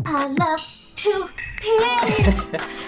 I love to hear.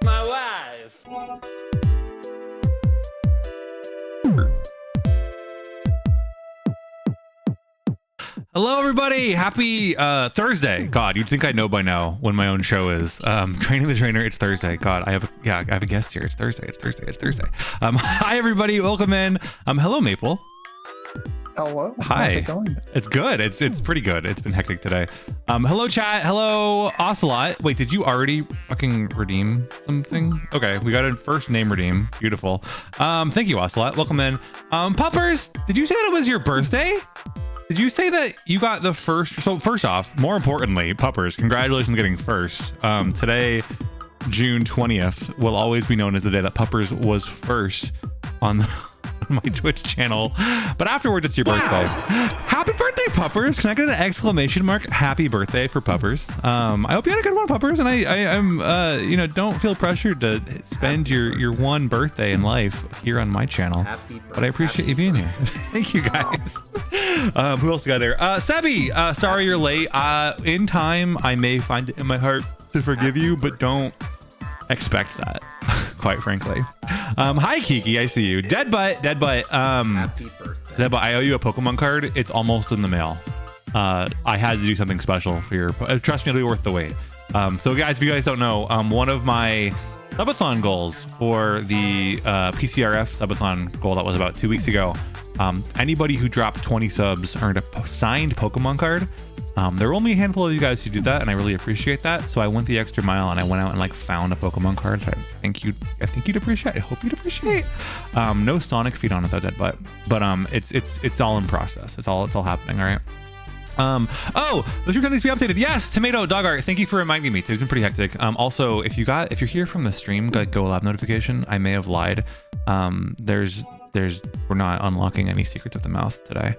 My wife. Hello, everybody. Happy Thursday. God, you'd think I know by now when my own show is. Training the Trainer. It's Thursday. God, I have a guest here. It's Thursday. Hi, everybody. Welcome in. Hello, Maple. Hello. Hi. How's it going? It's good. It's pretty good. It's been hectic today. Hello, chat. Hello, Ocelot. Wait, did you already fucking redeem something? Okay, we got a first name redeem. Beautiful. Thank you, Ocelot. Welcome in. Puppers, did you say that it was your birthday? Did you say that you got the first? So first off, more importantly, Puppers, congratulations on getting first. Today, June 20th, will always be known as the day that Puppers was first on my Twitch channel. But afterwards, it's your birthday. Happy birthday, Puppers! Can I get an exclamation mark? Happy birthday for Puppers. I hope you had a good one, Puppers. And I'm don't feel pressured to spend your one birthday in life here on my channel. But I appreciate you being here. Thank you, guys. Who else got there? Sebi, sorry you're late. In time, I may find it in my heart to forgive you, but don't expect that, quite frankly. Hi, Kiki. I see you. Deadbutt. Happy birthday. Deadbutt, I owe you a Pokemon card. It's almost in the mail. I had to do something special for your. Trust me, it'll be worth the wait. So, guys, if you guys don't know, one of my subathon goals for the PCRF subathon goal that was about 2 weeks ago. Anybody who dropped 20 subs earned a signed Pokemon card. There were only a handful of you guys who did that, and I really appreciate that. So I went the extra mile and I went out and found a Pokemon card that I think you'd appreciate. I hope you'd appreciate. No Sonic feed on it though, Deadbutt. But it's all in process. It's all happening. All right. Oh, the stream needs to be updated. Yes, Tomato Dog Art. Thank you for reminding me. Today's been pretty hectic. Also, if you're here from the stream, go live notification. I may have lied. We're not unlocking any secrets of the mouth today.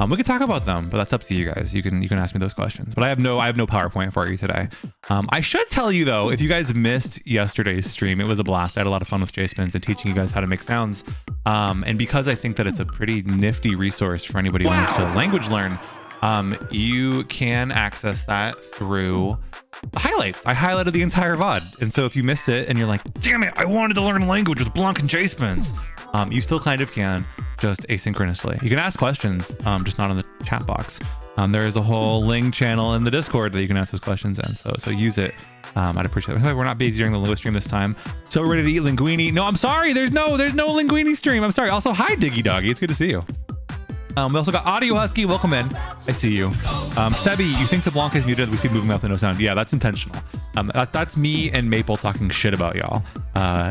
We could talk about them, but that's up to you guys. You can ask me those questions. But I have no PowerPoint for you today. I should tell you though, if you guys missed yesterday's stream, it was a blast. I had a lot of fun with J-Spins and teaching you guys how to make sounds. And because I think that it's a pretty nifty resource for anybody who wants to language learn, you can access that through highlights. I highlighted the entire VOD. And so if you missed it and you're like, damn it, I wanted to learn language with blawnk and J-Spins. You still kind of can, just asynchronously. You can ask questions, just not in the chat box. There is a whole Ling channel in the Discord that you can ask those questions in, so use it. I'd appreciate it. We're not busy during the Lewis stream this time. So ready to eat linguine. No, I'm sorry. There's no linguine stream. I'm sorry. Also, hi, Diggy Doggy. It's good to see you. We also got Audio Husky. Welcome in. I see you. Sebi, you think the blawnk is muted? We see moving mouth and no sound. Yeah, that's intentional. That's me and Maple talking shit about y'all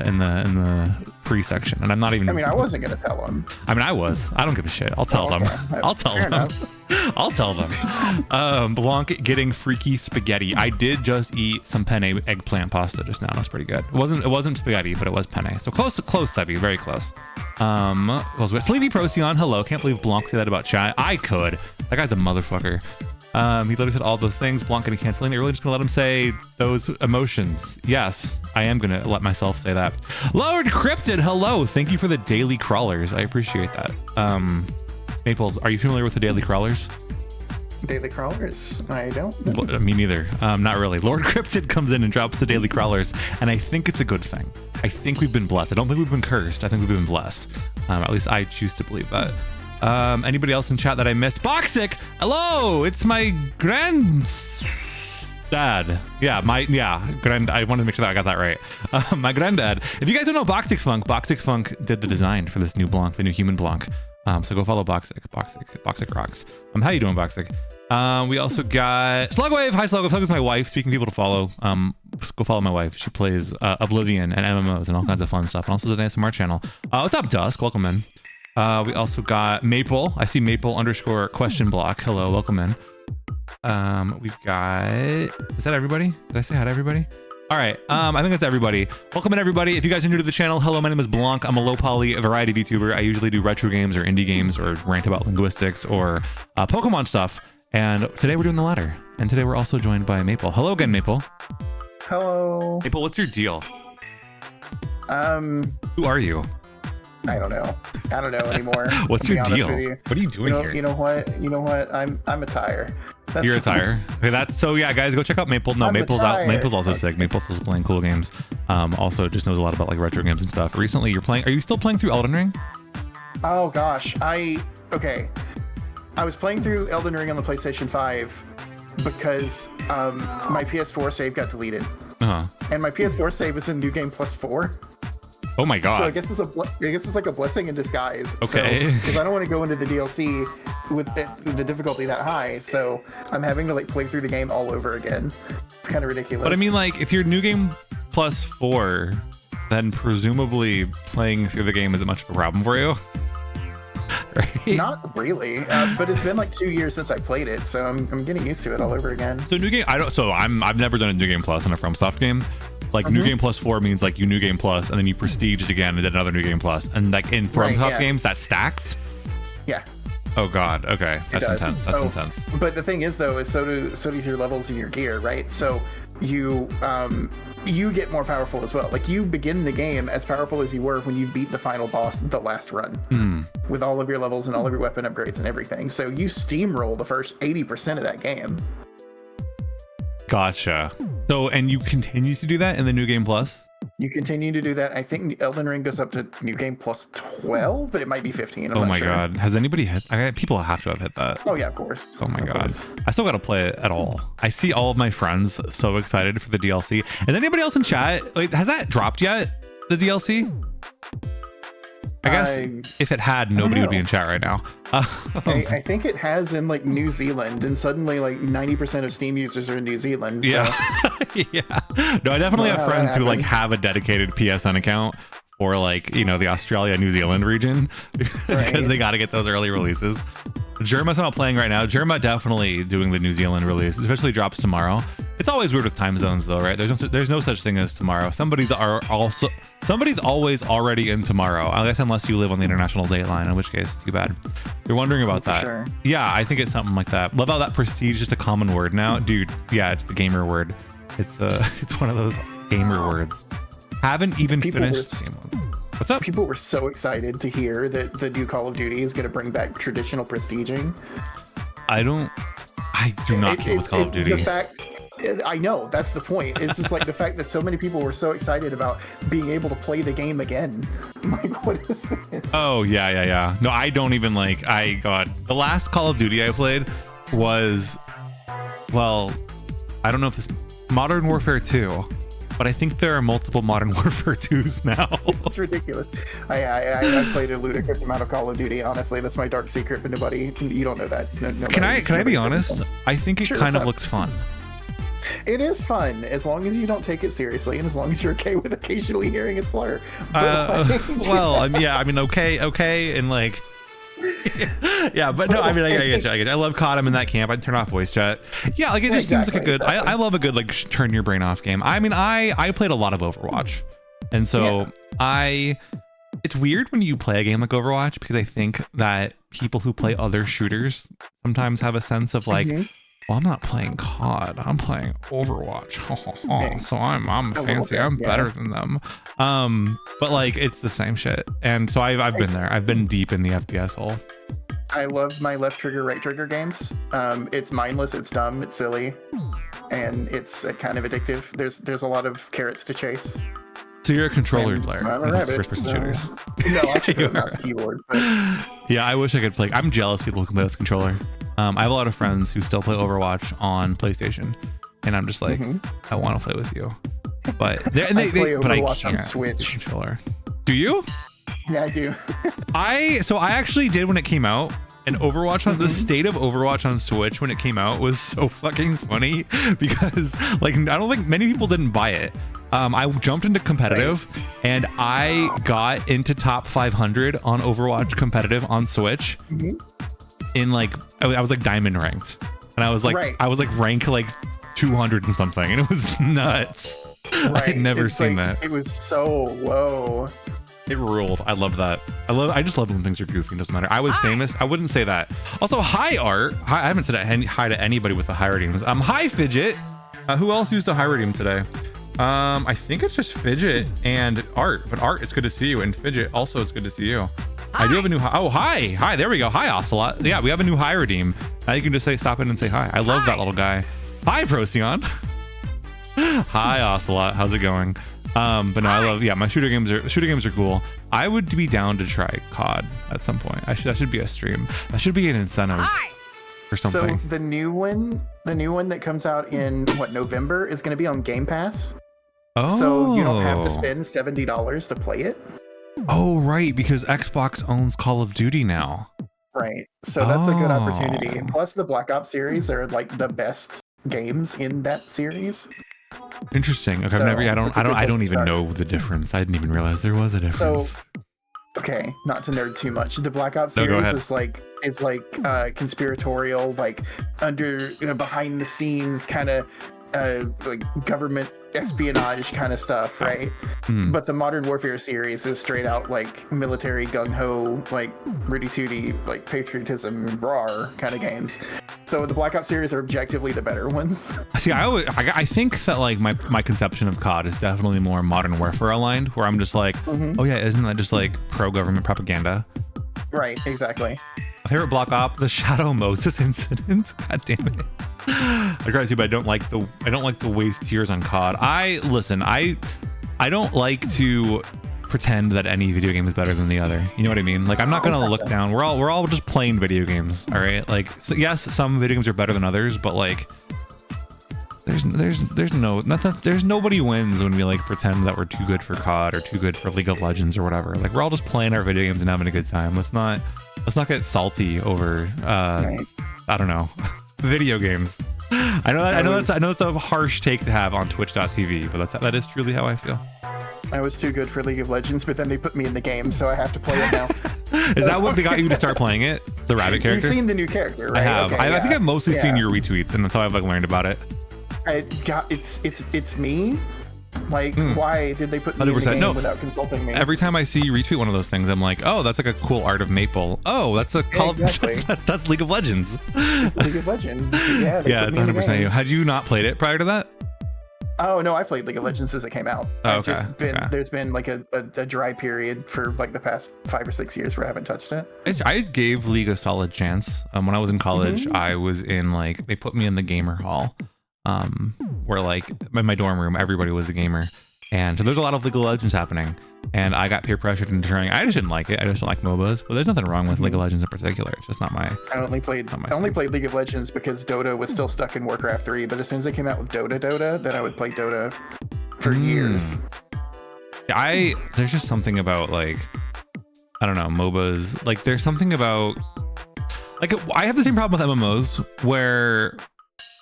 in the pre-section, and I'm not even. I mean, I wasn't gonna tell him. I mean, I was. I don't give a shit. I'll tell them. I'll tell them. I'll tell them. Blawnk getting freaky spaghetti. I did just eat some penne eggplant pasta just now. It was pretty good. It wasn't spaghetti, but it was penne. So close, Sebi. Very close. Sleepy Procyon. Hello. Can't believe Blawnk said that about chat. I could. That guy's a motherfucker. He literally said all those things. Blawnk and canceling. You're really just gonna let him say those emotions? Yes, I am gonna let myself say that. Lord Cryptid, hello. Thank you for the daily crawlers. I appreciate that. Maple, are you familiar with the daily crawlers? Daily crawlers? I don't. Well, me neither. Not really. Lord Cryptid comes in and drops the daily crawlers, and I think it's a good thing. I think we've been blessed. I don't think we've been cursed. I think we've been blessed. At least I choose to believe that. Anybody else in chat that I missed? Boxic, hello. It's my granddad. Yeah, I wanted to make sure that I got that right. My granddad. If you guys don't know Boxic Funk did the design for this new blawnk, the new human blawnk. So go follow Boxic rocks. How you doing, Boxic? We also got Slugwave. Hi, Slugwave. Slugwave's my wife. Speaking of people to follow, go follow my wife. She plays Oblivion and MMOs and all kinds of fun stuff. And also has an ASMR channel. What's up, Dusk? Welcome in. We also got Maple. I see Maple _ question block. Hello, welcome in. We've got, is that everybody? Did I say hi to everybody? All right, I think that's everybody. Welcome in, everybody. If you guys are new to the channel, hello, my name is blawnk. I'm a low poly variety VTuber. I usually do retro games or indie games or rant about linguistics or Pokemon stuff. And today we're doing the latter. And today we're also joined by Maple. Hello again, Maple. Hello. Maple, what's your deal? Who are you? I don't know. I don't know anymore. What's your deal? What are you doing here? You know what? I'm a tire. You're a tire. Okay, that's so yeah, guys, go check out Maple. No, I'm a Maple's tire. Maple's also sick. Maple's also playing cool games. Also just knows a lot about like retro games and stuff. Recently, are you still playing through Elden Ring? Oh gosh, okay. I was playing through Elden Ring on the PlayStation 5 because my PS4 save got deleted, and my PS4 save is in New Game Plus 4. Oh my god. So I guess it's like a blessing in disguise. Okay. Because I don't want to go into the DLC with the difficulty that high, so I'm having to like play through the game all over again. It's kind of ridiculous. But I mean, like, if you're New Game Plus 4, then presumably playing through the game isn't much of a problem for you. Right? Not really, but it's been like 2 years since I played it, so I'm getting used to it all over again. So New Game, I've never done a New Game Plus on a FromSoft game. Like New Game Plus 4 means like you New Game Plus and then you prestige it again and then another New Game Plus. And like in FromSoft games, that stacks. Yeah. Oh god. Okay. That's intense. That's intense. But the thing is though, is so does your levels in your gear, right? So you get more powerful as well. Like you begin the game as powerful as you were when you beat the final boss the last run, with all of your levels and all of your weapon upgrades and everything. So you steamroll the first 80% of that game. Gotcha. So, and you continue to do that in the New Game Plus? You continue to do that. I think Elden Ring goes up to New Game Plus 12, but it might be 15. I'm oh not my sure. god. Has anybody hit? People have to have hit that. Oh yeah, of course. Oh my Of god. course. I still gotta play it at all. I see all of my friends so excited for the DLC. Is anybody else in chat? Wait, has that dropped yet? The DLC? I guess if it had, nobody would be in chat right now. I think it has in like New Zealand, and suddenly like 90% of Steam users are in New Zealand. So. Yeah. Yeah. No, I definitely have friends who like have a dedicated PSN account for like, you know, the Australia, New Zealand region because they got to get those early releases. Jerma's not playing right now. Jerma definitely doing the New Zealand release, especially drops tomorrow. It's always weird with time zones though, right? There's no such thing as tomorrow. Somebody's always already in tomorrow. I guess unless you live on the international date line, in which case, too bad. You're wondering about that. Sure. Yeah, I think it's something like that. Love how that prestige is just a common word now, dude. Yeah, it's the gamer word. It's one of those gamer words. Haven't even finished. What's up? People were so excited to hear that the new Call of Duty is going to bring back traditional prestiging. I do not get with Call of Duty. The fact, I know, that's the point. It's just like the fact that so many people were so excited about being able to play the game again. I'm like, what is this? Oh, yeah. No, I don't even like, the last Call of Duty I played was, well, I don't know if this, Modern Warfare 2. But I think there are multiple Modern Warfare 2s now. It's ridiculous. I played a ludicrous amount of Call of Duty. Honestly, that's my dark secret. But you don't know that. Can I be honest? I think it kind of looks fun. It is fun as long as you don't take it seriously and as long as you're okay with occasionally hearing a slur. Well, yeah, I mean, okay, and like. Yeah, but no, I mean, I get you. I love caught him in that camp. I'd turn off voice chat. Yeah, like it just seems like a good. I love a good like turn your brain off game. I mean, I played a lot of Overwatch, and so it's weird when you play a game like Overwatch because I think that people who play other shooters sometimes have a sense of like, well, I'm not playing COD, I'm playing Overwatch. So I'm fancy, I'm better than them. But like it's the same shit. And so I've been there. I've been deep in the FPS hole. I love my left trigger, right trigger games. It's mindless, it's dumb, it's silly, and it's kind of addictive. There's a lot of carrots to chase. So you're a controller player. I'm a rabbit, first-person shooters. No, I should do a mouse and keyboard. But... Yeah, I wish I could play. I'm jealous of people who can play with controller. I have a lot of friends who still play Overwatch on PlayStation, and I'm just like, I want to play with you. But they play Overwatch on Switch. Controller. Do you? Yeah, I do. I actually did when it came out. And Overwatch on the state of Overwatch on Switch when it came out was so fucking funny because like I don't think many people didn't buy it. I jumped into competitive and I got into top 500 on Overwatch competitive on Switch. In like I was like diamond ranked, and I was like rank like 200 and something, and it was nuts. I had never seen that. It was so low. It ruled. I love that. I just love when things are goofy. It doesn't matter. I was famous. I wouldn't say that. Also, hi Art. Hi, I haven't said hi to anybody with the high redeems. Hi Fidget. Who else used a high redeem today? I think it's just Fidget and Art. But Art, it's good to see you, and Fidget also, it's good to see you. I do have a new hi. Oh, hi. There we go. Hi, Ocelot. Yeah, we have a new hi redeem. Now you can just say stop in and say hi. I love that little guy. Hi, Procyon. Hi, Ocelot. How's it going? But no, I love. Yeah, my shooter games are cool. I would be down to try COD at some point. That should be a stream. That should be an incentive or something. So the new one that comes out in November is going to be on Game Pass. Oh. So you don't have to spend $70 to play it. Oh, right, because Xbox owns Call of Duty now. Right. So that's a good opportunity. Plus the Black Ops series are like the best games in that series. Interesting. Okay, So, I don't even start. know the difference. I didn't even realize there was a difference. So okay, not to nerd too much. The Black Ops No, go series ahead. is like conspiratorial, like behind the scenes kind of like government espionage kind of stuff, right? But the Modern Warfare series is straight out like military gung-ho, like Rudy Tooty, like patriotism raw kind of games. So the Black Ops series are objectively the better ones. See, I think that like my conception of COD is definitely more Modern Warfare aligned, where I'm just like, oh yeah, isn't that just like pro-government propaganda? Right, exactly. My favorite Black Ops, the Shadow Moses incident. God damn it. I agree with you, but I don't like the waste tears on COD. I don't like to pretend that any video game is better than the other. You know what I mean? Like I'm not gonna look down. We're all just playing video games, all right? Like so yes, some video games are better than others, but like there's nobody wins when we like pretend that we're too good for COD or too good for League of Legends or whatever. Like we're all just playing our video games and having a good time. Let's not get salty over Right. I don't know. Video games. I know that's a harsh take to have on twitch.tv, but that is truly how I feel. I was too good for League of Legends, but then they put me in the game, so I have to play it now. Is that what they got you to start playing it? The rabbit character? You've seen the new character, right? I have. Okay, I think yeah. I've mostly seen Yeah. your retweets, and that's how I've like learned about it. It's me. Like, why did they put me in the 100%. game No. without consulting me? Every time I see you retweet one of those things, I'm like, oh, that's like a cool art of Maple. Oh, that's a Call of exactly. that's League of Legends. League of Legends. Yeah, they Yeah, put it's me in the 100% game. you. Had you not played it prior to that? Oh no, I played League of Legends as it came out. Oh, I've okay, just been okay. there's been like a dry period for like the past 5 or 6 years where I haven't touched it. I gave League a solid chance. When I was in college, I was in like they put me in the gamer hall, where like in my dorm room everybody was a gamer, and so there's a lot of League of Legends happening, and I got peer pressured into trying. I just didn't like it. I just don't like MOBAs, but there's nothing wrong with League of Legends in particular. It's just not my. I only played League of Legends because Dota was still stuck in Warcraft 3, but as soon as they came out with Dota, then I would play Dota for years. There's just something about like I don't know, MOBAs. Like there's something about like I have the same problem with MMOs where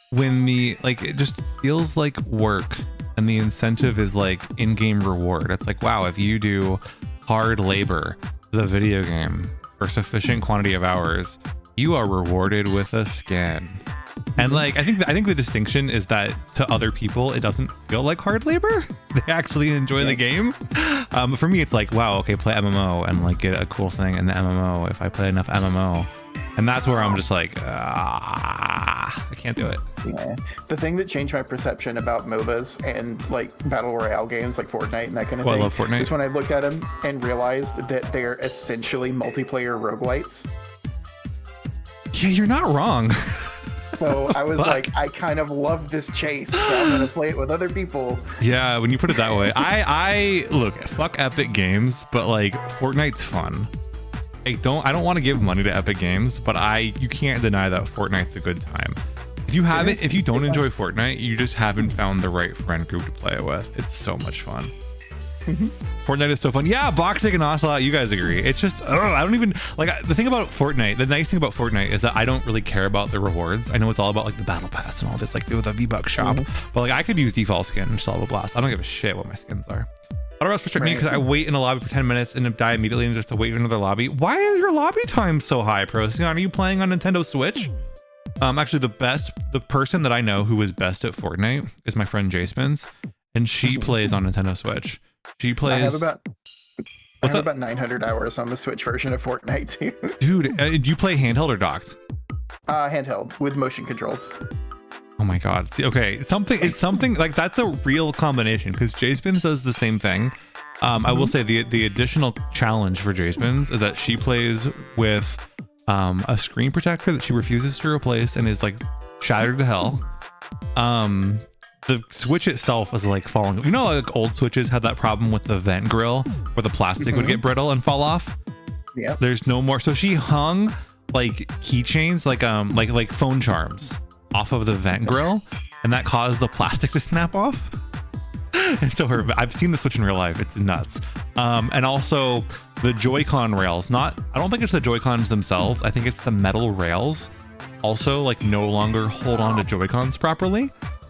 when it just feels like work and the incentive is like in-game reward. It's like, wow, if you do hard labor, the video game for sufficient quantity of hours, you are rewarded with a skin. And like I think the distinction is that to other people it doesn't feel like hard labor. They actually enjoy the game. For me it's like, wow, okay, play MMO and like get a cool thing in the MMO if I play enough MMO. And that's where I'm just like, I can't do it. Yeah. The thing that changed my perception about MOBAs and like battle royale games like Fortnite and that kind of thing I love Fortnite. is when I looked at them and realized that they're essentially multiplayer roguelites. Yeah, you're not wrong. So I was like, I kind of love this chase, so I'm gonna play it with other people. Yeah, when you put it that way, I look, fuck Epic Games, but like Fortnite's fun. I don't want to give money to Epic Games, but you can't deny that Fortnite's a good time. If you don't enjoy Fortnite, you just haven't found the right friend group to play it with. It's so much fun. Fortnite is so fun. Yeah, Boxic and Ocelot, you guys agree. It's just, I don't even, like, the thing about Fortnite, the nice thing about Fortnite is that I don't really care about the rewards. I know it's all about, like, the battle pass and all this, like, with the V-Bucks shop. But, like, I could use default skin and still have a blast. I don't give a shit what my skins are. Auto rush frustrate me because I wait in a lobby for 10 minutes and then die immediately and just to wait in another lobby. Why is your lobby time so high, Procyon? Are you playing on Nintendo Switch? Actually, the person that I know who is best at Fortnite is my friend Jaspins, and she plays on Nintendo Switch. She plays. I have about 900 hours on the Switch version of Fortnite too. Dude, do you play handheld or docked? Handheld with motion controls. Oh my god. See, okay, it's something like that's a real combination because Jaspins does the same thing, I will say the additional challenge for Jaceman's is that she plays with a screen protector that she refuses to replace and is like shattered to hell. The Switch itself is like falling. You know, like old Switches had that problem with the vent grill where the plastic would get brittle and fall off. Yeah. There's no more. So she hung like keychains, like phone charms off of the vent grill, and that caused the plastic to snap off. And so I've seen the Switch in real life. It's nuts. And also the Joy-Con rails. I don't think it's the Joy-Cons themselves. I think it's the metal rails. Also, like no longer hold on to Joy-Cons properly.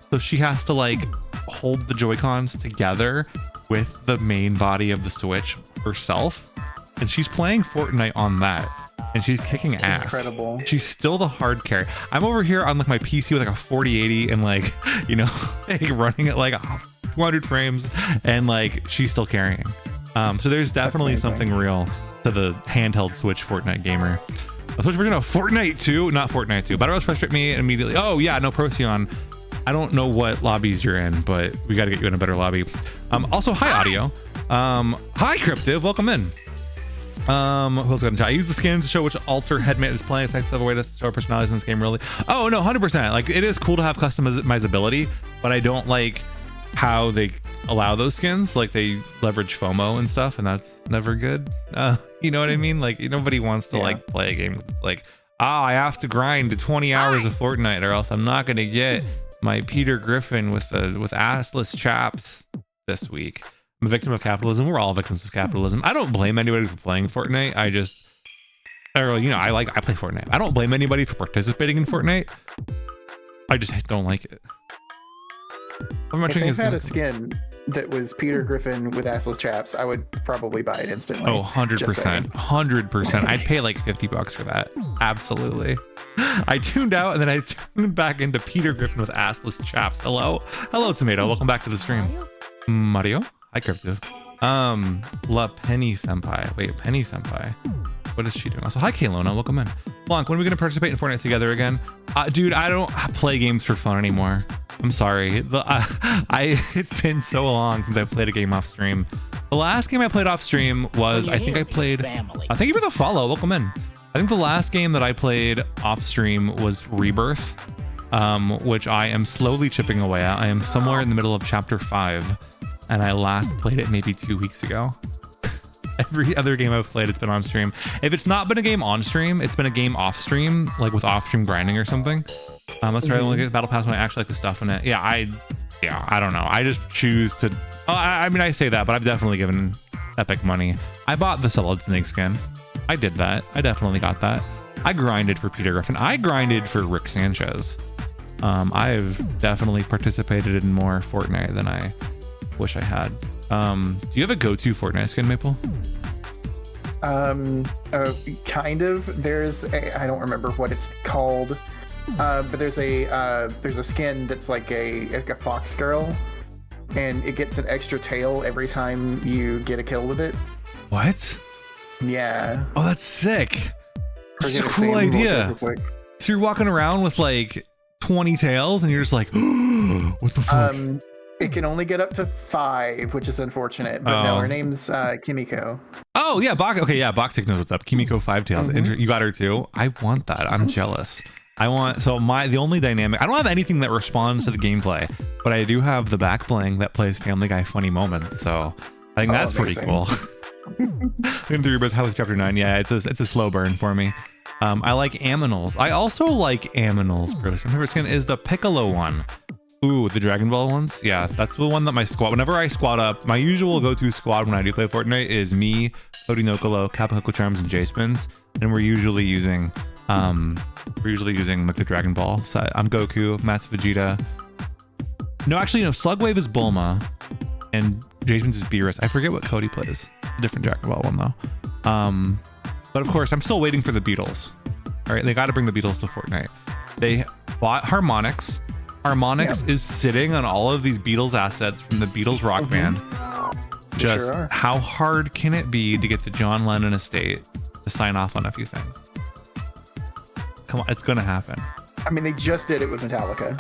So she has to like hold the Joy-Cons together with the main body of the Switch herself. And she's playing Fortnite on that. And she's kicking ass. Incredible. She's still the hard carry. I'm over here on like my PC with like a 4080 and like, you know, like running at like 200 frames, and like she's still carrying. So there's definitely something real to the handheld Switch Fortnite gamer. A Switch version of Fortnite 2, not Fortnite 2. Battle Royale frustrate me immediately. Oh yeah, no, Procyon. I don't know what lobbies you're in, but we got to get you in a better lobby. Also, hi Audio. Hi Cryptive, welcome in. Who else got in chat? I use the skins to show which alter headmate is playing. It's nice to have a way to show personalities in this game, really. Oh no, 100%. Like it is cool to have customizability, but I don't like how they allow those skins. Like they leverage FOMO and stuff, and that's never good. You know what I mean? Like nobody wants to like play a game that's like, I have to grind to 20 hours of Fortnite or else I'm not gonna get my Peter Griffin with assless chaps this week. I'm a victim of capitalism. We're all victims of capitalism. I don't blame anybody for playing Fortnite. I play Fortnite. I don't blame anybody for participating in Fortnite. I just don't like it. If they've had a skin that was Peter Griffin with assless chaps, I would probably buy it instantly. Oh, 100%. 100%. I'd pay like $50 for that. Absolutely. I tuned out and then I tuned back into Peter Griffin with assless chaps. Hello, Tomato. Welcome back to the stream. Mario. Hi, Crypto. La Penny Senpai. Wait, Penny Senpai. What is she doing? Also, hi, Kaylona. Welcome in. Blanc, when are we going to participate in Fortnite together again? Dude, I don't play games for fun anymore. I'm sorry. It's been so long since I played a game off stream. The last game I played off stream was, thank you for the follow. Welcome in. I think the last game that I played off stream was Rebirth, which I am slowly chipping away at. I am somewhere in the middle of chapter 5. And I last played it maybe 2 weeks ago. Every other game I've played, it's been on stream. If it's not been a game on stream, it's been a game off stream, like with off stream grinding or something. That's why I only get Battle Pass when I actually like the stuff in it. Yeah, I don't know. I just choose to. I mean, I say that, but I've definitely given Epic money. I bought the Solid Snake skin. I did that. I definitely got that. I grinded for Peter Griffin. I grinded for Rick Sanchez. I've definitely participated in more Fortnite than I wish I had. Do you have a go-to Fortnite skin, Maple? Kind of. I don't remember what it's called, but there's a skin that's like a fox girl, and it gets an extra tail every time you get a kill with it. What? Yeah. Oh, that's sick. That's a cool idea. So you're walking around with like 20 tails, and you're just like, what the fuck? It can only get up to 5, which is unfortunate. But no, her name's Kimiko. Oh yeah, Boxic knows what's up. Kimiko 5 tails. You got her too. I want that. I'm jealous. The only dynamic. I don't have anything that responds to the gameplay, but I do have the back bling that plays Family Guy funny moments. So I think that's pretty cool. In the Rebirth Highlight Chapter 9. Yeah, it's a slow burn for me. I like Aminals. I also like Aminals. My favorite skin is the Piccolo one. Ooh, the Dragon Ball ones? Yeah, that's the one that my squad, whenever I squad up, my usual go-to squad when I do play Fortnite is me, Cody Nokolo, Kappa Hookle Charms, and J-Spins. And we're usually using like the Dragon Ball set. I'm Goku, Matt's Vegeta. No, actually, no, Slugwave is Bulma, and J-Spins is Beerus. I forget what Cody plays. A different Dragon Ball one, though. But of course, I'm still waiting for the Beatles. All right, they got to bring the Beatles to Fortnite. They bought Harmonix. Harmonix is sitting on all of these Beatles assets from the Beatles rock band. Just how hard can it be to get the John Lennon estate to sign off on a few things? Come on, it's gonna happen. I mean, they just did it with Metallica.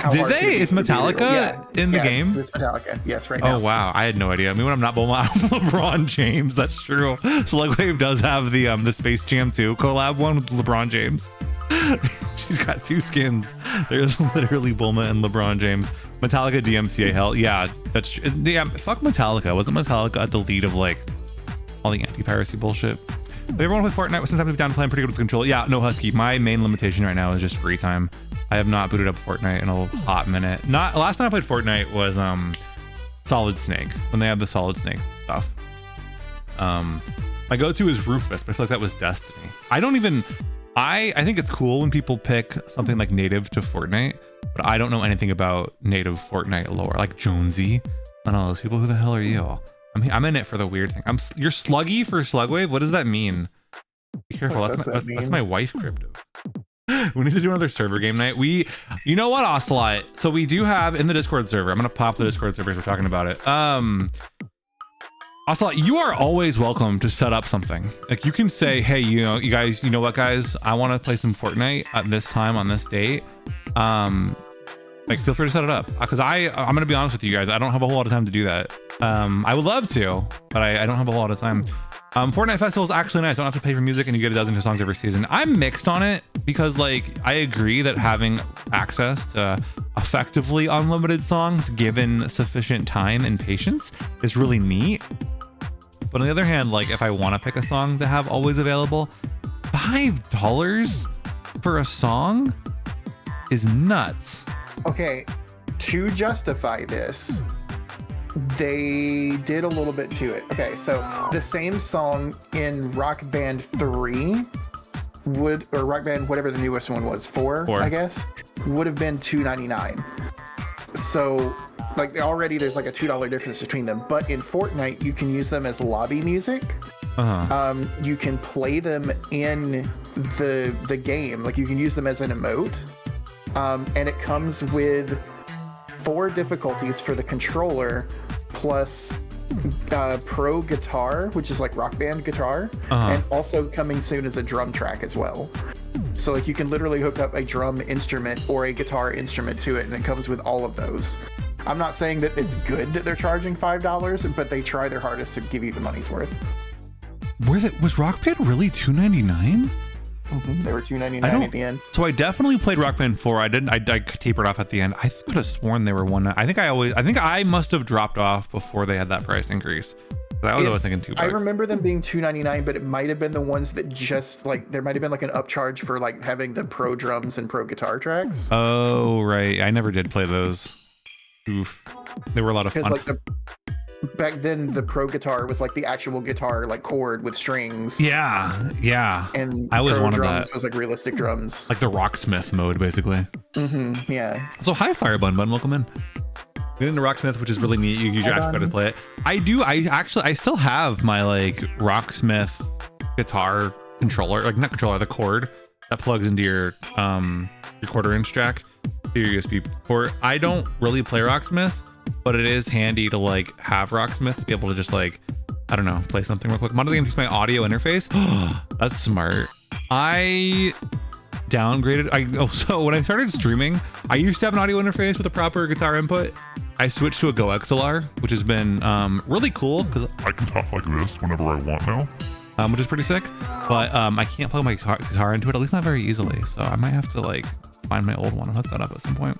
how Did hard they? can it be Is to be real? Metallica in the game? It's Metallica. Yes, right now. Oh wow, I had no idea. I mean, when I'm not LeBron James, that's true. Slugwave does have the Space Jam 2 collab one with LeBron James. She's got 2 skins. There's literally Bulma and LeBron James. Metallica DMCA hell yeah, that's yeah. Fuck Metallica. Wasn't Metallica at the lead of like all the anti-piracy bullshit? If everyone play Fortnite, sometimes we've down playing pretty good with control. Yeah, no Husky. My main limitation right now is just free time. I have not booted up Fortnite in a hot minute. Not last time I played Fortnite was Solid Snake, when they had the Solid Snake stuff. My go-to is Rufus, but I feel like that was Destiny. I don't even I think it's cool when people pick something like native to Fortnite, but I don't know anything about native Fortnite lore, like Jonesy. I don't know those people. Who the hell are you? I'm in it for the weird thing. You're Sluggy for Slugwave. What does that mean? Be careful. That's my wife crypto. We need to do another server game night. You know what, Ocelot? So we do have in the Discord server. I'm gonna pop the Discord server if we're talking about it. Ocelot, you are always welcome to set up something. Like you can say, hey, you know what, guys? I want to play some Fortnite at this time on this date. Like feel free to set it up because I'm gonna be honest with you guys. I don't have a whole lot of time to do that. I would love to, but I don't have a whole lot of time. Fortnite Festival is actually nice. Don't have to pay for music and you get a dozen songs every season. I'm mixed on it because like I agree that having access to effectively unlimited songs given sufficient time and patience is really neat. But on the other hand, like if I want to pick a song to have always available, $5 for a song is nuts. Okay, to justify this, they did a little bit to it. Okay, so the same song in Rock Band 3 or Rock Band, whatever the newest one was, 4, I guess, would have been $2.99. So like already there's like a $2 difference between them. But in Fortnite, you can use them as lobby music. You can play them in the game. Like you can use them as an emote. And it comes with 4 difficulties for the controller plus pro guitar, which is like Rock Band guitar, and also coming soon as a drum track as well. So like you can literally hook up a drum instrument or a guitar instrument to it, and it comes with all of those. I'm not saying that it's good that they're charging $5, but they try their hardest to give you the money's worth. Was Rock Band really $2.99? They were $2.99 at the end. So I definitely played Rock Band 4. I tapered off at the end. I could have sworn they were $1. I think I must have dropped off before they had that price increase. I was thinking $2. I remember them being $2.99, but it might have been the ones that just like there might have been like an upcharge for like having the pro drums and pro guitar tracks. Oh right, I never did play those. Oof, they were a lot of fun. Like back then the pro guitar was like the actual guitar like chord with strings. Yeah. And I was pro one of drums that. was like realistic drums. Like the Rocksmith mode basically. Yeah. So hi Firebun, welcome in. Get into Rocksmith, which is really neat. You actually got to play it. I still have my like Rocksmith guitar controller, like not controller, the cord that plugs into your quarter-inch jack to your USB port. I don't really play Rocksmith, but it is handy to like have Rocksmith to be able to just like, I don't know, play something real quick. One of the games uses my audio interface. That's smart. I downgraded. So when I started streaming, I used to have an audio interface with a proper guitar input. I switched to a Go XLR, which has been really cool because I can talk like this whenever I want now. Which is pretty sick. But I can't plug my guitar into it, at least not very easily. So I might have to like find my old one and hook that up at some point.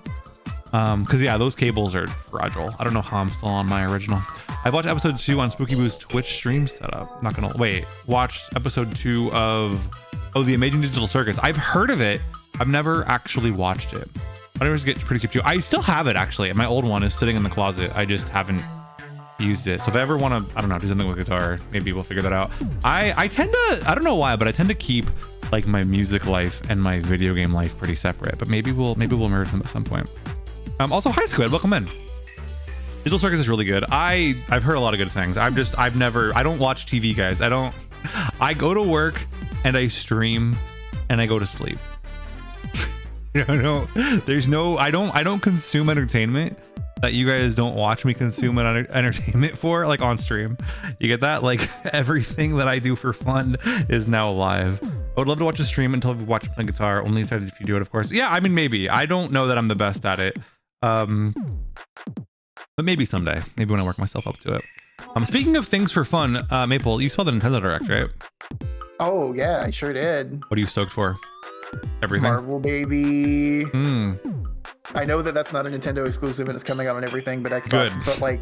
Because yeah, those cables are fragile. I don't know how I'm still on my original. I've watched episode 2 on Spooky Boo's Twitch stream setup. Not gonna wait. Watch episode 2 of The Amazing Digital Circus. I've heard of it. I've never actually watched it. I always get pretty cheap too. I still have it actually. My old one is sitting in the closet. I just haven't used it. So if I ever want to, I don't know, do something with guitar, maybe we'll figure that out. I tend to, I don't know why, but I tend to keep like my music life and my video game life pretty separate. But maybe we'll merge them at some point. Also, hi Squid, welcome in. Digital Circus is really good. I've heard a lot of good things. I don't watch TV, guys. I go to work and I stream and I go to sleep. I don't consume entertainment that you guys don't watch me consume entertainment for, like on stream. You get that? Like everything that I do for fun is now live. I would love to watch a stream until we watch playing guitar. Only excited if you do it, of course. Yeah, I mean, maybe. I don't know that I'm the best at it. But maybe someday, maybe when I work myself up to it. Speaking of things for fun, Maple, you saw the Nintendo Direct, right? Oh yeah, I sure did. What are you stoked for? Everything? Marvel baby. Hmm. I know that that's not a Nintendo exclusive and it's coming out on everything but Xbox. Good. But like,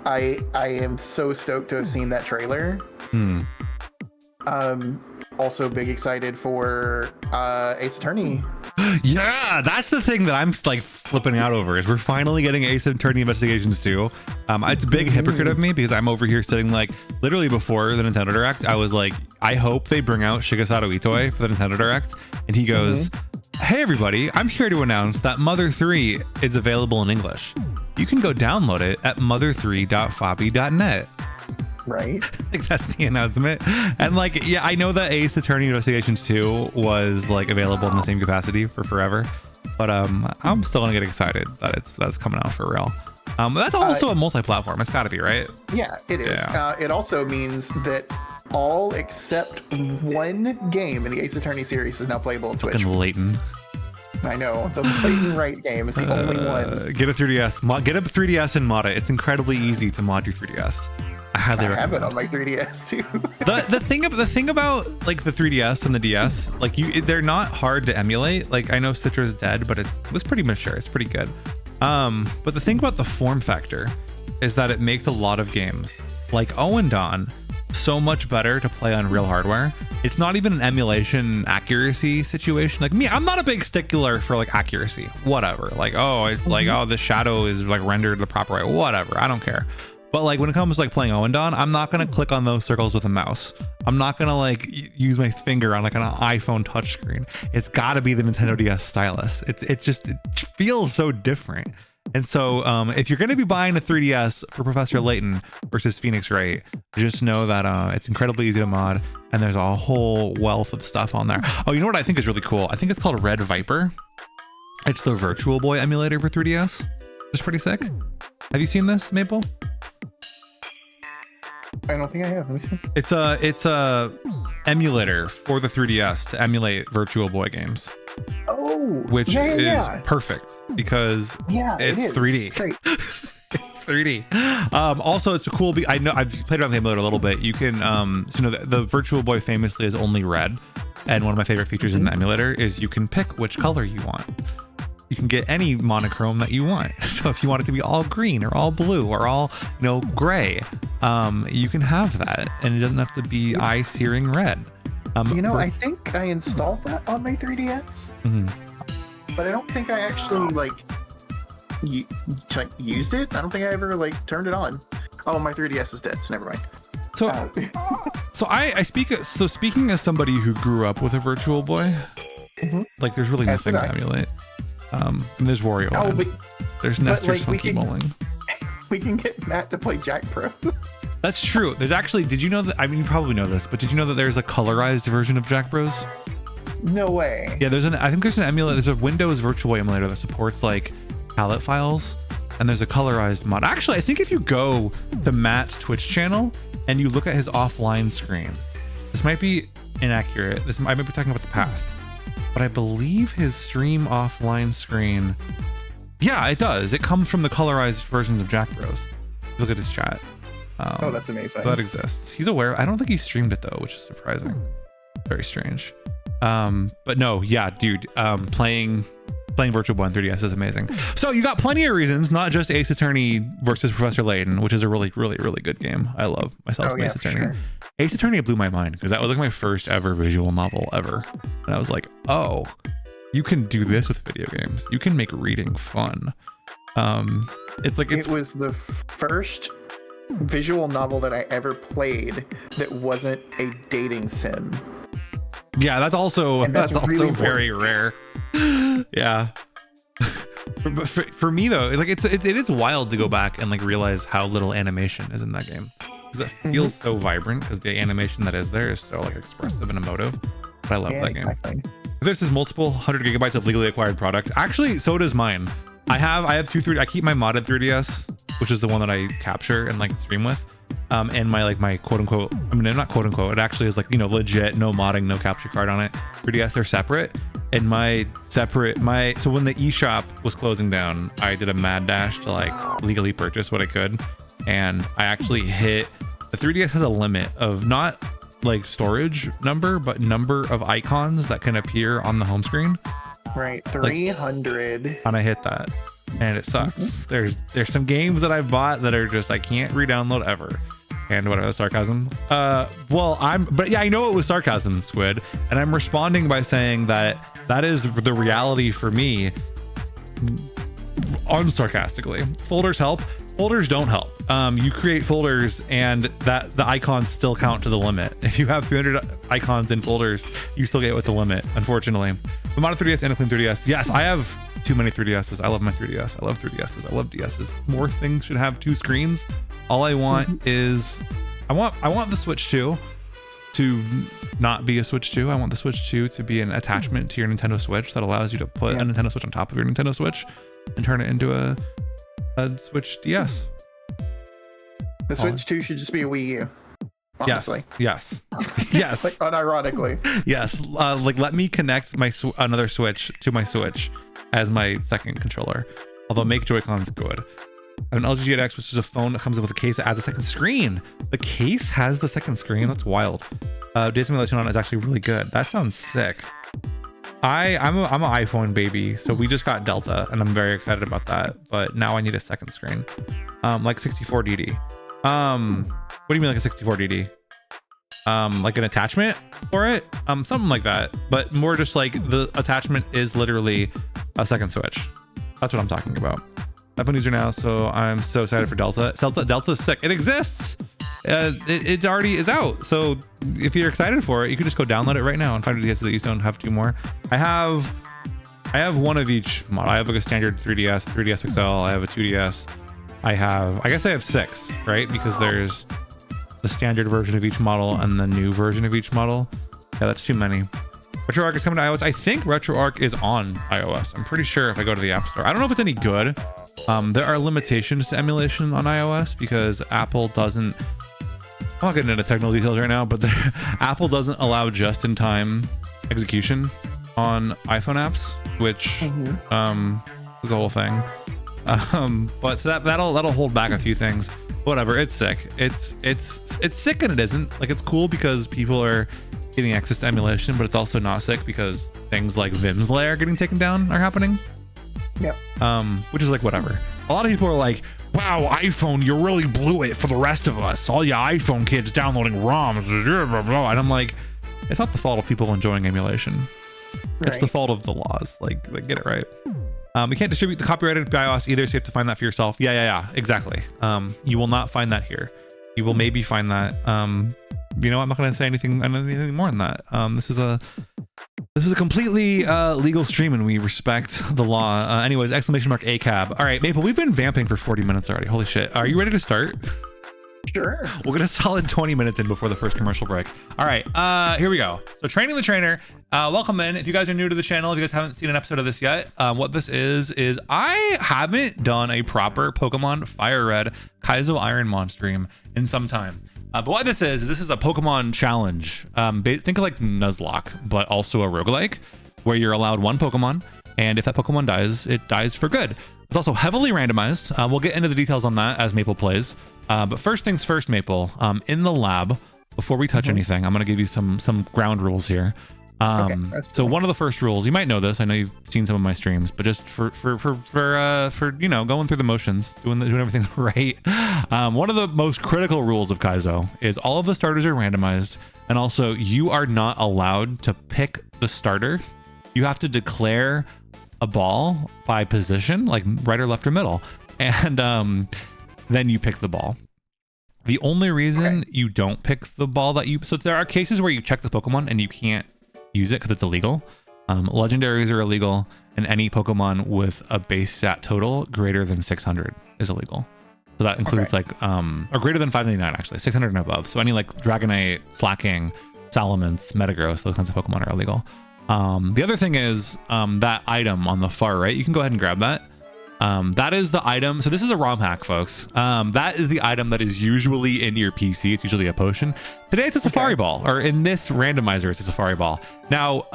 I am so stoked to have seen that trailer. Hmm. Also big excited for Ace Attorney. Yeah, that's the thing that I'm like flipping out over is we're finally getting Ace Attorney Investigations 2. It's a big hypocrite of me because I'm over here sitting like literally before the Nintendo Direct. I was like, I hope they bring out Shigesato Itoi for the Nintendo Direct. And he goes, hey everybody, I'm here to announce that Mother 3 is available in English. You can go download it at mother3.fabi.net. Right. Like that's the announcement. And like, yeah, I know that Ace Attorney Investigations 2 was like available in the same capacity for forever, but I'm still gonna get excited that that's coming out for real. That's also a multi-platform. It's gotta be, right? Yeah, it is. Yeah. It also means that all except one game in the Ace Attorney series is now playable on Switch. Fucking Leighton. I know. The Leighton Wright game is the only one. Get a 3DS. Get a 3DS and mod it. It's incredibly easy to mod your 3DS. I highly recommend. have it on my 3DS too. the thing about like the 3DS and the DS, like they're not hard to emulate. Like I know Citra's dead, but it was pretty mature. It's pretty good. But the thing about the form factor is that it makes a lot of games like Dawn so much better to play on real hardware. It's not even an emulation accuracy situation. Like me, I'm not a big stickler for like accuracy. Whatever. Like, it's like, the shadow is like rendered the proper way. Whatever. I don't care. But like when it comes to like playing Dawn, I'm not gonna click on those circles with a mouse. I'm not gonna like use my finger on like an iPhone touchscreen. It's gotta be the Nintendo DS stylus. It feels so different. And so if you're gonna be buying a 3DS for Professor Layton versus Phoenix Wright, just know that it's incredibly easy to mod and there's a whole wealth of stuff on there. Oh, you know what I think is really cool? I think it's called Red Viper. It's the Virtual Boy emulator for 3DS. It's pretty sick. Have you seen this, Maple? I don't think I have. Let me see. It's a emulator for the 3DS to emulate Virtual Boy games. Oh, which is perfect because it's 3D. Great. It's 3D. Also, it's a cool. I know I've played around with the emulator a little bit. You can, the Virtual Boy famously is only red, and one of my favorite features in the emulator is you can pick which color you want. You can get any monochrome that you want. So if you want it to be all green or all blue or all, gray, you can have that, and it doesn't have to be eye-searing red. I think I installed that on my 3DS, but I don't think I actually used it. I don't think I ever turned it on. Oh, my 3DS is dead, so never mind. So speaking as somebody who grew up with a Virtual Boy, there's really nothing to emulate. And there's Wario Land. There's Nestor's Funky Bowling. We can get Matt to play Jack Pro. That's true. There's actually, did you know that? I mean, you probably know this, but did you know that there's a colorized version of Jack Bros? No way. Yeah, I think there's an emulator. There's a Windows Virtual Boy emulator that supports palette files, and there's a colorized mod. Actually, I think if you go to Matt's Twitch channel and you look at his offline screen, this might be inaccurate. I might be talking about the past, but I believe his stream offline screen, yeah, it does. It comes from the colorized versions of Jack Bros. Look at his chat. That's amazing. So that exists. He's aware. I don't think he streamed it though, which is surprising. Very strange. But no, yeah, dude. Playing Virtual Boy on 3DS is amazing. So you got plenty of reasons, not just Ace Attorney versus Professor Layton, which is a really, really, really good game. I love myself some Ace Attorney. Sure. Ace Attorney blew my mind because that was my first ever visual novel ever, and I was like, oh, you can do this with video games. You can make reading fun. It was the first visual novel that I ever played that wasn't a dating sim. Yeah, that's also really very rare. Yeah. For me though, it is wild to go back and realize how little animation is in that game, because it feels so vibrant because the animation that is there is so expressive and emotive. But I love that game. There's this multiple 100 gigabytes of legally acquired product. Actually, so does mine. I have two 3D. I keep my modded 3DS, which is the one that I capture and stream with. And my quote unquote, I mean, not quote unquote, it actually is legit, no modding, no capture card on it. 3DS are separate. in my separate so when the eShop was closing down, I did a mad dash to like legally purchase what I could, and I actually hit the 3DS has a limit of not like storage number, but number of icons that can appear on the home screen. Right, 300. And I hit that, and it sucks. There's some games that I've bought that are just I can't re-download ever. And whatever, sarcasm. But yeah, I know it was sarcasm, Squid, and I'm responding by saying that is the reality for me, unsarcastically. Folders help. Folders don't help. You create folders, and that the icons still count to the limit. If you have 300 icons in folders, you still get with the limit, unfortunately. The mod 3DS and a clean 3DS. Yes, I have too many 3DSs. I love my 3DS. I love 3DSs. I love DSs. More things should have 2 screens. All I want is I want the Switch 2 to not be a Switch 2. I want the Switch 2 to be an attachment to your Nintendo Switch that allows you to put a Nintendo Switch on top of your Nintendo Switch and turn it into a Switch DS. The Switch 2 should just be a Wii U. Honestly. Yes. Yes. Like unironically. Yes. Like let me connect my another Switch to my Switch as my second controller. Although make Joy-Cons good. I have an LG G8X, which is a phone that comes with a case that adds a second screen. The case has the second screen. That's wild. Data simulation on it is actually really good. That sounds sick. I'm an iPhone baby, so we just got Delta, and I'm very excited about that. But now I need a second screen, like 64DD. What do you mean like a 64DD? Like an attachment for it? Something like that. But more just like the attachment is literally a second Switch. That's what I'm talking about. iPhone user now, so I'm so excited for Delta. Delta is sick. It exists. It already is out. So if you're excited for it, you can just go download it right now and find DSs that you don't have 2 more. I have one of each model. I have like a standard 3DS, 3DS XL. I have a 2DS. I guess I have 6, right? Because there's the standard version of each model and the new version of each model. Yeah, that's too many. RetroArch is coming to iOS. I think RetroArch is on iOS. I'm pretty sure if I go to the App Store. I don't know if it's any good. There are limitations to emulation on iOS because Apple doesn't, I'm not getting into technical details right now, but Apple doesn't allow just-in-time execution on iPhone apps, which is a whole thing. But so that'll hold back a few things. Whatever, it's sick. It's sick and it isn't. Like, it's cool because people are getting access to emulation, but it's also not sick because things like Vim's layer getting taken down are happening. Yep. Which is like whatever. A lot of people are like, wow, iPhone, you really blew it for the rest of us. All you iPhone kids downloading ROMs, blah, blah, blah. And I'm like, it's not the fault of people enjoying emulation. Right. It's the fault of the laws. Like get it right. We can't distribute the copyrighted BIOS either, so you have to find that for yourself. Yeah, exactly. You will not find that here. You will maybe find that. You know, I'm not going to say anything more than that. This is a completely legal stream, and we respect the law. Anyways, exclamation mark ACAB. All right, Maple, we've been vamping for 40 minutes already. Holy shit. Are you ready to start? Sure. We'll get a solid 20 minutes in before the first commercial break. All right, here we go. So Training the Trainer, welcome in. If you guys are new to the channel, if you guys haven't seen an episode of this yet, what this is I haven't done a proper Pokemon Fire Red Kaizo Ironmon stream in some time. But what this is a Pokemon challenge. Think of like Nuzlocke, but also a roguelike, where you're allowed 1 Pokemon, and if that Pokemon dies, it dies for good. It's also heavily randomized. We'll get into the details on that as Maple plays. But first things first, Maple, in the lab, before we touch anything, I'm going to give you some ground rules here. So one of the first rules, you might know this, I know you've seen some of my streams, but just for you know, going through the motions, doing everything right. One of the most critical rules of Kaizo is all of the starters are randomized, and also you are not allowed to pick the starter. You have to declare a ball by position, like right or left or middle, and then you pick the ball. The only reason you don't pick the ball so there are cases where you check the Pokemon and you can't use it because it's illegal. Legendaries are illegal, and any Pokemon with a base stat total greater than 600 is illegal. So that includes like or greater than 599 actually, 600 and above. So any like Dragonite, Slacking, Salamence, Metagross, those kinds of Pokemon are illegal. The other thing is that item on the far right, you can go ahead and grab that. That is the item. So this is a ROM hack, folks. That is the item that is usually in your PC. It's usually a potion. Today it's a Safari Ball, or in this randomizer, it's a Safari Ball. Now,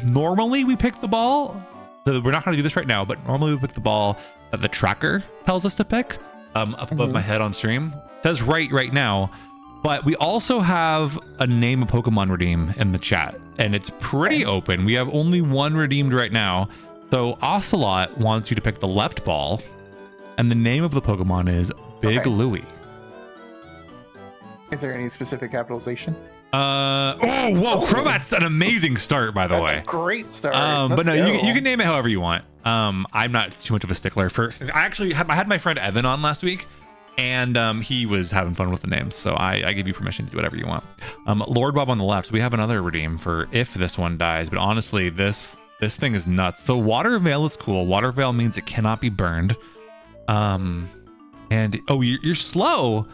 normally we pick the ball. So we're not going to do this right now, but normally we pick the ball that the tracker tells us to pick. Up above my head on stream. It says right now. But we also have a name a Pokemon redeem in the chat, and it's pretty open. We have only one redeemed right now. So Ocelot wants you to pick the left ball, and the name of the Pokemon is Big Louie. Is there any specific capitalization? Whoa, Crobat's an amazing start, by the way. That's a great start. But no, you can name it however you want. I'm not too much of a stickler. I had my friend Evan on last week, and he was having fun with the names, so I give you permission to do whatever you want. Lord Bob on the left. We have another redeem for if this one dies, but honestly, this thing is nuts. So Water Veil is cool. Water Veil means it cannot be burned. And you're slow,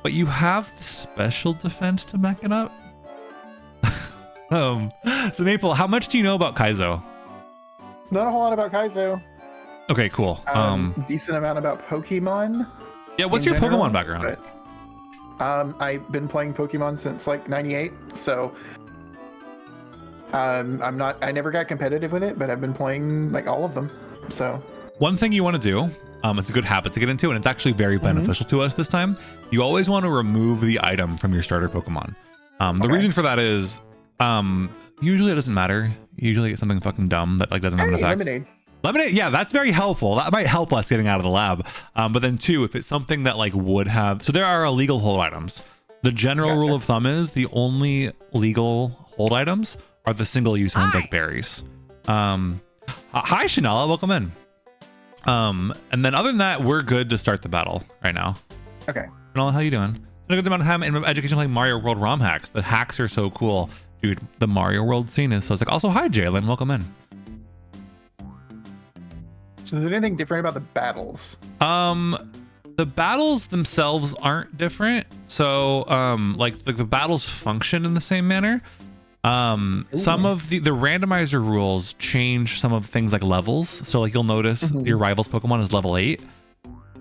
but you have the special defense to back it up. So Maple, how much do you know about Kaizo? Not a whole lot about Kaizo. Okay, cool. Decent amount about Pokemon. Yeah, what's your general, Pokemon background? But, I've been playing Pokemon since like '98, so I never got competitive with it, but I've been playing like all of them. So one thing you want to do, it's a good habit to get into, and it's actually very beneficial to us this time. You always want to remove the item from your starter Pokemon. The reason for that is, usually it doesn't matter. Usually it's something fucking dumb that like doesn't have an effect. Lemonade, yeah, that's very helpful. That might help us getting out of the lab. But then two, if it's something that like would have, so there are illegal hold items. The general rule of thumb is the only legal hold items are the single-use ones like berries. Hi, Shanala, welcome in. And then other than that, we're good to start the battle right now. Okay. Shanala, how you doing? A good amount of time in education playing Mario World ROM hacks. The hacks are so cool. Dude, the Mario World scene is so sick. Also, hi, Jalen, welcome in. So is there anything different about the battles? The battles themselves aren't different. So, like the battles function in the same manner. Some of the randomizer rules change some of things like levels. So like you'll notice your rival's Pokemon is level 8.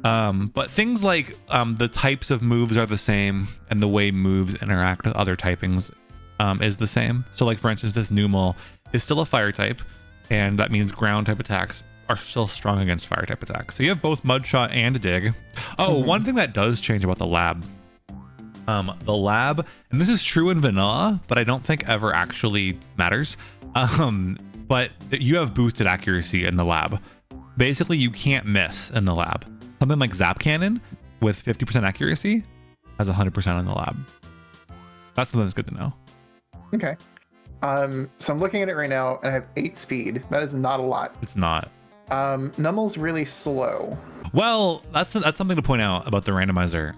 But things like the types of moves are the same, and the way moves interact with other typings is the same. So like for instance, this Numel is still a fire type, and that means ground type attacks are still strong against fire type attacks. So you have both Mud Shot and Dig. One thing that does change about the lab, and this is true in vanilla, but I don't think ever actually matters. But you have boosted accuracy in the lab. Basically, you can't miss in the lab. Something like Zap Cannon with 50% accuracy has 100% in the lab. That's something that's good to know. Okay. So I'm looking at it right now, and I have 8 speed. That is not a lot. It's not. Nummel's really slow. Well, that's something to point out about the randomizer.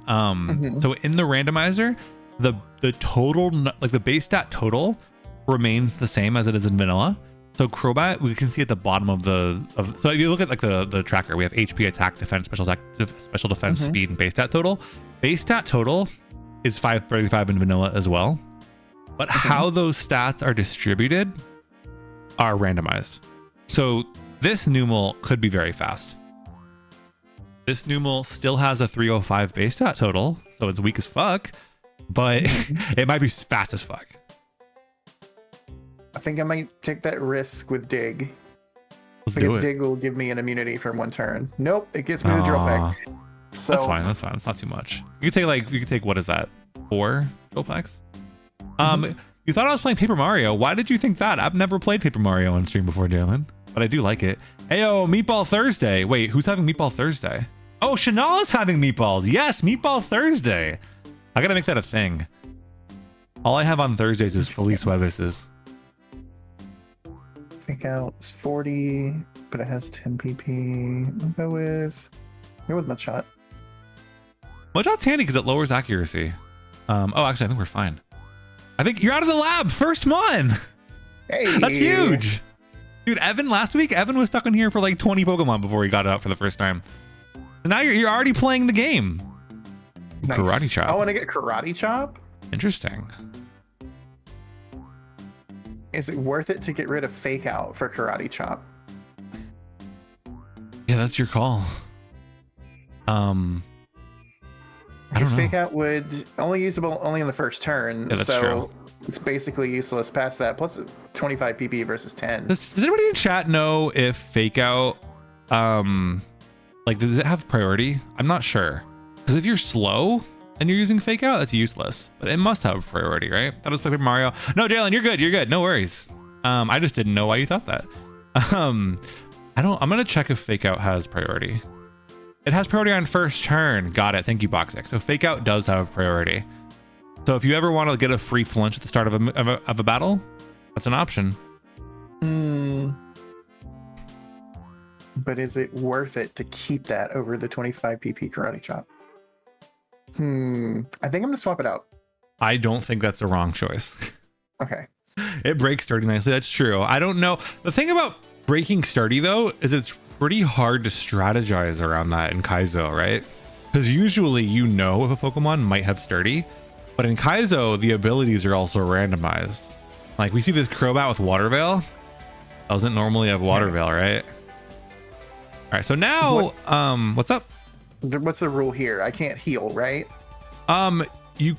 So in the randomizer, the total, like the base stat total, remains the same as it is in vanilla. So Crobat, we can see at the bottom so if you look at like the tracker, we have HP, attack, defense, special defense, speed, and base stat total. Base stat total is 535 in vanilla as well, but how those stats are distributed are randomized. So this Numel could be very fast. This Numel still has a 305 base stat total, so it's weak as fuck, but it might be fast as fuck. I think I might take that risk with Dig. Because Dig will give me an immunity for 1 turn. Nope, it gives me the drill pack. So that's fine. That's fine. It's not too much. You could take what is that? 4 drill packs? You thought I was playing Paper Mario. Why did you think that? I've never played Paper Mario on stream before, Jalen, but I do like it. Heyo, Meatball Thursday. Wait, who's having Meatball Thursday? Oh, Shanala's having meatballs. Yes, Meatball Thursday. I gotta make that a thing. All I have on Thursdays is Felice Hueves's. Think out is 40, but it has 10 PP. I'll go with Mudshot. Mudshot's handy because it lowers accuracy. Actually, I think we're fine. I think you're out of the lab. First one. Hey, that's huge. Dude, last week, Evan was stuck in here for like 20 Pokemon before he got out for the first time. And now you're already playing the game. Nice. Karate Chop. I want to get Karate Chop. Interesting. Is it worth it to get rid of Fake Out for Karate Chop? Yeah, that's your call. I Because don't know. fake out would only usable only in the first turn, Yeah, that's so true. it's basically useless past that. Plus 25 PP versus 10. Does anybody in chat know if fake out, like, does it have priority? I'm not sure. Because if you're slow and you're using fake out, that's useless. But it must have priority, right? That was Paper Mario. No, Jalen, you're good. You're good. No worries. I just didn't know why you thought that. I'm gonna check if fake out has priority. It has priority on first turn. Got it. Thank you, Boxic. So fake out does have priority. So if you ever want to get a free flinch at the start of a battle, that's an option. But is it worth it to keep that over the 25 PP karate chop? I think I'm gonna swap it out. I don't think that's a wrong choice. Okay. It breaks sturdy nicely. That's true. I don't know. The thing about breaking sturdy though is it's pretty hard to strategize around that in Kaizo, right? Because usually you know if a Pokemon might have sturdy, but in Kaizo the abilities are also randomized. Like we see this Crobat with Water Veil. Doesn't normally have Water Veil, right? All right. So now, what's up? What's the rule here? I can't heal, right? You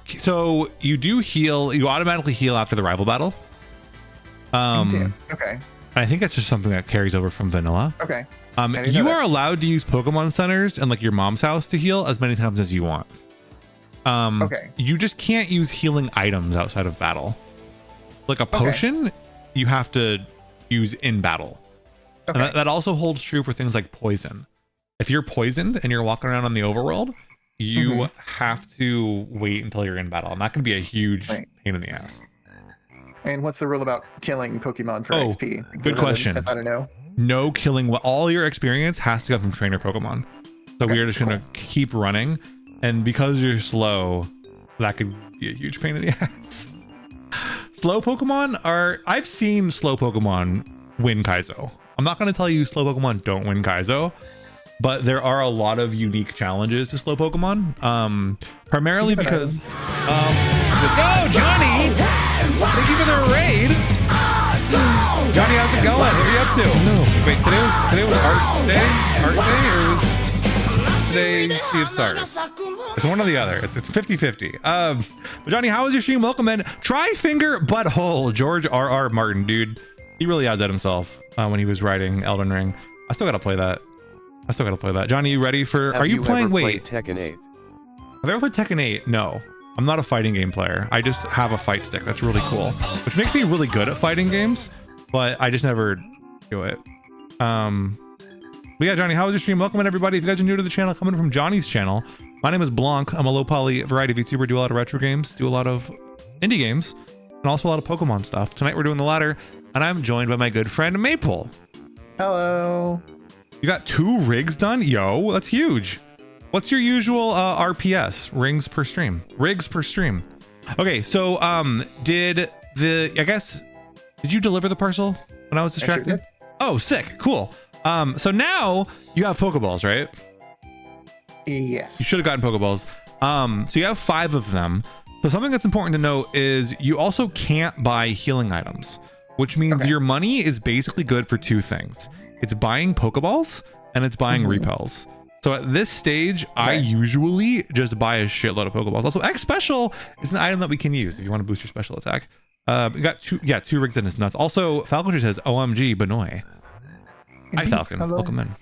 do heal. You automatically heal after the rival battle. Okay. I think that's just something that carries over from vanilla. Okay. I didn't know You that. are allowed to use Pokemon centers and like your mom's house to heal as many times as you want. Okay. You just can't use healing items outside of battle. Like a potion, you have to use in battle. Okay. And that also holds true for things like poison. If you're poisoned and you're walking around on the overworld, you have to wait until you're in battle. And that can be a huge pain in the ass. And what's the rule about killing Pokemon for Oh, XP? good question. I don't know. No killing. All your experience has to come from trainer Pokemon. So we are just going to keep running. And because you're slow, that could be a huge pain in the ass. Slow Pokemon are... I've seen slow Pokemon win Kaizo. I'm not going to tell you slow Pokemon don't win Kaizo, but there are a lot of unique challenges to slow Pokemon. Primarily because... Yo, Johnny! Thank you for the raid! Johnny, how's it going? What are you up to? Wait, today was Art Day? Art Day? Or was today Sea of Stars? It's one or the other. It's 50-50. But Johnny, how was your stream? Welcome in. Try finger butthole. George R.R. Martin, dude. He really outdid himself when he was writing Elden Ring. I still gotta play that. Johnny, you ready for... Are you playing... Wait. Tekken 8? Have I ever played Tekken 8? No. I'm not a fighting game player. I just have a fight stick. That's really cool. Which makes me really good at fighting games, but I just never do it. But yeah, Johnny, how was your stream? Welcome in, everybody. If you guys are new to the channel, coming from Johnny's channel, my name is blawnk. I'm a low poly variety VTuber, do a lot of retro games, do a lot of indie games, and also a lot of Pokemon stuff. Tonight we're doing the latter, and I'm joined by my good friend Maple. Hello. You got 2 rigs done? Yo, that's huge. What's your usual RPS? Rigs per stream. Okay, so did you deliver the parcel when I was distracted? sure did. Oh, sick. Cool. So now you have Pokeballs, right? Yes. You should have gotten Pokeballs. So you have 5 of them. So something that's important to note is you also can't buy healing items, which means your money is basically good for 2 things. It's buying Pokeballs and it's buying repels. So at this stage, I usually just buy a shitload of Pokeballs. Also, X Special is an item that we can use if you want to boost your special attack. We got 2 rigs in his nuts. Also, Falcon says, OMG, Benoy. Hi, Falcon. Hello. Welcome in.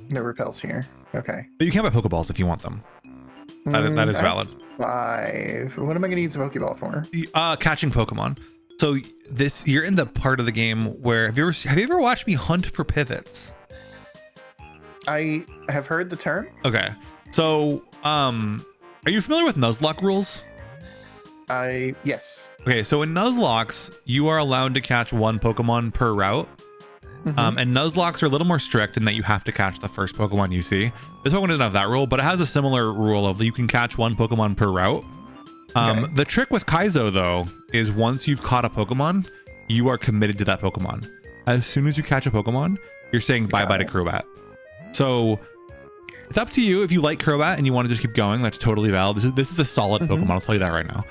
No repels here. Okay. But you can buy Pokeballs if you want them. That is I have valid. 5. What am I going to use the Pokeball for? Catching Pokemon. So you're in the part of the game where have you ever watched me hunt for pivots? I have heard the term. Okay. So are you familiar with Nuzlocke rules? Yes. Okay, so in Nuzlocks, you are allowed to catch 1 Pokemon per route. And Nuzlocks are a little more strict in that you have to catch the first Pokemon you see. This Pokemon doesn't have that rule, but it has a similar rule of you can catch 1 Pokemon per route. The trick with Kaizo, though, is once you've caught a Pokemon, you are committed to that Pokemon. As soon as you catch a Pokemon, you're saying bye-bye to Crobat. So it's up to you if you like Crobat and you want to just keep going. That's totally valid. This is a solid Pokemon. I'll tell you that right now.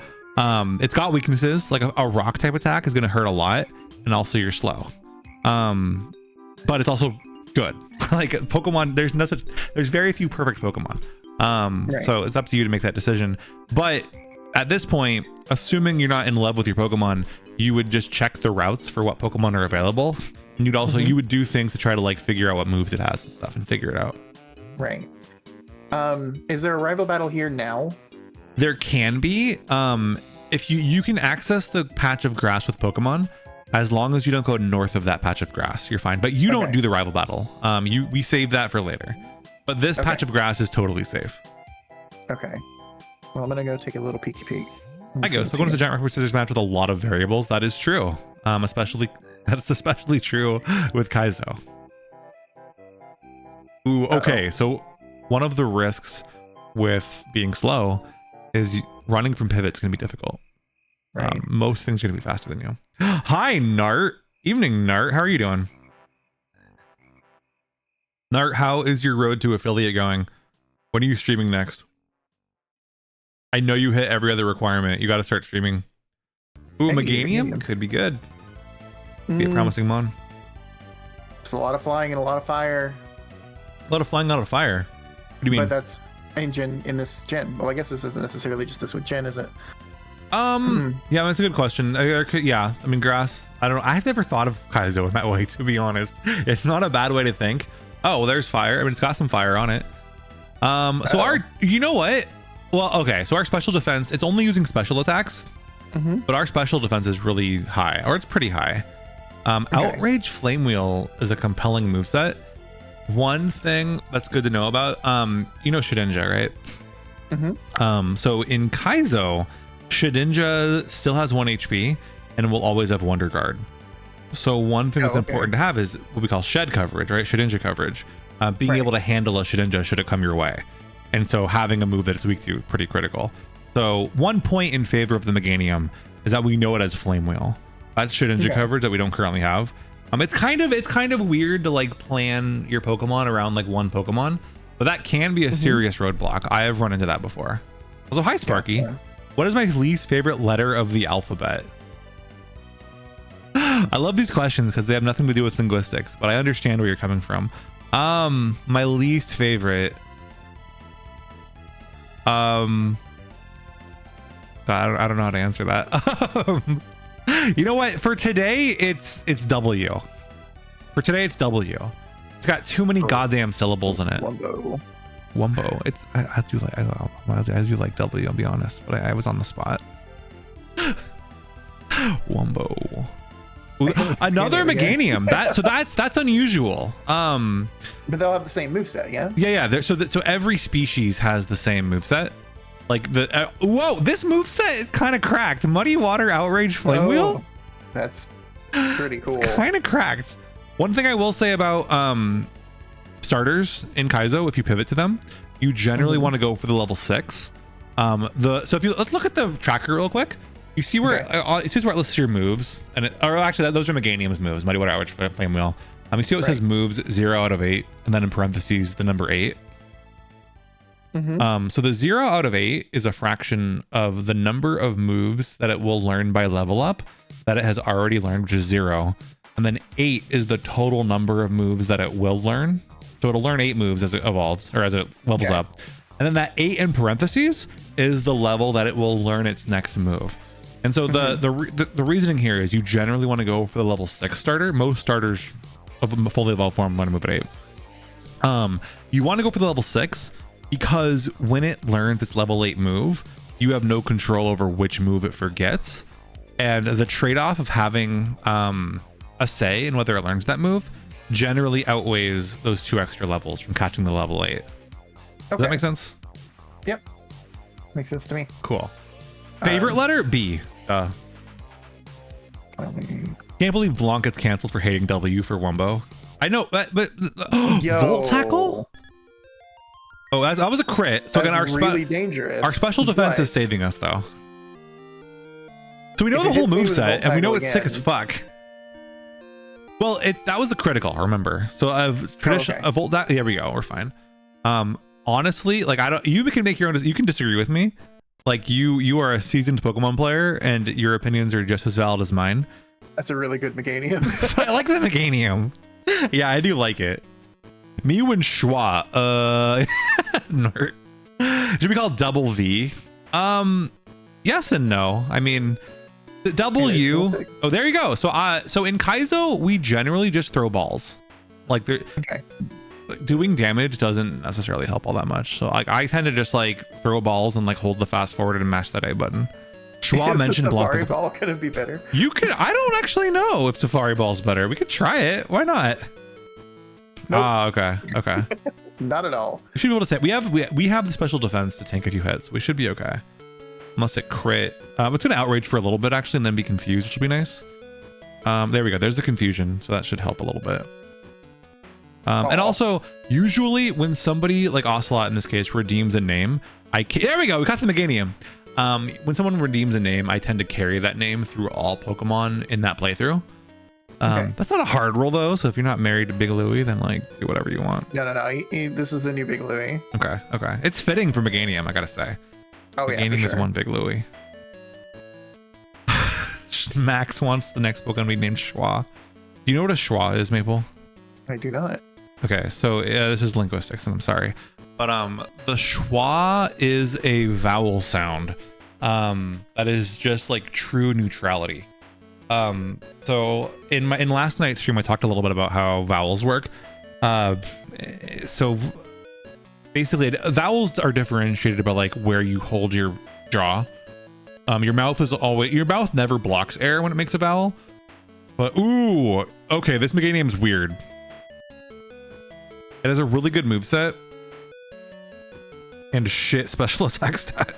It's got weaknesses. Like a rock type attack is going to hurt a lot, and also you're slow. but it's also good. Like Pokemon, there's very few perfect Pokemon. Right. So it's up to you to make that decision. But at this point, assuming you're not in love with your Pokemon, you would just check the routes for what Pokemon are available. And you'd also, you would do things to try to like figure out what moves it has and stuff and figure it out. Right. Is there a rival battle here now? There can be. If you can access the patch of grass with Pokemon, as long as you don't go north of that patch of grass, you're fine. But you don't do the rival battle. We saved that for later. But this patch of grass is totally safe. Okay. Well, I'm gonna go take a little peeky peek. I go. So going to the giant rock paper scissors match with a lot of variables. That is true. That's especially true with Kaizo. Ooh. Okay. So one of the risks with being slow is running from pivots going to be difficult. Right. Most things are going to be faster than you. Hi, Nart. Evening, Nart. How are you doing? Nart, how is your road to affiliate going? When are you streaming next? I know you hit every other requirement. You got to start streaming. Ooh, Meganium could be good. Be a promising mon. It's a lot of flying and a lot of fire. A lot of flying, not a fire. What do you mean? But that's engine in this gen. Well, I guess this isn't necessarily just this with gen, is it? Yeah, that's a good question. Yeah, I mean, grass. I don't know. I've never thought of Kaizo in that way, to be honest. It's not a bad way to think. Oh, well, there's fire. I mean, it's got some fire on it. So you know what? Well, okay. So our special defense, it's only using special attacks, but our special defense is really high, or it's pretty high. Outrage Flame Wheel is a compelling moveset. One thing that's good to know about, you know Shedinja, right? So in Kaizo, Shedinja still has 1 HP and will always have Wonder Guard. So one thing that's important to have is what we call shed coverage, right? Shedinja coverage. Being able to handle a Shedinja should it come your way. And so having a move that it's weak to, pretty critical. So one point in favor of the Meganium is that we know it as Flame Wheel. That's Shedinja coverage that we don't currently have. It's kind of weird to like plan your Pokemon around like one Pokemon, but that can be a serious roadblock. I have run into that before. Also, hi Sparky. What is my least favorite letter of the alphabet? I love these questions because they have nothing to do with linguistics, but I understand where you're coming from. My least favorite. I don't know how to answer that. You know what? For today, it's W. For today, it's W. It's got too many goddamn syllables in it. Wumbo. It's I do like W. I'll be honest, but I was on the spot. Wumbo. Another Meganium. That's unusual. But they'll have the same moveset, yeah? Yeah. So every species has the same moveset. Like whoa, this moveset is kind of cracked. Muddy Water Outrage Flame Wheel. That's pretty cool. It's kind of cracked. One thing I will say about starters in Kaizo, if you pivot to them, you generally want to go for the level 6. Let's look at the tracker real quick. You see where it says where it lists your moves, or actually those are Meganium's moves. Muddy Water Outrage Flame Wheel. You see what it says moves 0 out of 8, and then in parentheses the number 8. So the 0 out of 8 is a fraction of the number of moves that it will learn by level up that it has already learned, which is 0. And then 8 is the total number of moves that it will learn. So it'll learn 8 moves as it evolves, or as it levels up. And then that 8 in parentheses is the level that it will learn its next move. And so the reasoning here is you generally want to go for the level 6 starter. Most starters of a fully evolved form want to move at 8. You want to go for the level 6 because when it learns its level 8 move, you have no control over which move it forgets. And the trade-off of having a say in whether it learns that move generally outweighs those 2 extra levels from catching the level 8. Does that make sense? Yep. Makes sense to me. Cool. Favorite letter? B. Can't believe blawnk gets canceled for hating W for Wumbo. I know, but Volt Tackle? Oh, that was a crit. So again, really dangerous. Our special defense is saving us though. So we know the whole moveset, and we know it's sick as fuck. Well, that was a critical, remember? So of tradition, a Volt. There we go. We're fine. Honestly, like you can make your own. You can disagree with me. Like you are a seasoned Pokemon player, and your opinions are just as valid as mine. That's a really good Meganium. I like the Meganium. Yeah, I do like it. Mew and Schwa. Nerd. Should we call Double V? Yes and no. I mean, the W. Oh, there you go. So in Kaizo, we generally just throw balls. Like doing damage doesn't necessarily help all that much. So like I tend to just like throw balls and like hold the fast forward and mash that A button. Schwa mentioned Safari Ball. Could it be better? You could. I don't actually know if Safari Ball's better. We could try it. Why not? Nope. Okay. Not at all. We should be able to say we have the special defense to tank a few hits. We should be okay. Unless it crit. It's gonna outrage for a little bit actually, and then be confused, which will be nice. There we go. There's the confusion, so that should help a little bit. And also, usually when somebody like Ocelot in this case redeems a name, there we go. We got the Meganium. When someone redeems a name, I tend to carry that name through all Pokemon in that playthrough. That's not a hard rule though, so if you're not married to Big Louie, then like do whatever you want. No. This is the new Big Louie. Okay. It's fitting for Meganium, I gotta say. Oh yeah, Meganium is one Big Louie. Max wants the next Pokemon to be named Schwa. Do you know what a Schwa is, Maple? I do not. Okay, so this is linguistics, and I'm sorry, but the schwa is a vowel sound that is just like true neutrality. So in last night's stream, I talked a little bit about how vowels work. So basically, vowels are differentiated by like where you hold your jaw. Your mouth never blocks air when it makes a vowel. But ooh, okay, this Meganium's weird. It has a really good moveset and shit special attack stat.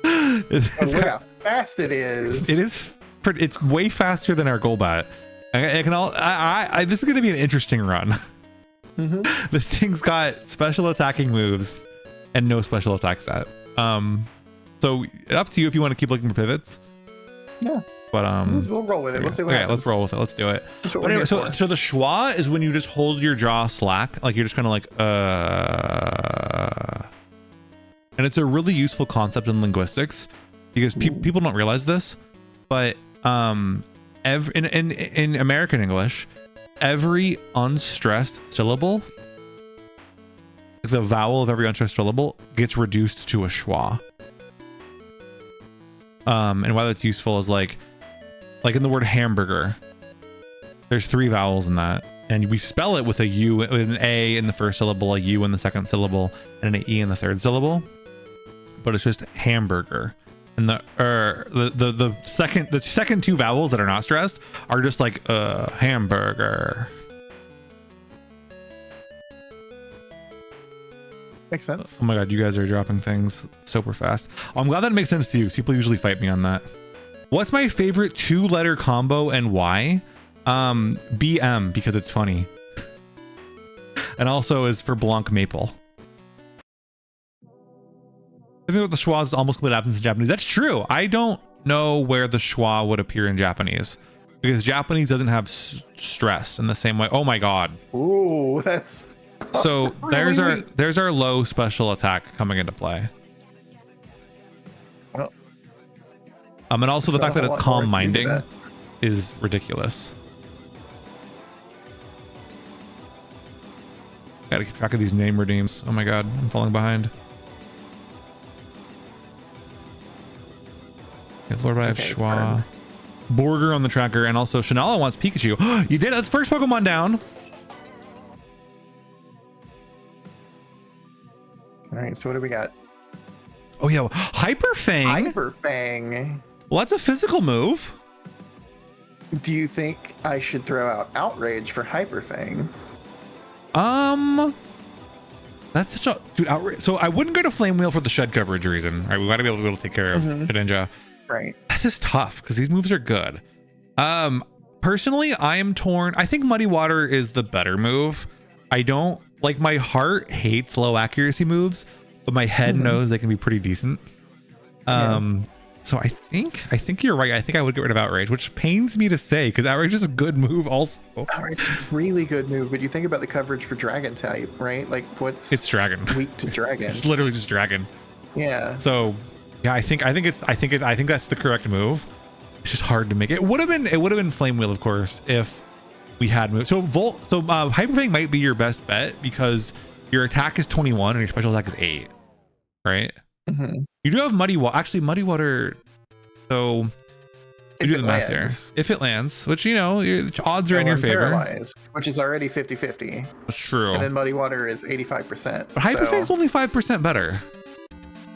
Look how fast it is. It's way faster than our Golbat. This is going to be an interesting run. Mm-hmm. This thing's got special attacking moves and no special attack stat. So up to you if you want to keep looking for pivots. Yeah. But we'll roll with it. We'll see what happens. Let's roll with it. Let's do it. But anyway, so the schwa is when you just hold your jaw slack, like you're just kind of like and it's a really useful concept in linguistics because people don't realize this, but in American English, every unstressed syllable, like the vowel of every unstressed syllable, gets reduced to a schwa. And why that's useful is like in the word hamburger, there's 3 vowels in that, and we spell it with with an A in the first syllable, a U in the second syllable, and an E in the third syllable, but it's just hamburger. And the second 2 vowels that are not stressed are just like hamburger. Makes sense. Oh my god, you guys are dropping things super fast. I'm glad that makes sense to you, because people usually fight me on that. What's my favorite 2-letter combo and why? BM, because it's funny. And also is for blawnk maple. I think the schwa is almost complete absence in Japanese. That's true. I don't know where the schwa would appear in Japanese, because Japanese doesn't have stress in the same way. Oh my god. Ooh, that's... So there's our low special attack coming into play. Well, and also the fact that it's calm minding is ridiculous. Gotta keep track of these name redeems. Oh my god, I'm falling behind. Okay, Lord, I have Schwa. Borger on the tracker, and also Shanala wants Pikachu. You did it. That's first Pokemon down. All right, so what do we got? Oh yeah, Hyper Fang. Hyper Fang. Well, that's a physical move. Do you think I should throw out Outrage for Hyper Fang? That's such a dude. Outrage. So I wouldn't go to Flame Wheel for the shed coverage reason. Right, we got to be able to take care of Shedinja. Right. This is tough because these moves are good. Personally, I am torn. I think Muddy Water is the better move. I don't like, my heart hates low accuracy moves, but my head knows they can be pretty decent. So I think you're right. I think I would get rid of Outrage, which pains me to say because Outrage is a good move also. Outrage is a really good move, but you think about the coverage for Dragon type, right? Like it's Dragon. Weak to Dragon. It's literally just Dragon. Yeah. So yeah, I think that's the correct move. It's just hard to make. It would have been Flame Wheel, of course, if we had moves. So Hyper Fang might be your best bet because your attack is 21 and your special attack is 8, right? Mm-hmm. You do have Muddy Water. Actually, Muddy Water. So you do the math there. If it lands, which your odds are in your favor. Paralyzed, which is already 50-50. That's true. And then Muddy Water is 85%. But Hyper Fang's only 5% better.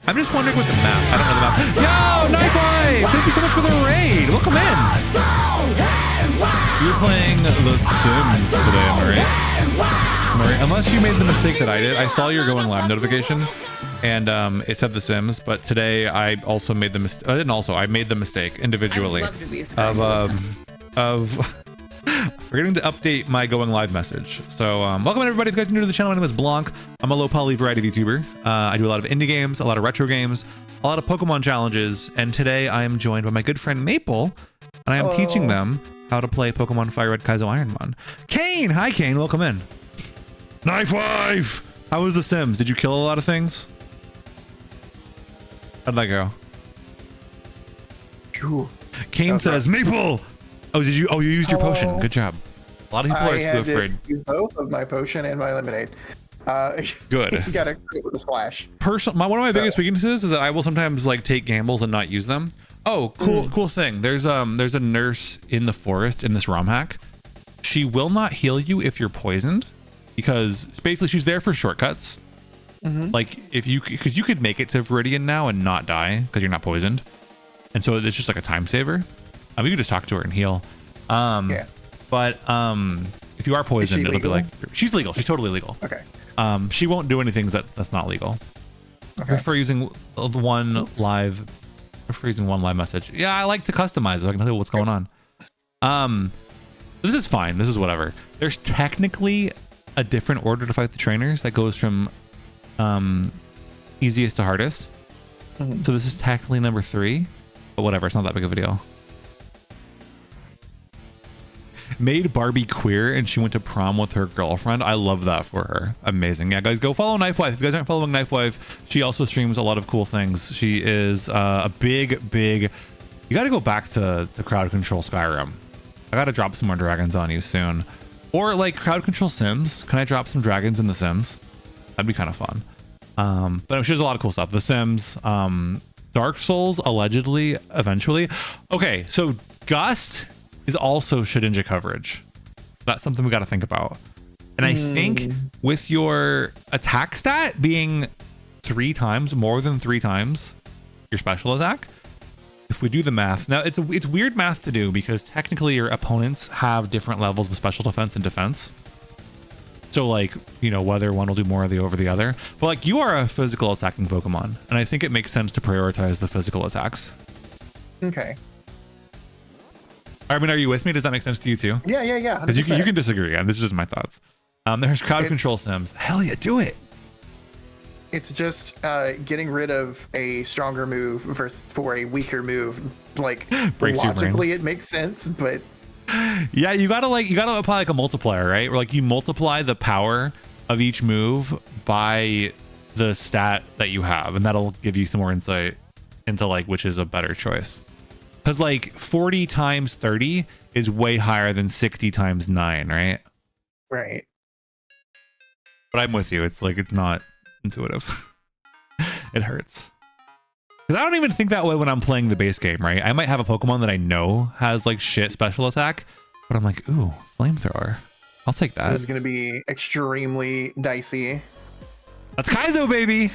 I'm just wondering what the math. I don't know the math. Yo, Knife Eye! Thank you so much for the raid. Welcome in. You're playing The Sims today, am I right? Unless you made the mistake that I did. I saw your going live notification, and it said The Sims. But today I also made the mistake. I didn't also. I made the mistake individually of forgetting to update my going live message. So welcome everybody. If you guys are new to the channel, my name is blawnk. I'm a low poly variety VTuber. I do a lot of indie games, a lot of retro games, a lot of Pokemon challenges, and today I am joined by my good friend Maple, and I am teaching them how to play Pokemon Fire Red Kaizo Ironmon. Kane! Hi Kane, welcome in. Knife Wife! How was The Sims? Did you kill a lot of things? How'd that go? Cool. Kane says, Maple! Oh, did you? Oh, you used your potion. Good job. A lot of people are too afraid. I use both of my potion and my lemonade. Good. You gotta crit with a splash. One of my biggest weaknesses is that I will sometimes like take gambles and not use them. Oh, cool thing. There's a nurse in the forest in this ROM hack. She will not heal you if you're poisoned, because basically she's there for shortcuts. Like because you could make it to Viridian now and not die because you're not poisoned, and so it's just like a time saver. We could just talk to her and heal. Yeah. But if you are poisoned, it'll be like she's legal. She's totally legal. Okay. She won't do anything that's not legal. Okay. I prefer using one live message. Yeah, I like to customize it. So I can tell you what's going on. This is fine. This is whatever. There's technically a different order to fight the trainers that goes from easiest to hardest. So this is technically number 3, but whatever. It's not that big of a deal. Made Barbie queer and she went to prom with her girlfriend. I love that for her. Amazing. Yeah, guys, go follow Knife Wife. If you guys aren't following Knife Wife, she also streams a lot of cool things. She is a big you got to go back to crowd control Skyrim. I got to drop some more dragons on you soon, or like crowd control Sims. Can I drop some dragons in The Sims? That'd be kind of fun. But she does a lot of cool stuff. The Sims, Dark Souls allegedly eventually. Okay, so Gust is also Shedinja coverage. That's something we got to think about. And I think with your attack stat being 3 times, more than 3 times your special attack, if we do the math, now it's weird math to do because technically your opponents have different levels of special defense and defense. So like, whether one will do more over the other, but like you are a physical attacking Pokemon, and I think it makes sense to prioritize the physical attacks. Okay. I mean, are you with me? Does that make sense to you too? Yeah. Because you can disagree. This is just my thoughts. There's crowd control Sims. Hell yeah, do it. It's just getting rid of a stronger move for a weaker move. Like logically, it makes sense, but yeah, you gotta apply like a multiplier, right? Where like you multiply the power of each move by the stat that you have, and that'll give you some more insight into like which is a better choice. Because like 40 times 30 is way higher than 60 times 9, right? Right. But I'm with you. It's like it's not intuitive. It hurts. Because I don't even think that way when I'm playing the base game, right? I might have a Pokemon that I know has like shit special attack, but I'm like, ooh, flamethrower. I'll take that. This is going to be extremely dicey. That's Kaizo, baby.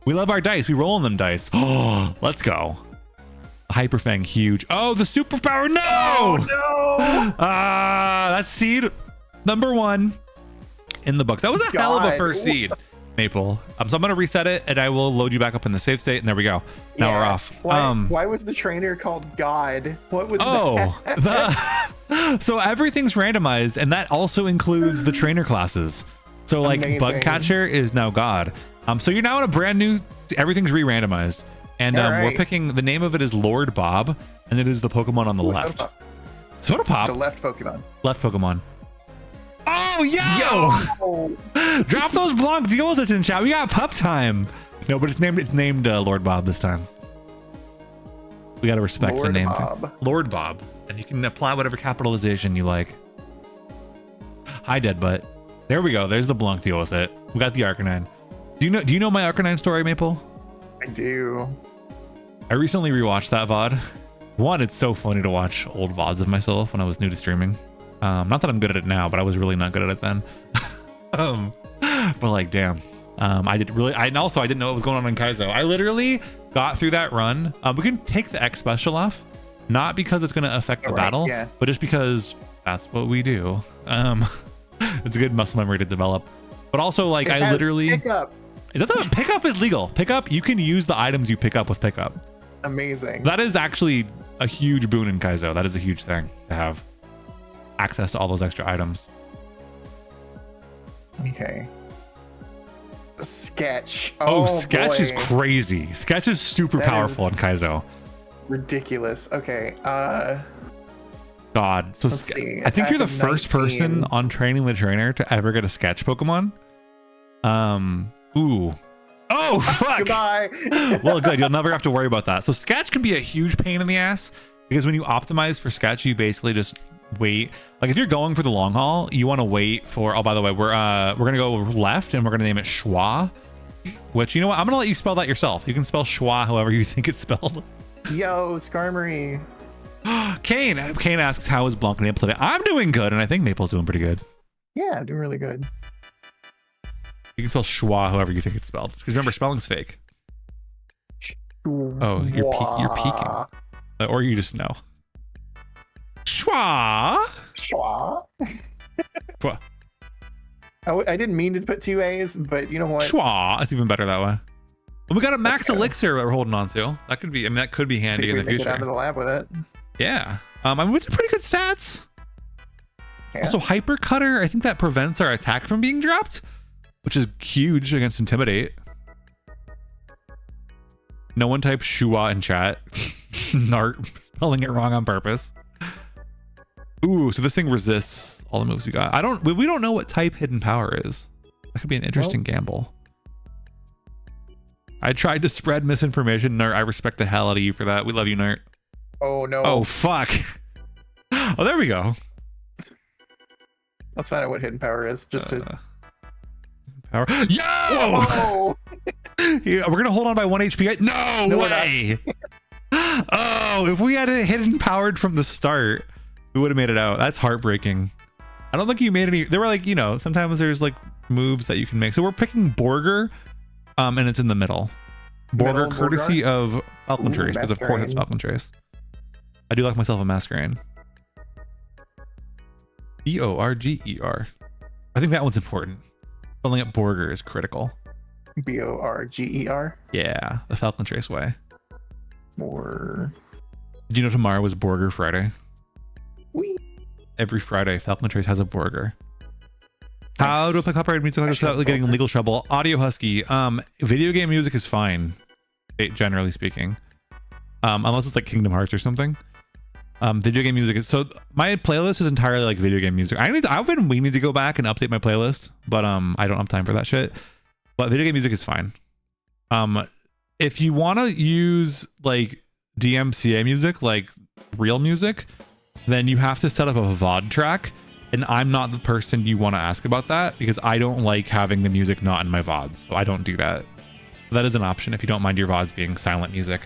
We love our dice. We roll on them dice. Oh, let's go. Hyper Fang, huge. Oh, the superpower. No. Oh, no. That's seed number 1 in the books. That was a hell of a first seed, Maple. So I'm going to reset it and I will load you back up in the save state. And there we go. Now we're off. Why was the trainer called God? What was that? So everything's randomized, and that also includes the trainer classes. So like Bug Catcher is now God. So you're now in a brand new, everything's re-randomized. And we're picking, the name of it is Lord Bob, and it is the Pokemon on the left. Soda Pop? The left Pokemon. Left Pokemon. Oh, yo! Drop those blawnk deals in chat. We got pup time. No, but it's named Lord Bob this time. We got to respect the name. Lord Bob. And you can apply whatever capitalization you like. Hi, Deadbutt. There we go. There's the Blawnk. Deal with it. We got the Arcanine. Do you know my Arcanine story, Maple? I do. I recently rewatched that VOD. One, it's so funny to watch old VODs of myself when I was new to streaming. Not that I'm good at it now, but I was really not good at it then. But like, damn. I didn't know what was going on in Kaizo. I literally got through that run. We can take the X special off, not because it's going to affect the battle, but just because that's what we do. It's a good muscle memory to develop. But also, like, I literally pickup. It doesn't. Pickup is legal. Pickup, you can use the items you pick up with pickup. Amazing. That is actually a huge boon in Kaizo. That is a huge thing to have access to all those extra items. Okay. Sketch. Sketch boy. is crazy. Sketch is super powerful in Kaizo. Ridiculous. Okay. God. So let's see. I think you're the Attack of first 19. person on Training the Trainer to ever get a Sketch Pokemon. Ooh. Oh, fuck. Goodbye. Well, good. You'll never have to worry about that. So Sketch can be a huge pain in the ass because when you optimize for Sketch, you basically just wait. Like if you're going for the long haul, you want to wait for, oh, by the way, we're going to go left and we're going to name it Schwa, which, you know what? I'm going to let you spell that yourself. You can spell Schwa however you think it's spelled. Yo, Skarmory. Kane asks, how is Blawnk and Maple today? I'm doing good, and I think Maple's doing pretty good. Yeah, doing really good. You can spell schwa however you think it's spelled. Because remember, spelling's fake. Oh, you're peeking. Or you just know. Schwa. Schwa. Schwa. I didn't mean to put 2 A's, but you know what? Schwa. It's even better that way. Well, we got a max Let's go. elixir that we're holding on to. That could be, I mean, that could be See handy if in we the can get out of future. the lab with it. Yeah. I mean, it's pretty good stats. Yeah. Also, Hyper Cutter, I think that prevents our attack from being dropped, which is huge against Intimidate. No one types Shua in chat. Nart spelling it wrong on purpose. Ooh, so this thing resists all the moves we got. We don't know what type Hidden Power is. That could be an interesting gamble. I tried to spread misinformation. Nart, I respect the hell out of you for that. We love you, Nart. Oh no. Oh, fuck. Oh, there we go. Let's find out what hidden power is. Just to. Power. Yo! Oh! Yeah, we're gonna hold on by 1 HP. No way. Oh, if we had it hidden powered from the start, we would have made it out. That's heartbreaking. I don't think you made any. They were like, you know, sometimes there's like moves that you can make. So we're picking Borger, and it's in the middle. Borger, courtesy of Falcon Trace, because of course it's Falcon Trace. I do like myself a Masquerain. B-O-R-G-E-R. I think that one's important. Spelling it Borger is critical. B-O-R-G-E-R. Yeah, the Falcon Trace way. Or. Did you know tomorrow was Borger Friday? Wee. Every Friday, Falcon Trace has a Borger. How do I play copyrighted music without getting in legal trouble? Audio Husky. Video game music is fine, generally speaking. Unless it's like Kingdom Hearts or something. Video game music is, so my playlist is entirely like video game music. I've been meaning to go back and update my playlist, but I don't have time for that shit. But video game music is fine. If you want to use like DMCA music, like real music, then you have to set up a VOD track, and I'm not the person you want to ask about that because I don't like having the music not in my VODs, so I don't do that. That is an option if you don't mind your VODs being silent music.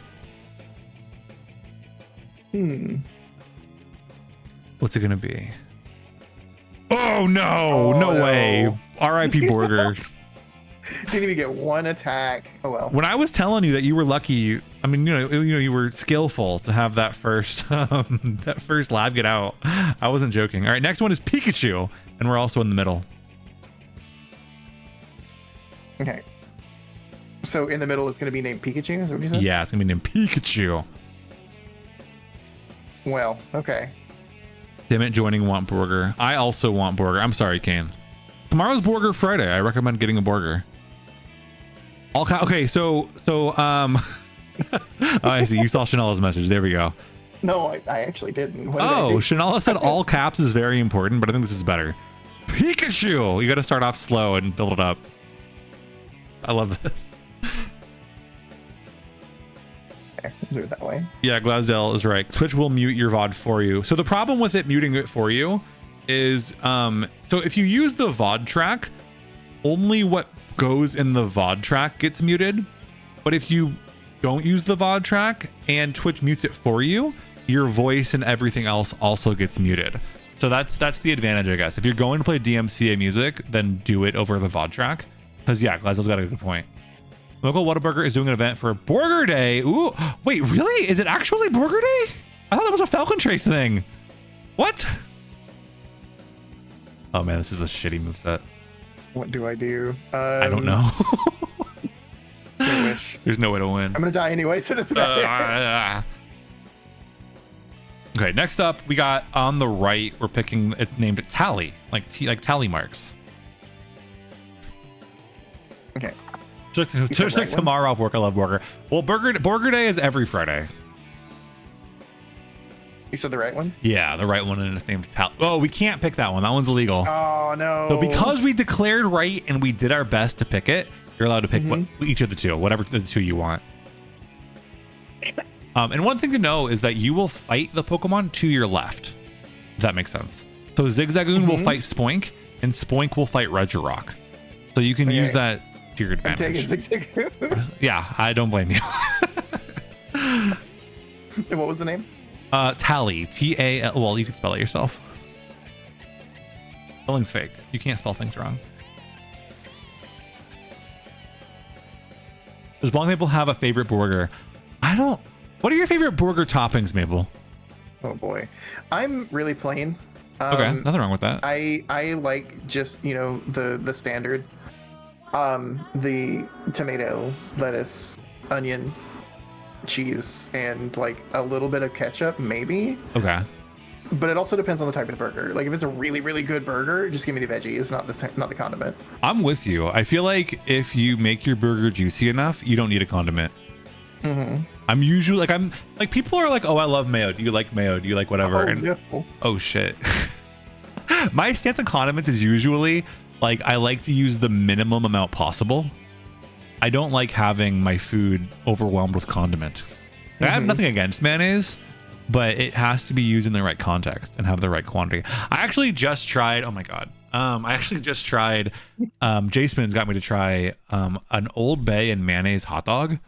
What's it gonna be? Oh no, no way. R.I.P. Borger. Didn't even get one attack. Oh well. When I was telling you that you were lucky, I mean, you know, you were skillful to have that first that first lab get out. I wasn't joking. All right, next one is Pikachu, and we're also in the middle. Okay. So in the middle is going to be named Pikachu, is that what you said? Yeah, it's gonna be named Pikachu. Well, okay. Dimit joining want Borger. I also want Borger. I'm sorry, Kane. Tomorrow's Borger Friday. I recommend getting a Borger. Okay, so oh, I see. You saw Chanela's message. There we go. No, I actually didn't. What did I do? Chanela said all caps is very important, but I think this is better. Pikachu! You got to start off slow and build it up. I love this. Okay, we'll do it that way. Yeah, Glasdell is right. Twitch will mute your VOD for you. So the problem with it muting it for you is so if you use the VOD track, only what goes in the VOD track gets muted. But if you don't use the VOD track and Twitch mutes it for you, your voice and everything else also gets muted. So that's the advantage, I guess. If you're going to play DMCA music, then do it over the VOD track. Because yeah, Glasgow's got a good point. Local Whataburger is doing an event for Burger Day. Ooh, wait, really? Is it actually Burger Day? I thought that was a Falcon Trace thing. What? Oh man, this is a shitty moveset. What do I do? I don't know. I wish. There's no way to win. I'm gonna die anyway, so it's Okay, next up we got on the right. We're picking. It's named Tally, like tally marks. Okay. Just like tomorrow off work. I love burger. Well, Burger Day is every Friday. You said the right one? Yeah, the right one, and it's named Tally. Oh, we can't pick that one. That one's illegal. Oh no. So because we declared right and we did our best to pick it, you're allowed to pick each of the two, whatever the two you want. And one thing to know is that you will fight the Pokemon to your left. If that makes sense. So Zigzagoon will fight Spoink, and Spoink will fight Regirock. So you can use that to your advantage. I'm taking Zigzagoon. Yeah, I don't blame you. And what was the name? Tally. T-A-L. Well, you can spell it yourself. Spelling's fake. You can't spell things wrong. Does Blawnk Maple have a favorite burger? I don't. What are your favorite burger toppings, Maple? Oh boy, I'm really plain. Okay, nothing wrong with that. I like just, you know, the standard. The tomato, lettuce, onion, cheese, and like a little bit of ketchup, maybe. Okay. But it also depends on the type of burger. Like if it's a really, really good burger, just give me the veggies, not the condiment. I'm with you. I feel like if you make your burger juicy enough, you don't need a condiment. I'm usually like people are like, oh, I love mayo. Do you like mayo? Do you like whatever? Oh, and no. oh shit. My stance on condiments is usually like I like to use the minimum amount possible. I don't like having my food overwhelmed with condiment. I have nothing against mayonnaise, but it has to be used in the right context and have the right quantity. I actually just tried, oh my god. Jaceman's got me to try an Old Bay and mayonnaise hot dog.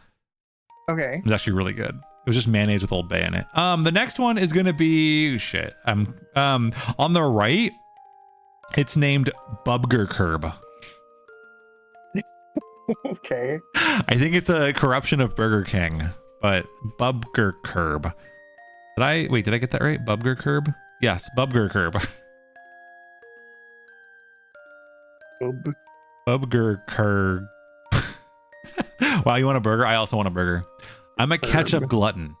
Okay. It was actually really good. It was just mayonnaise with Old Bay in it. The next one is gonna be on the right. It's named Bubger Curb. Okay. I think it's a corruption of Burger King, but Bubger Curb. Did I get that right? Bubger Curb? Yes, Bubger Curb. Bubger Curb. Wow, you want a burger? I also want a burger. I'm a ketchup glutton.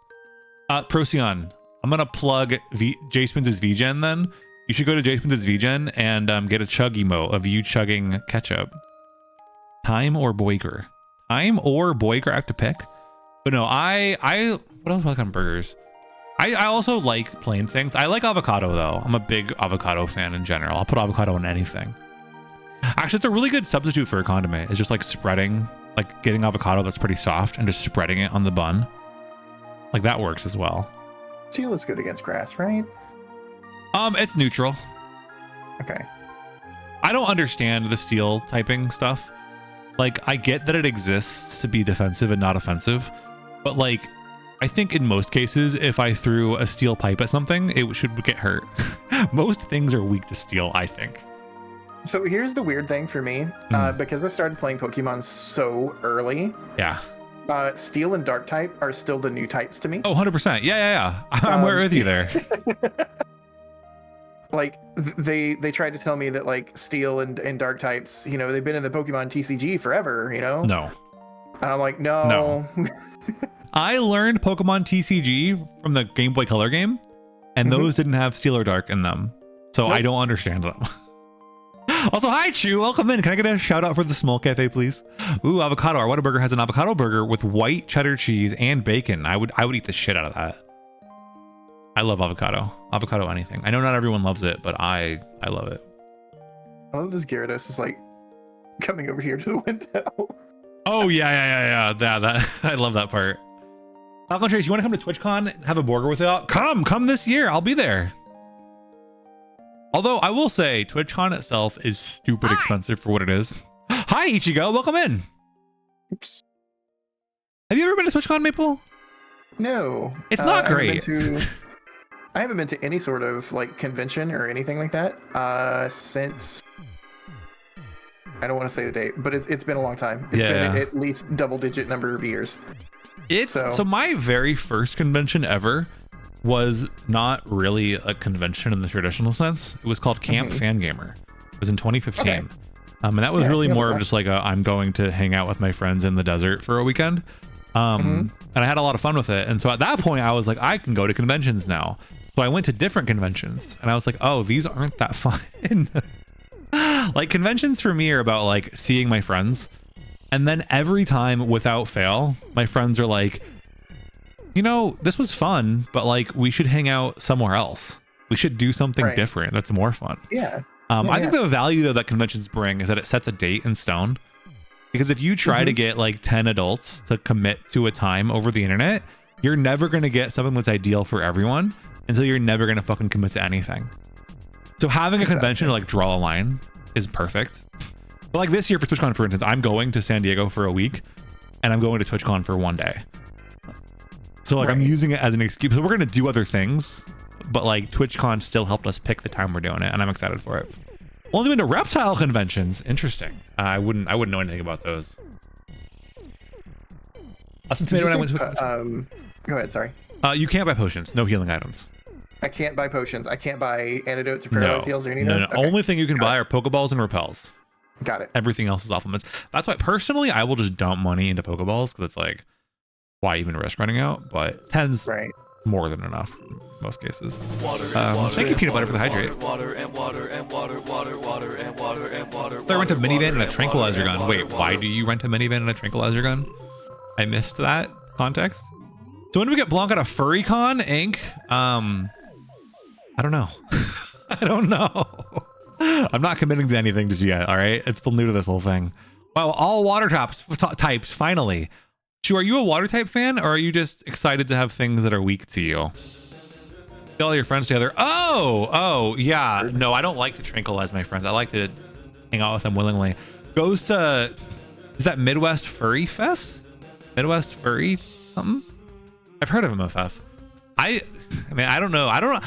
Procyon, I'm gonna plug Jaceman's VGen then. You should go to Jaceman's VGen and get a chug emo of you chugging ketchup. Time or Boiger? Time or Boiger, I have to pick. But no, what else like on burgers? I also like plain things. I like avocado though. I'm a big avocado fan in general. I'll put avocado on anything. Actually, it's a really good substitute for a condiment. It's just like spreading, like getting avocado that's pretty soft and just spreading it on the bun. Like that works as well. Steel is good against grass, right? It's neutral. Okay. I don't understand the steel typing stuff. Like, I get that it exists to be defensive and not offensive, but like, I think in most cases, if I threw a steel pipe at something, it should get hurt. Most things are weak to steel, I think. So here's the weird thing for me, because I started playing Pokemon so early. Yeah. Steel and Dark type are still the new types to me. Oh, 100%. Yeah. I'm right with you there. Like they tried to tell me that like Steel and Dark types, you know, they've been in the Pokemon TCG forever, you know? No. And I'm like, no. I learned Pokemon TCG from the Game Boy Color game, and those didn't have Steel or Dark in them. So I don't understand them. Also, hi Chew, welcome in. Can I get a shout out for the Small Cafe, please? Ooh, avocado. Our Whataburger has an avocado burger with white cheddar cheese and bacon. I would eat the shit out of that. I love avocado. Avocado anything. I know not everyone loves it, but I love it. I love this Gyarados is like coming over here to the window. Oh yeah. That I love that part. Falcon Trace, you want to come to TwitchCon and have a burger with it? Come this year. I'll be there. Although I will say TwitchCon itself is stupid expensive for what it is. Hi, Ichigo. Welcome in. Oops. Have you ever been to TwitchCon, Maple? No. It's not great. I haven't been to any sort of like convention or anything like that since, I don't want to say the date, but it's been a long time. It's been at least double-digit number of years. So my very first convention ever was not really a convention in the traditional sense. It was called Camp Fangamer. It was in 2015. Okay. And that was really more of just like I'm going to hang out with my friends in the desert for a weekend. And I had a lot of fun with it. And so at that point I was like, I can go to conventions now. So I went to different conventions and I was like, oh, these aren't that fun. Like conventions for me are about like seeing my friends. And then every time without fail, my friends are like, you know, this was fun, but like we should hang out somewhere else. We should do something different that's more fun. Yeah. I think the value though that conventions bring is that it sets a date in stone. Because if you try to get like 10 adults to commit to a time over the internet, you're never going to get something that's ideal for everyone until you're never going to fucking commit to anything. So having a convention to like draw a line is perfect. But like this year for TwitchCon, for instance, I'm going to San Diego for a week and I'm going to TwitchCon for one day. So like I'm using it as an excuse. So we're going to do other things, but like TwitchCon still helped us pick the time we're doing it and I'm excited for it. Only been to reptile conventions. Interesting. I wouldn't know anything about those. Austin Tomato, when I went to go ahead, sorry. You can't buy potions, no healing items. I can't buy potions. I can't buy antidotes or paralysis heals or any of those. No. Okay. Only thing you can buy are Pokeballs and repels. Got it. Everything else is off limits. That's why personally I will just dump money into Pokeballs because it's like, why even risk running out? But 10's more than enough in most cases. Thank you, Peanut Butter, for the hydrate. So I rent a minivan and a tranquilizer gun. Wait, why do you rent a minivan and a tranquilizer gun? I missed that context. So when do we get blawnk out of FurryCon, Inc? I don't know. I don't know. I'm not committing to anything just yet, all right? I'm still new to this whole thing. Wow, all water types, finally. Shu, are you a water type fan, or are you just excited to have things that are weak to you? Get all your friends together. Oh, yeah. No, I don't like to tranquilize my friends. I like to hang out with them willingly. Goes to, is that Midwest Furry Fest? Midwest Furry something? I've heard of MFF. I mean, I don't know.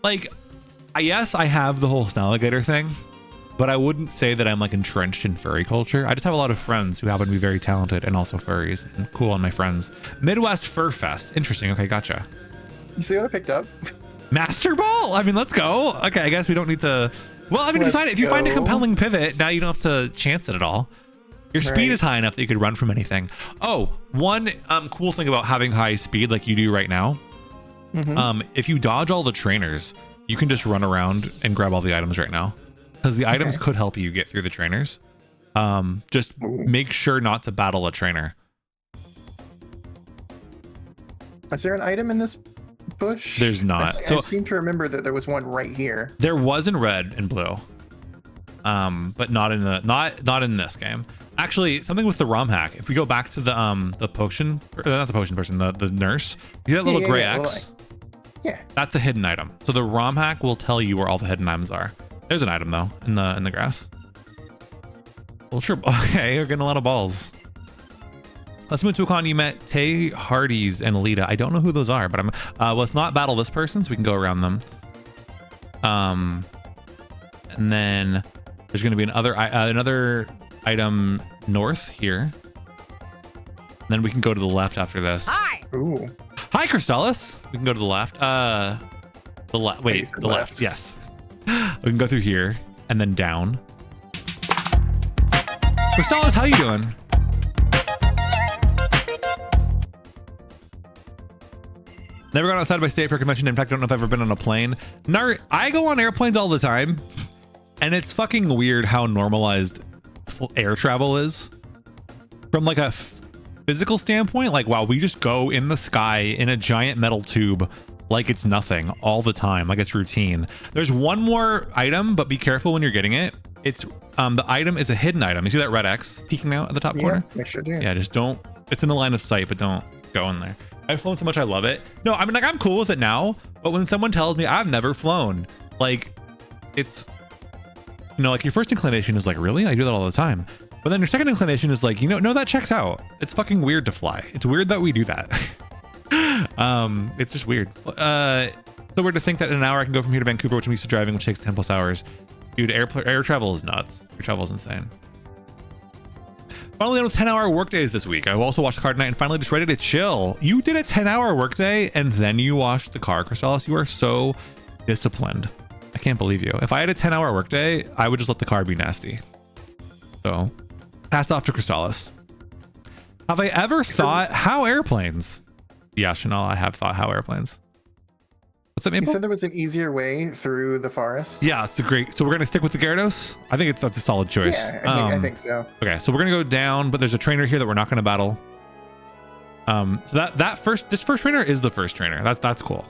Like, yes, I have the whole Snalligator thing, but I wouldn't say that I'm like entrenched in furry culture. I just have a lot of friends who happen to be very talented and also furries and cool on my friends. Midwest Fur Fest. Interesting. Okay, gotcha. You see what I picked up? Master Ball? I mean, let's go. Okay, I guess we don't need to. Well, I mean, if you find a compelling pivot, now you don't have to chance it at all. Your speed is high enough that you could run from anything. Oh, one cool thing about having high speed like you do right now, if you dodge all the trainers, you can just run around and grab all the items right now. Because the items could help you get through the trainers. Just make sure not to battle a trainer. Is there an item in this bush? There's not. I seem to remember that there was one right here. There was in red and blue. But not in the not in this game. Actually, something with the ROM hack. If we go back to the potion, not the potion person, the nurse, you see that little gray X? Yeah. That's a hidden item. So the ROM hack will tell you where all the hidden items are. There's an item though in the grass. Ultra. Okay, you're getting a lot of balls. Let's move to a con. You met Tay Hardys and Alita. I don't know who those are, but let's not battle this person so we can go around them. And then there's going to be another item north here. And then we can go to the left after this. Hi. Ooh. Hi, Crystallis. We can go to the left. The left. Wait, the left. Yes. We can go through here and then down. Crystallis, how you doing? Never gone outside of my state for a convention. In fact, I don't know if I've ever been on a plane. I go on airplanes all the time, and it's fucking weird how normalized air travel is. From like a physical standpoint, like, wow, we just go in the sky in a giant metal tube like it's nothing all the time, like it's routine. There's one more item, but be careful when you're getting it. It's the item is a hidden item. You see that red X peeking out at the top corner? I sure do. Yeah, just don't. It's in the line of sight, but don't go in there. I've flown so much, I love it. No, I mean, like, I'm cool with it now, but when someone tells me I've never flown, like, it's, you know, like your first inclination is like, really? I do that all the time. But then your second inclination is like, you know, no, that checks out. It's fucking weird to fly. It's weird that we do that. It's just weird. So weird to think that in an hour I can go from here to Vancouver, which I'm used to driving, which takes 10 plus hours. Dude, air travel is nuts. Air travel is insane. Finally done with 10-hour workdays this week. I also washed the car tonight and finally just ready to chill. You did a 10-hour workday and then you washed the car, Crystallis. You are so disciplined. I can't believe you. If I had a 10-hour workday, I would just let the car be nasty. So hats off to Crystallis. Have I ever thought how airplanes? Yeah, Chanel, I have thought how airplanes. What's that, Maple? You said there was an easier way through the forest. Yeah, it's a great. So we're gonna stick with the Gyarados. I think that's a solid choice. Yeah, I think so. Okay, so we're gonna go down, but there's a trainer here that we're not gonna battle. So this first trainer is the first trainer. That's cool.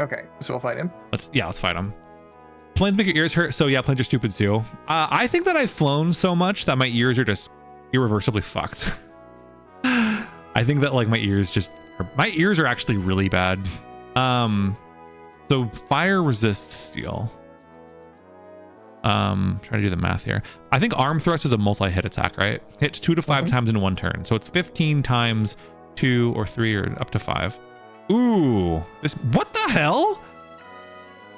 Okay, so we'll fight him. Let's fight him. Planes make your ears hurt, so yeah, planes are stupid too. I think that I've flown so much that my ears are just irreversibly fucked. I think that like my ears are actually really bad. So fire resists steel. Trying to do the math here. I think arm thrust is a multi-hit attack, right? Hits 2 to 5 times in one turn. So it's 15 times 2 or 3 or up to 5. Ooh, what the hell?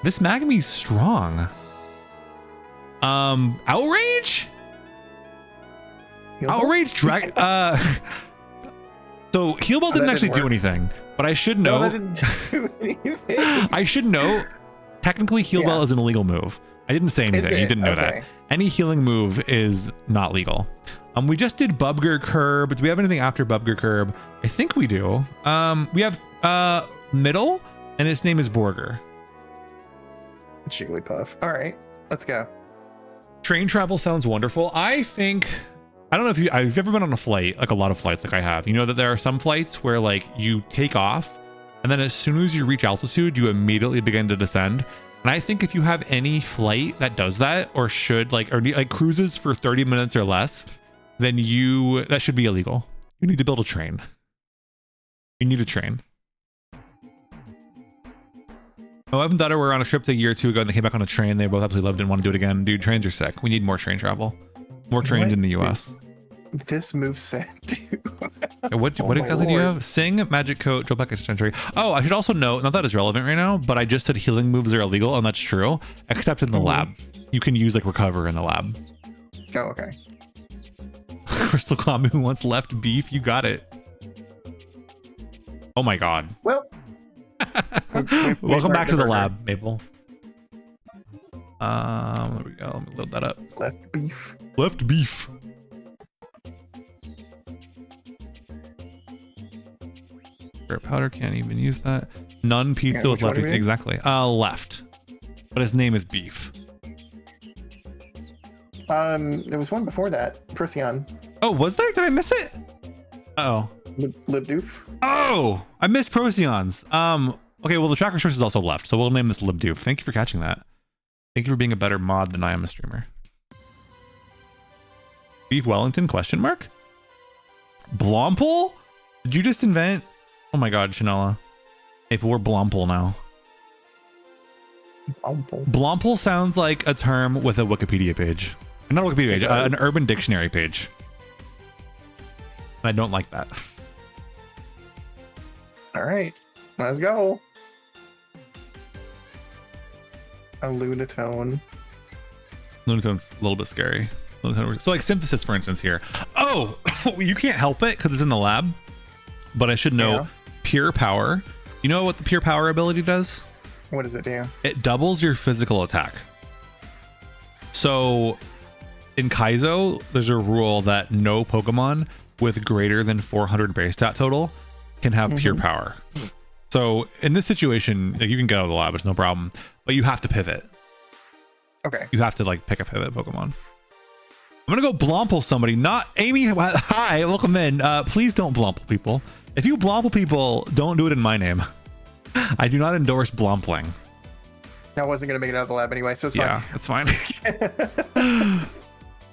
This Magami's strong. Outrage? Outrage drag. So Heal Bell didn't actually do anything, but I should know. No, that didn't do anything. I should know. Technically, Heal Bell is an illegal move. I didn't say anything. You didn't know that. Any healing move is not legal. We just did Bubger Curb. Do we have anything after Bubger Curb? I think we do. We have Middle, and its name is Borger. Jigglypuff. All right, let's go. Train travel sounds wonderful. I think, I don't know if I've ever been on a flight, like a lot of flights like I have. You know that there are some flights where like you take off and then as soon as you reach altitude, you immediately begin to descend. And I think if you have any flight that does that or should like cruises for 30 minutes or less, then that should be illegal. You need to build a train. You need a train. Oh, Evan and daughter were on a trip a year or two ago and they came back on a train. They both absolutely loved it and want to do it again. Dude, trains are sick. We need more train travel. More trains in the US. This moveset, dude. What exactly do you have? Sing, Magic Coat, Drill Back Extension. Oh, I should also note, not that it's relevant right now, but I just said healing moves are illegal, and that's true, except in the lab. You can use like Recover in the lab. Oh, okay. Crystal Kamu wants left beef. You got it. Oh my god. Well. Welcome back to the lab, Maple. There we go. Let me load that up. Left beef. Left beef. Spirit powder, can't even use that. None pizza with left beef. Exactly. Left. But his name is Beef. There was one before that. Procyon. Oh, was there? Did I miss it? Uh-oh. Libdoof. Oh, I missed Procyons. Okay, well the tracker source is also left, so we'll name this Libdoof. Thank you for catching that. Thank you for being a better mod than I am a streamer. Beef Wellington, question mark? Blomple? Did you just invent? Oh my god, Chanela. Hey, but we're Blomple now. Blomple sounds like a term with a Wikipedia page. Not a Wikipedia page, an Urban Dictionary page. And I don't like that. All right, let's go. A Lunatone. Lunatone's a little bit scary. So like Synthesis, for instance, here. Oh, you can't help it because it's in the lab. But I should know Pure Power. You know what the Pure Power ability does? What does it do? It doubles your physical attack. So in Kaizo, there's a rule that no Pokemon with greater than 400 base stat total can have Pure Power. So in this situation, like, you can get out of the lab, it's no problem, but you have to pivot. Okay. You have to like pick a pivot Pokemon. I'm gonna go Blomple somebody, not Amy. Hi, welcome in. Please don't Blomple people. If you Blomple people, don't do it in my name. I do not endorse Blompling. I wasn't gonna make it out of the lab anyway, so it's fine. Yeah, it's fine.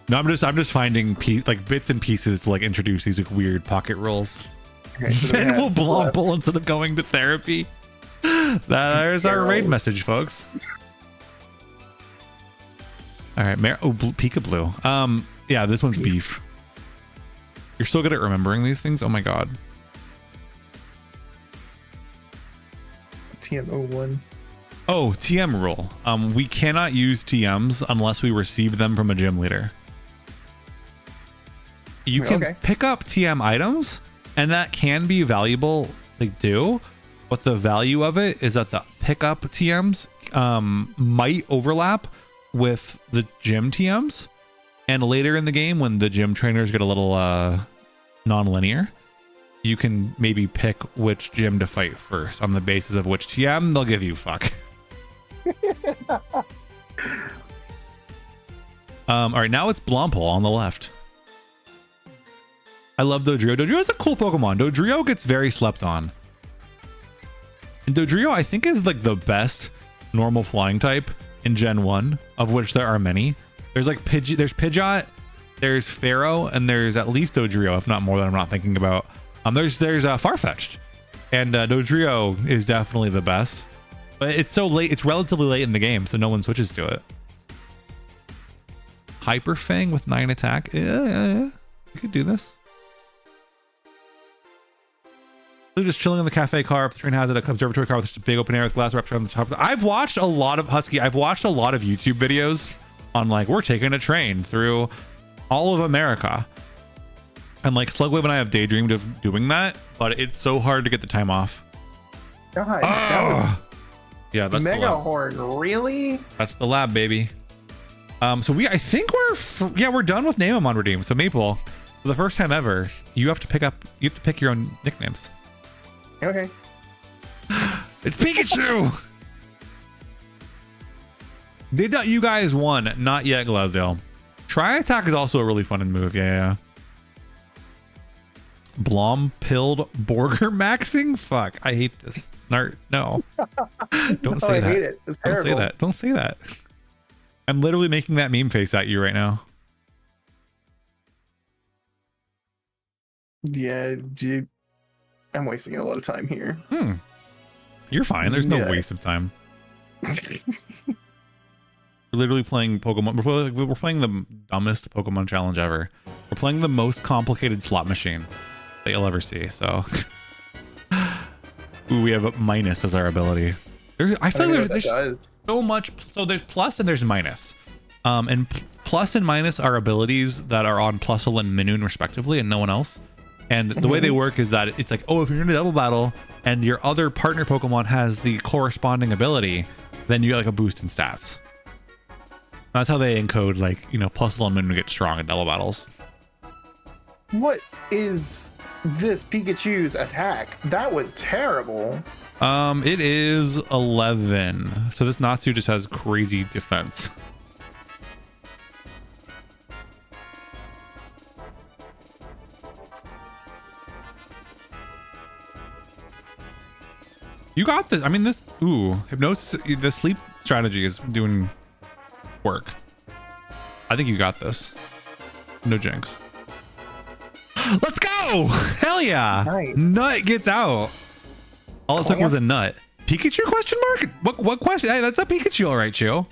No, I'm just finding bits and pieces to like introduce these like weird pocket rolls. Okay, so then we'll Blomple instead of going to therapy. There's our raid message, folks. All right, Peekaboo. Yeah, this one's beef. You're so good at remembering these things. Oh my god. TM01. Oh, TM rule. We cannot use TMs unless we receive them from a gym leader. You can pick up TM items, and that can be valuable. They do, but the value of it is that the pickup TMs might overlap with the gym TMs, and later in the game when the gym trainers get a little non-linear, you can maybe pick which gym to fight first on the basis of which TM they'll give you. Fuck. All right, now it's Blawnk on the left. I love Dodrio. Dodrio is a cool Pokemon. Dodrio gets very slept on. And Dodrio, I think, is like the best normal flying type in Gen 1, of which there are many. There's like there's Pidgeot, there's Pharaoh, and there's at least Dodrio, if not more that I'm not thinking about. There's Farfetch'd, and Dodrio is definitely the best. But it's so late, it's relatively late in the game, so no one switches to it. Hyper Fang with 9 attack. Yeah. We could do this. They're just chilling in the cafe car. The train has it, an observatory car with just a big open air with glass rupture on the top. I've watched a lot of I've watched a lot of YouTube videos on like, we're taking a train through all of America. And like Slugwave and I have daydreamed of doing that, but it's so hard to get the time off. God, that was yeah, that's Mega Horn, really? That's the lab, baby. So I think we're done with Name 'em on Redeem. So Maple, for the first time ever, you have to pick your own nicknames. Okay. It's Pikachu. You guys won, not yet, Glasdale. Try Attack is also a really fun move. Yeah. Blom-pilled Borger maxing? Fuck, I hate this. No. Don't say that. I hate it. It's terrible. Don't say that. I'm literally making that meme face at you right now. Yeah, dude. I'm wasting a lot of time here. You're fine. There's no waste of time. We're literally playing Pokemon. We're playing the dumbest Pokemon challenge ever. We're playing the most complicated slot machine that you'll ever see. So, ooh, we have a minus as our ability. I feel like there's so much. So there's plus and there's minus. And plus and minus are abilities that are on Plusle and Minoon respectively, and no one else. And the way they work is that it's like, oh, if you're in a double battle and your other partner Pokemon has the corresponding ability, then you get like a boost in stats. That's how they encode, like, you know, Plusle and Minoon get strong in double battles. What is this Pikachu's attack? That was terrible. It is 11. So this Natsu just has crazy defense. You got this. I mean, Hypnosis, the sleep strategy is doing work. I think you got this. No jinx. Let's go! Hell yeah! Nice. Nut gets out. All it took was a nut. Pikachu question mark? What question? Hey, that's a Pikachu, all right, Chill.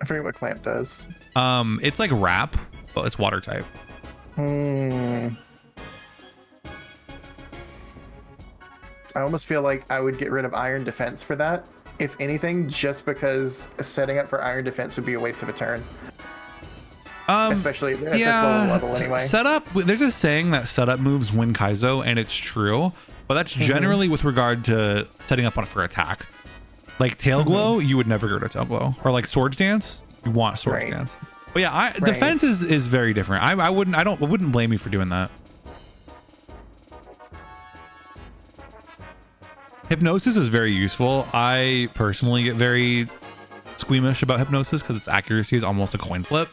I forget what Clamp does. It's like Wrap, but it's water type. I almost feel like I would get rid of Iron Defense for that. If anything, just because setting up for Iron Defense would be a waste of a turn. Especially at this low level anyway. Setup, there's a saying that setup moves win Kaizo, and it's true, but that's generally with regard to setting up for attack. Like Tail Glow, you would never go to Tail Glow. Or like Swords Dance, you want Swords Dance. But yeah, defense is very different. I wouldn't blame you for doing that. Hypnosis is very useful. I personally get very squeamish about Hypnosis because its accuracy is almost a coin flip.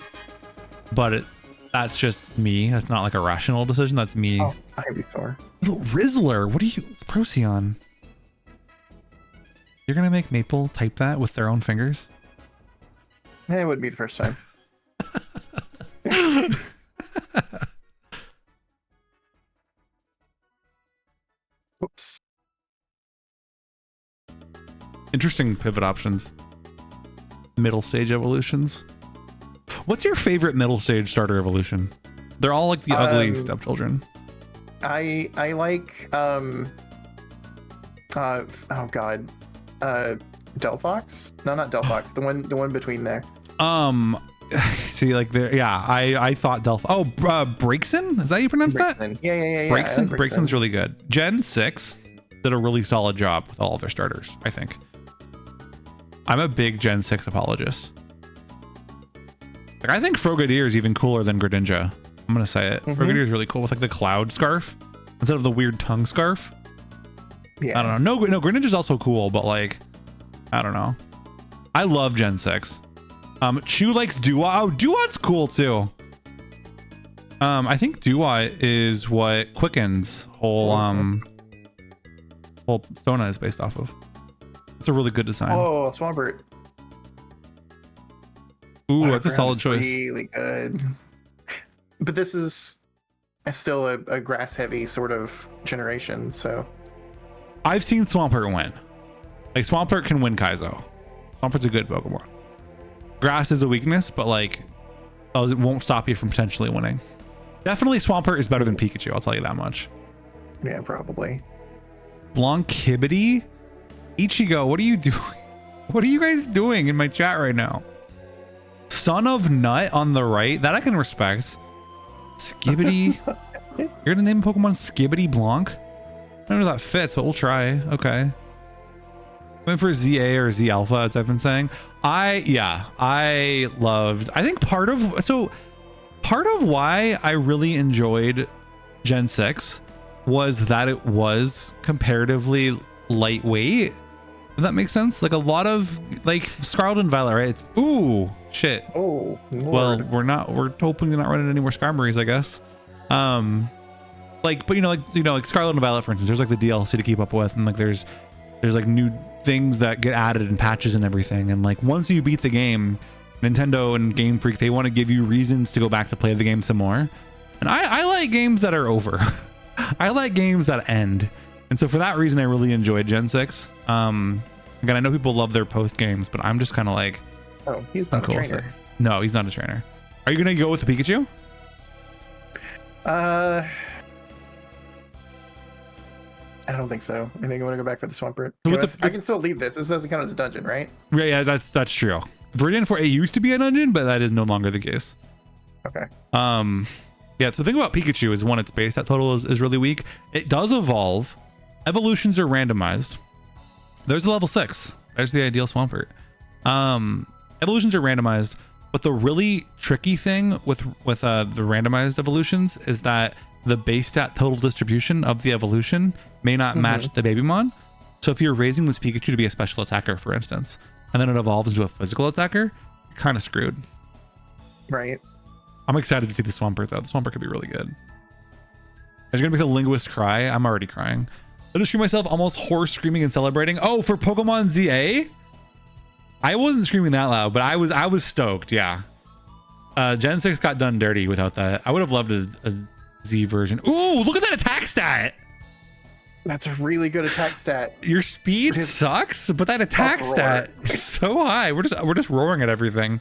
But that's just me. That's not like a rational decision. That's me. Oh, Ivysaur. Little Rizzler. What are you? Procyon. You're going to make Maple type that with their own fingers? It wouldn't be the first time. Oops. Interesting pivot options. Middle stage evolutions. What's your favorite middle stage starter evolution? They're all like the ugly stepchildren. I like oh god, Delphox? No, not Delphox. The one between there. See, like there, yeah. I thought Braixen? Is that how you pronounce that? Yeah. Braixen's really good. Gen 6 did a really solid job with all of their starters, I think. I'm a big Gen 6 apologist. Like, I think Frogadier is even cooler than Greninja. I'm gonna say it. Frogadier is really cool with like the cloud scarf instead of the weird tongue scarf. Yeah. I don't know. No, Greninja's also cool, but like, I don't know. I love Gen 6. Chu likes Dua. Oh, Dua's cool too. I think Dua is what Quicken's whole Sona is based off of. It's a really good design. Oh, Swampert. Ooh, that's a solid choice. Really good. But this is still a grass heavy sort of generation, so I've seen Swampert win. Like Swampert can win Kaizo. Swampert's a good Pokemon. Grass is a weakness, but like it won't stop you from potentially winning. Definitely Swampert is better than Pikachu, I'll tell you that much. Yeah, probably. Blankibity? Ichigo, what are you doing? What are you guys doing in my chat right now? Son of Nut on the right, that I can respect. Skibbity. You're gonna name Pokemon Skibbity Blanc? I don't know if that fits, but we'll try. Okay. Went for ZA or Z Alpha, as I've been saying. I think part of why I really enjoyed Gen 6 was that it was comparatively lightweight. Does that make sense? Like a lot of like Scarlet and Violet, right? It's ooh shit. Oh Well, Lord. we're hoping to not run into any more Skarmories, I guess. But like Scarlet and Violet, for instance, there's like the DLC to keep up with, and like there's like new things that get added and patches and everything. And like once you beat the game, Nintendo and Game Freak, they want to give you reasons to go back to play the game some more. And I like games that are over. I like games that end. And so for that reason, I really enjoyed Gen 6. Again, I know people love their post games, but I'm just kind of like, oh, he's not a trainer. No, he's not a trainer. Are you gonna go with the Pikachu? I don't think so. I think I want to go back for the Swampert. I can still leave this. This doesn't count as a dungeon, right? Yeah, that's true. Viridian 4 it used to be a dungeon, but that is no longer the case. Okay. Yeah, so the thing about Pikachu is one, its base stat total is really weak. It does evolve. Evolutions are randomized. There's a level 6. There's the ideal Swampert. Evolutions are randomized, but the really tricky thing with the randomized evolutions is that the base stat total distribution of the evolution may not match the Babymon. So if you're raising this Pikachu to be a special attacker, for instance, and then it evolves into a physical attacker, you're kind of screwed. Right. I'm excited to see the Swampert though. The Swampert could be really good. There's gonna be the linguist cry. I'm already crying. I just scream myself, almost horse screaming and celebrating. Oh, for Pokemon ZA? I wasn't screaming that loud, but I was stoked. Yeah. Gen 6 got done dirty without that. I would have loved a Z version. Ooh, look at that attack stat. That's a really good attack stat. Your speed sucks, but that attack stat is so high. We're just roaring at everything.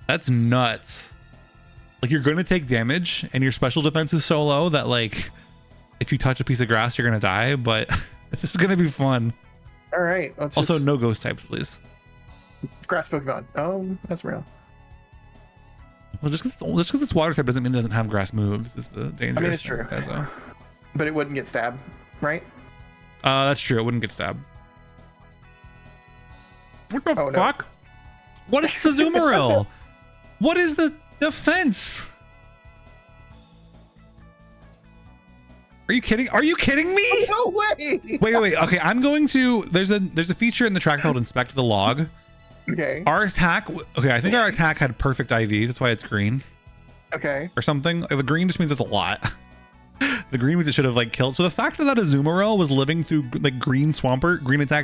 That's nuts. Like you're gonna take damage and your special defense is so low that like if you touch a piece of grass you're gonna die, but this is gonna be fun. All right. Also, no ghost types, please. Grass Pokemon. Oh, that's real. Well, just because it's water type doesn't mean it doesn't have grass moves. Is the dangerous. I mean, it's true. But it wouldn't get stabbed, right? That's true. It wouldn't get stabbed. What the fuck? No. What is Azumarill? What is the defense? Are you kidding? Are you kidding me? No way. Wait. Okay, I'm going to. There's a feature in the track called Inspect the Log. Okay. Our attack. Okay, I think our attack had perfect IVs. That's why it's green. Okay. Or something. Like, the green just means it's a lot. The green means it should have like killed. So the fact that Azumarill was living through like green attack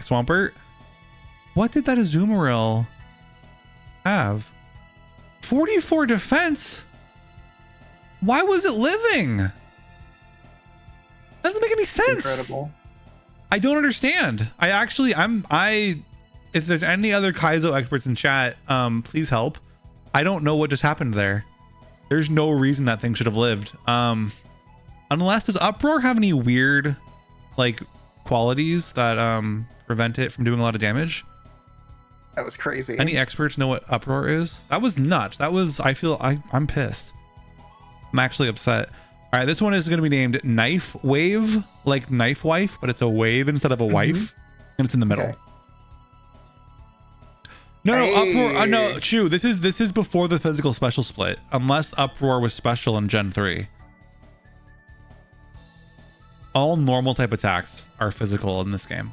Swampert. What did that Azumarill have? 44 defense. Why was it living? Doesn't make any sense. It's incredible. I don't understand. If there's any other Kaizo experts in chat, please help. I don't know what just happened there. There's no reason that thing should have lived. Unless, does Uproar have any weird like qualities that prevent it from doing a lot of damage? That was crazy. Any experts know what Uproar is? That was nuts. That was, I'm pissed. I'm actually upset. All right, this one is going to be named Knife Wave, like Knife Wife, but it's a wave instead of a wife, and it's in the middle. Okay. No, Hey. Uproar. No, Chew. This is before the physical special split, unless Uproar was special in Gen 3. All normal type attacks are physical in this game.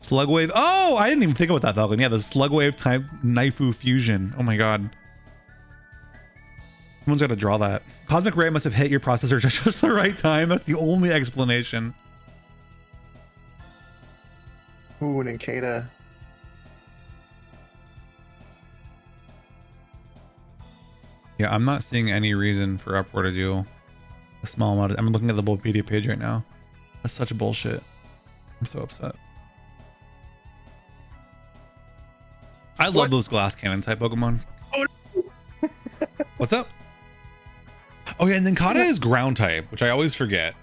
Slug Wave. Oh, I didn't even think about that, Falcon. Yeah, the Slug Wave type Knifeu fusion. Oh my god. Someone's got to draw that. Cosmic Ray must have hit your processor at just the right time. That's the only explanation. Ooh, and Nkata. Yeah, I'm not seeing any reason for Uproar to do a small amount of, I'm looking at the Bulbapedia page right now. That's such bullshit. I'm so upset. I love those glass cannon type Pokemon. Oh. What's up? Oh yeah, and then Kata is ground type, which I always forget.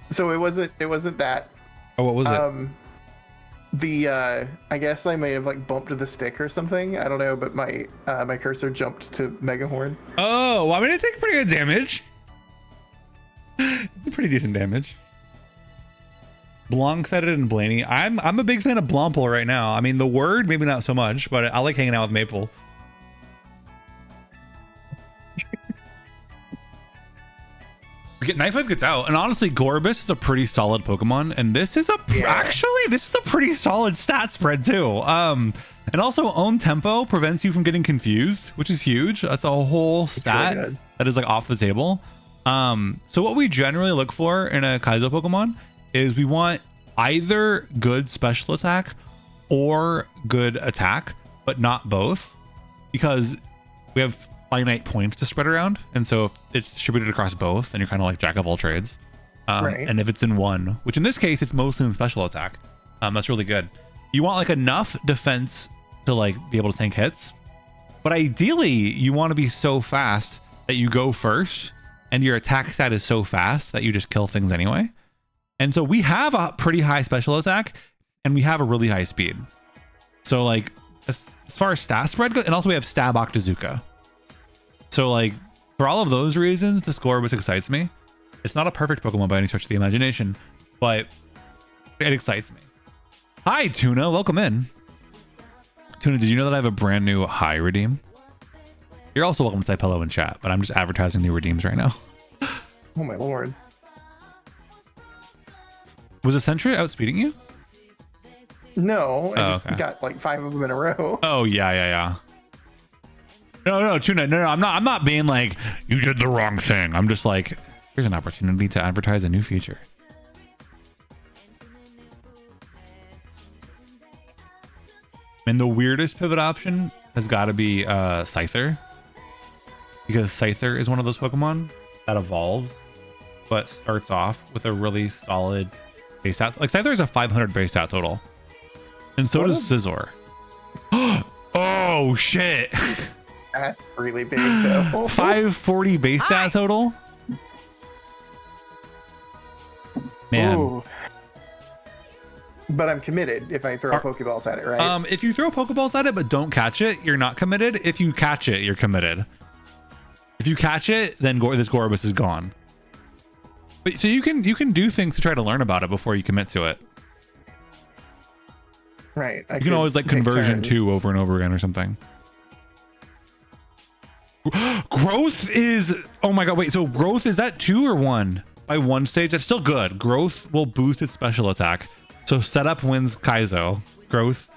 So it wasn't that. Oh, what was it? I guess I may have like bumped the stick or something. I don't know, but my my cursor jumped to Mega Horn. Oh, well, I mean, it takes pretty good damage. Pretty decent damage. Blawnk said it and Blaney. I'm a big fan of Blomple right now. I mean, the word maybe not so much, but I like hanging out with Maple. We get Knife Wave gets out, and honestly, Gorbis is a pretty solid Pokemon, and this is this is a pretty solid stat spread too. And also own tempo prevents you from getting confused, which is huge. That's a whole stat really that is like off the table. So what we generally look for in a Kaizo Pokemon is we want either good special attack or good attack, but not both, because we have finite points to spread around, and so if it's distributed across both, then you're kind of like jack of all trades. Right. And if it's in one, which in this case it's mostly in special attack, that's really good. You want like enough defense to like be able to tank hits, but ideally you want to be so fast that you go first, and your attack stat is so fast that you just kill things anyway. And so we have a pretty high special attack, and we have a really high speed. So like as far as stat spread goes, and also we have Stab Octazooka. So like for all of those reasons, the Scorbus excites me. It's not a perfect Pokemon by any stretch of the imagination, but it excites me. Hi Tuna, welcome in. Tuna, did you know that I have a brand new high redeem? You're also welcome to type hello in chat, but I'm just advertising new redeems right now. Oh my lord. Was Essentia outspeeding you? No, I just okay. got like 5 of them in a row. Oh yeah. No, Tuna, no, I'm not being like, you did the wrong thing. I'm just like, here's an opportunity to advertise a new feature. And the weirdest pivot option has got to be Scyther, because Scyther is one of those Pokemon that evolves, but starts off with a really solid base stat. Like Scyther is a 500 base stat total, and so does Scizor. Oh shit! That's really big though. 540 base stat total. Man. Ooh. But I'm committed if I throw Pokeballs at it, right? If you throw Pokeballs at it but don't catch it, you're not committed. If you catch it, you're committed. If you catch it, then this Gorbis is gone. But so you can do things to try to learn about it before you commit to it. Right. You can always like conversion 2 over and over again or something. Growth is, oh my god, wait, so growth, is that 2 or 1? By 1 stage, that's still good. Growth will boost its special attack. So setup wins Kaizo. Growth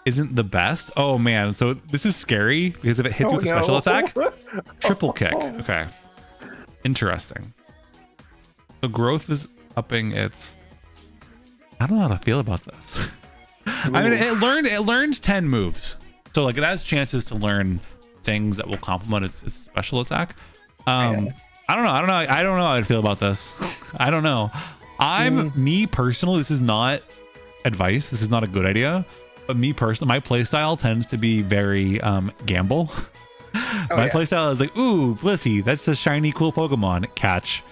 isn't the best. Oh man, so this is scary because if it hits you with a special attack, triple kick. Okay, interesting. So growth is upping its, I don't know how to feel about this. I mean, it learned 10 moves, so like it has chances to learn things that will complement its special attack. I don't know how I'd feel about this. I don't know. Me personally, this is not advice. This is not a good idea. But me personally, my playstyle tends to be very gamble. My playstyle is like, ooh, Blissey, that's a shiny, cool Pokemon. Catch.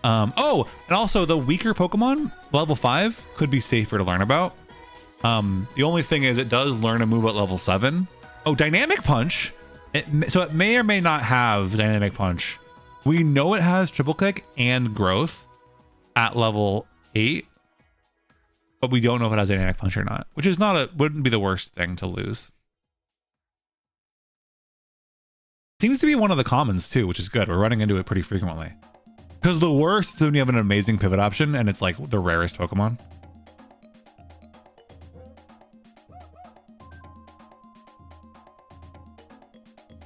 Oh, and also the weaker Pokemon, level 5, could be safer to learn about. The only thing is it does learn a move at level 7. Oh, Dynamic Punch. So it may or may not have Dynamic Punch. We know it has Triple Kick and Growth at level 8. But we don't know if it has Dynamic Punch or not, which is wouldn't be the worst thing to lose. Seems to be one of the commons too, which is good. We're running into it pretty frequently. Because the worst is when you have an amazing pivot option and it's like the rarest Pokemon.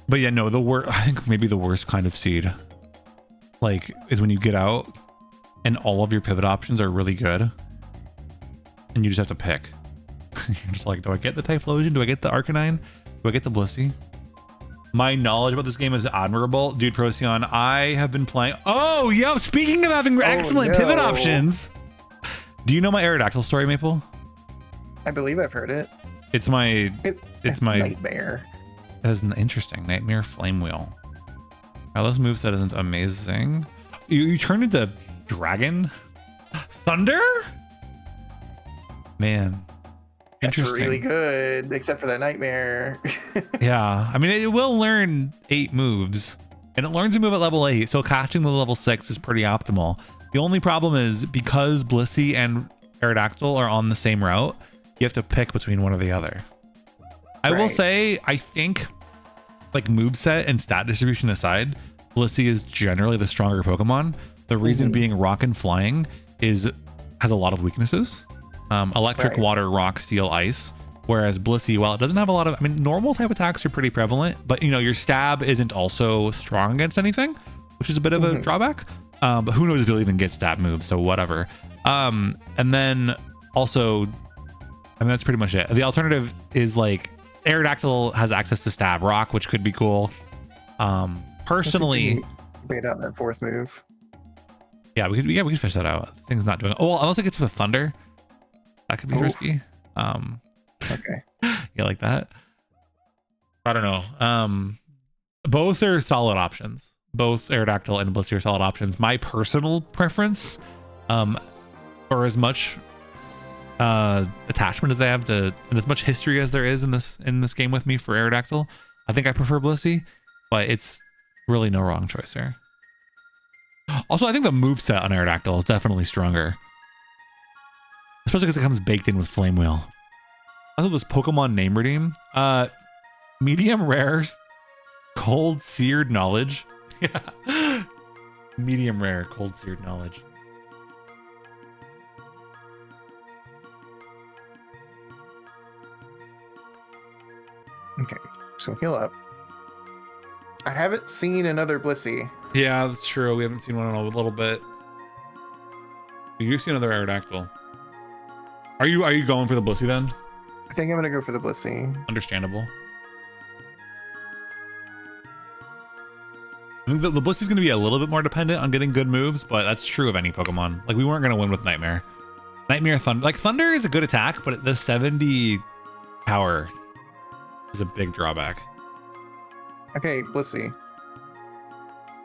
But yeah, no, I think maybe the worst kind of seed, like, is when you get out and all of your pivot options are really good. And you just have to pick. You're just like, do I get the Typhlosion? Do I get the Arcanine? Do I get the Blissey? My knowledge about this game is admirable. Dude, Procyon, I have been playing... Oh, yo, speaking of having excellent pivot options. Do you know my Aerodactyl story, Maple? I believe I've heard it. It's my... It's my... Nightmare. That is an interesting Nightmare Flame Wheel. This moveset isn't amazing. You turn into Dragon? Thunder? Man, that's really good, except for that Nightmare. Yeah, I mean, it will learn 8 moves, and it learns a move at level 8, so catching the level 6 is pretty optimal. The only problem is because Blissey and Aerodactyl are on the same route, you have to pick between one or the other. I will say, I think, like, moveset and stat distribution aside, Blissey is generally the stronger Pokemon. The reason being Rock and Flying has a lot of weaknesses. Electric, water, rock, steel, ice. Whereas Blissey, while it doesn't have a lot of, I mean, normal type attacks are pretty prevalent, but, you know, your stab isn't also strong against anything, which is a bit of a drawback. But who knows if you'll even get stab moves, so whatever. And then also, I mean, that's pretty much it. The alternative is, like, Aerodactyl has access to stab rock, which could be cool. Personally, bait out that 4th move. Yeah, we could fish that out. The thing's not doing. Oh, well, unless it gets with Thunder, that could be risky. Okay. Yeah, like that. I don't know. Both are solid options. Both Aerodactyl and Blissey are solid options. My personal preference, for as much attachment as they have to, and as much history as there is in this game with me for Aerodactyl, I think I prefer Blissey, but it's really no wrong choice here. Also, I think the moveset on Aerodactyl is definitely stronger. Especially because it comes baked in with Flame Wheel. Also, this Pokemon name redeem. Medium rare, cold seared knowledge. Yeah. Medium rare, cold seared knowledge. Okay, so heal up. I haven't seen another Blissey. Yeah, that's true. We haven't seen one in a little bit. We do see another Aerodactyl. Are you going for the Blissey then? I think I'm gonna go for the Blissey. Understandable. I think the Blissey's gonna be a little bit more dependent on getting good moves, but that's true of any Pokemon. Like, we weren't gonna win with Nightmare. Nightmare Thunder. Like, Thunder is a good attack, but the 70 power is a big drawback. Okay, Blissey.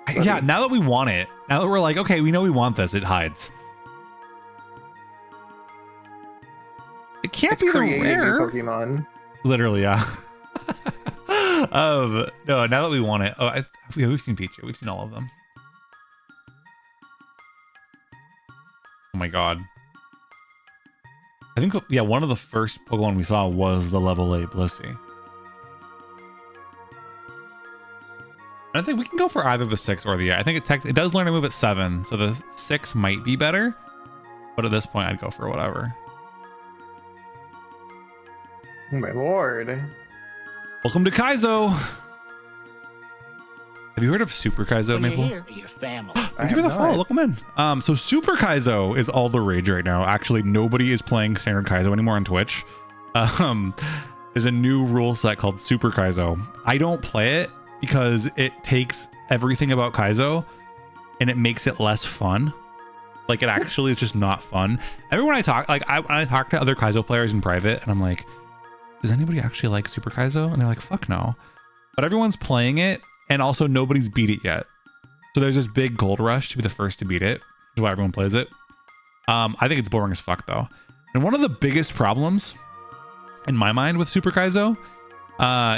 Yeah, now that we want it, now that we're like, okay, we know we want this, it hides. It can't be the rare Pokemon. Literally, yeah. No, now that we want it. Oh, we've seen Pichu. We've seen all of them. Oh my god. I think, yeah, one of the first Pokemon we saw was the level 8 Blissey. I think we can go for either the 6 or the 8. I think it does learn a move at 7, so the 6 might be better. But at this point, I'd go for whatever. Oh my lord. Welcome to Kaizo. Have you heard of Super Kaizo, Maple? Your family. Thank you for the follow. Welcome in. So Super Kaizo is all the rage right now. Actually, nobody is playing standard Kaizo anymore on Twitch. There's a new rule set called Super Kaizo. I don't play it because it takes everything about Kaizo and it makes it less fun. Like, it actually is just not fun. Everyone I talk, like, I talk to other Kaizo players in private, and I'm like, does anybody actually like Super Kaizo? And they're like, fuck no. But everyone's playing it, and also nobody's beat it yet. So there's this big gold rush to be the first to beat it, which is why everyone plays it. I think it's boring as fuck though. And one of the biggest problems in my mind with Super Kaizo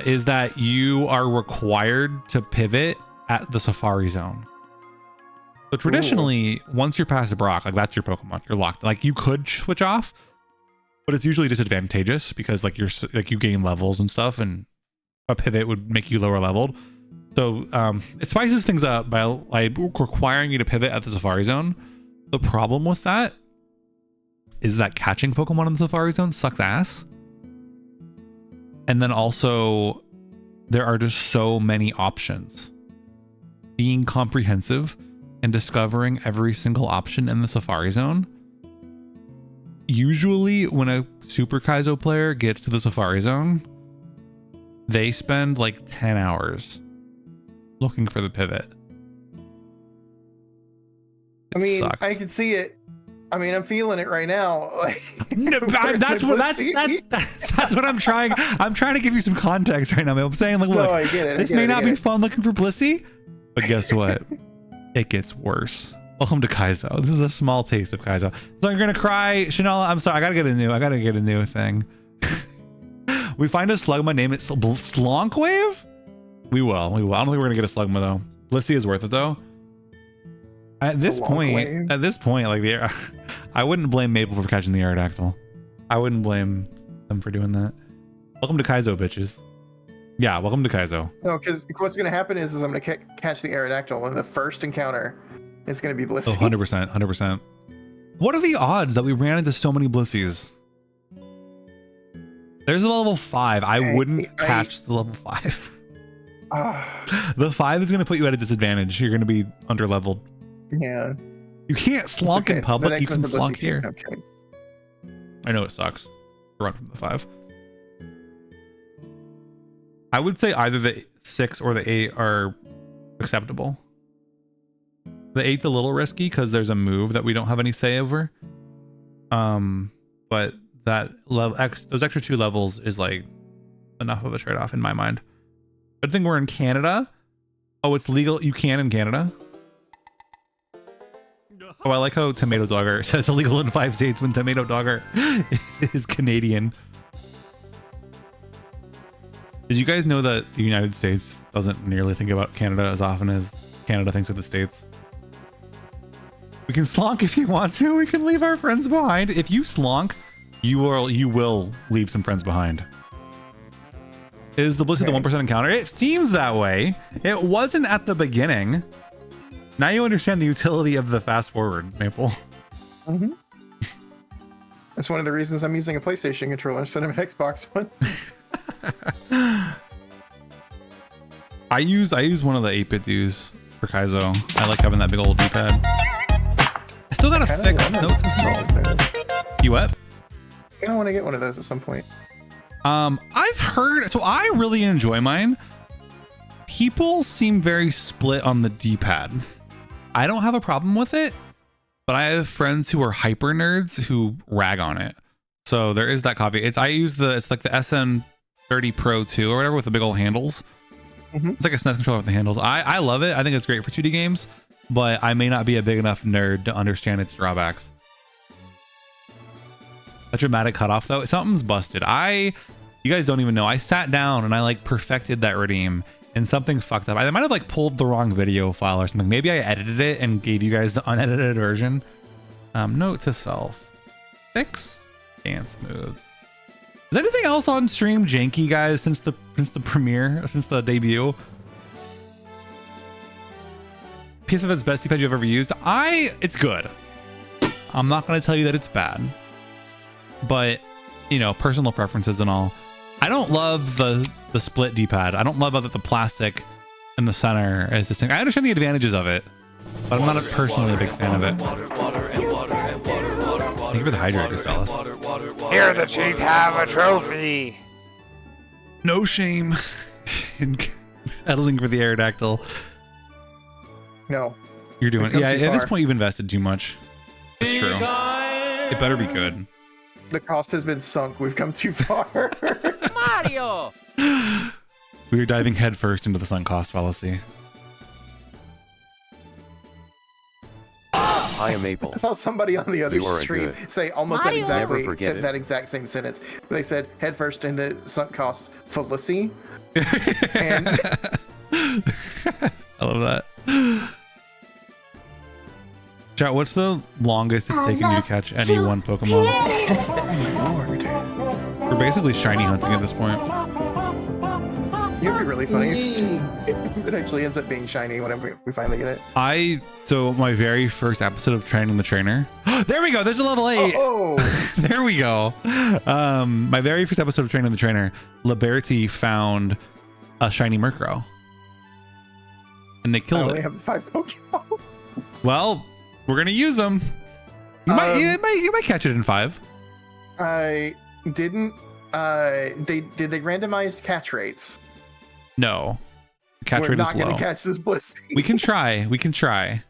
is that you are required to pivot at the Safari Zone. So traditionally, once you're past Brock, like that's your Pokemon, you're locked. Like you could switch off, but it's usually disadvantageous because like you gain levels and stuff, and a pivot would make you lower leveled. So it spices things up by like requiring you to pivot at the Safari Zone. The problem with that is that catching Pokemon in the Safari Zone sucks ass. And then also there are just so many options. Being comprehensive and discovering every single option in the Safari Zone. Usually when a Super Kaizo player gets to the Safari Zone, they spend like 10 hours looking for the pivot. I mean, sucks. I can see it. I mean, I'm feeling it right now. Like, No, that's what I'm trying. I'm trying to give you some context right now. I'm saying, like, look, no, I get it. this may not be fun looking for Blissey, but guess what? It gets worse. Welcome to Kaizo. This is a small taste of Kaizo. So I'm gonna cry, Shinola. I'm sorry. I gotta get a new thing. We find a Slugma, name it Blawnk Wave. We will. I don't think we're gonna get a Slugma though. Blissey is worth it though. At this point, like I wouldn't blame Maple for catching the Aerodactyl. I wouldn't blame them for doing that. Welcome to Kaizo, bitches. Yeah, welcome to Kaizo. No, because what's going to happen is I'm going to catch the Aerodactyl, and the first encounter is going to be Blissey. Oh, 100%, 100%. What are the odds that we ran into so many Blissies? There's a level 5. I wouldn't catch the level 5. The 5 is going to put you at a disadvantage. You're going to be under leveled. Yeah. You can't slonk in public. You can slonk here. Okay. I know it sucks to run from the 5. I would say either the 6 or the 8 are acceptable. The 8's a little risky because there's a move that we don't have any say over. But that those extra 2 levels is like enough of a trade-off in my mind. Good thing we're in Canada. Oh, it's legal. You can in Canada. Oh, I like how Tomato Dogger says illegal in 5 states when Tomato Dogger is Canadian. Did you guys know that the United States doesn't nearly think about Canada as often as Canada thinks of the States? We can slonk if you want to. We can leave our friends behind. If you slonk, you will leave some friends behind. Is the Blissey the 1% encounter? It seems that way. It wasn't at the beginning. Now you understand the utility of the fast forward, Maple. Mm-hmm. That's one of the reasons I'm using a PlayStation controller instead of an Xbox one. I use one of the 8-bit dues for Kaizo. I like having that big old D-pad. I still gotta fix note to self. You what? I don't want to get one of those at some point. I've heard, so I really enjoy mine. People seem very split on the D-pad. I don't have a problem with it, but I have friends who are hyper nerds who rag on it. So there is that caveat. It's like the SM30 Pro 2 or whatever with the big old handles. Mm-hmm. It's like a SNES controller with the handles. I love it. I think it's great for 2D games, but I may not be a big enough nerd to understand its drawbacks. A dramatic cutoff though. Something's busted. You guys don't even know. I sat down and I like perfected that redeem and something fucked up. I might have like pulled the wrong video file or something. Maybe I edited it and gave you guys the unedited version. Note to self. Fix dance moves. Is anything else on stream janky, guys, since the premiere, since the debut? PSF's best D-pad you've ever used? It's good. I'm not gonna tell you that it's bad, but you know, personal preferences and all. I don't love the split D-pad. I don't love that the plastic in the center is this thing. I understand the advantages of it, but I'm not personally a big fan of it. Thank you for the hydrate, Gustavus. Here the cheat have a trophy. No shame in settling for the Aerodactyl. No. You're doing, yeah, at this point you've invested too much. It's true. It better be good. The cost has been sunk. We've come too far. Mario! We are diving headfirst into the sunk cost fallacy. I am Maple. I saw somebody on the other You are stream good. say almost that Mario. exactly Never forget it. that exact same sentence. They said head first in the sunk cost fallacy. And I love that. Chat, what's the longest it's taken you to catch any one Pokemon? We're basically shiny hunting at this point. it'd be really funny if it actually ends up being shiny whenever we finally get it. So my very first episode of Training the Trainer. There we go. There's a level 8. Oh, There we go. My very first episode of Training the Trainer, Liberty found a shiny Murkrow. And they I killed only it. have 5 Pokemon. Well, we're gonna use them. You might catch it in 5. I didn't. Did they randomize catch rates? No. Catch We're rate not is going low. to catch this Blissey. We can try. We can try.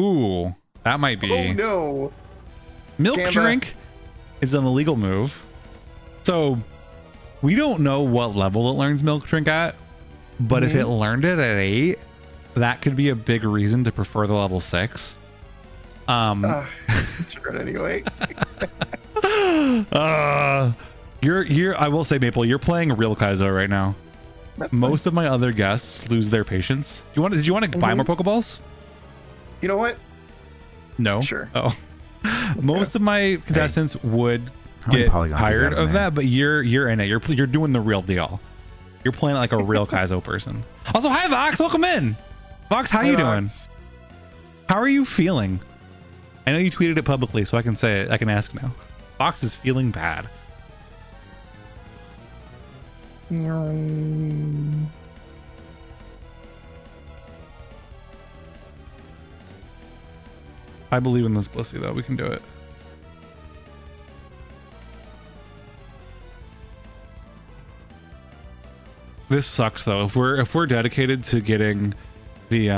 Ooh, that might be. Oh no! Milk Gamma. Drink is an illegal move. So we don't know what level it learns Milk Drink at, but if it learned it at 8, that could be a big reason to prefer the level 6. Sure, anyway. You're I will say, Maple, you're playing real Kaizo right now. Most of my other guests lose their patience. Did you want to buy more Pokeballs? You know what? No. Sure. Oh. Most of my contestants would many get polygons you tired got in of there? that, but you're in it. You're doing the real deal. You're playing like a real Kaizo person. Also, hi Vox, welcome in. Vox, how you doing? How are you feeling? I know you tweeted it publicly, so I can say it. I can ask now. Vox is feeling bad. I believe in this Blissey though. We can do it. This sucks though. If we're dedicated to getting the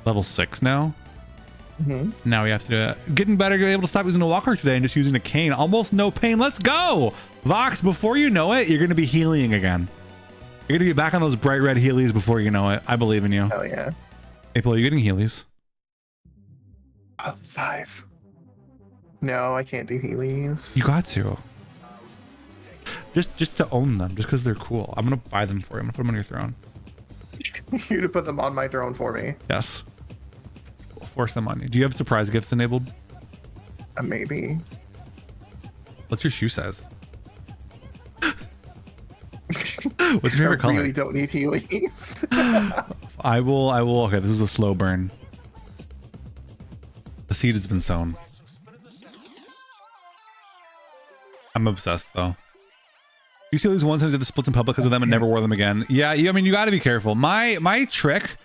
level 6 now. Now we have to do it. Getting better, you're able to stop using a walker today and just using a cane. Almost no pain. Let's go, Vox. Before you know it, you're gonna be healing again. You're gonna be back on those bright red Heelys before you know it. I believe in you. Hell yeah. April, are you getting Heelys? 5. No, I can't do Heelys. You got to. Just to own them, just because they're cool. I'm gonna buy them for you. I'm gonna put them on your throne. You to put them on my throne for me. Yes. We'll force them on you. Do you have surprise gifts enabled? Maybe. What's your shoe size? What's your favorite I color? really don't need Heelys. I will. Okay, this is a slow burn. The seed has been sown. I'm obsessed though. You see these ones who did the splits in public because of them and never wore them again. Yeah, I mean, you got to be careful. My trick,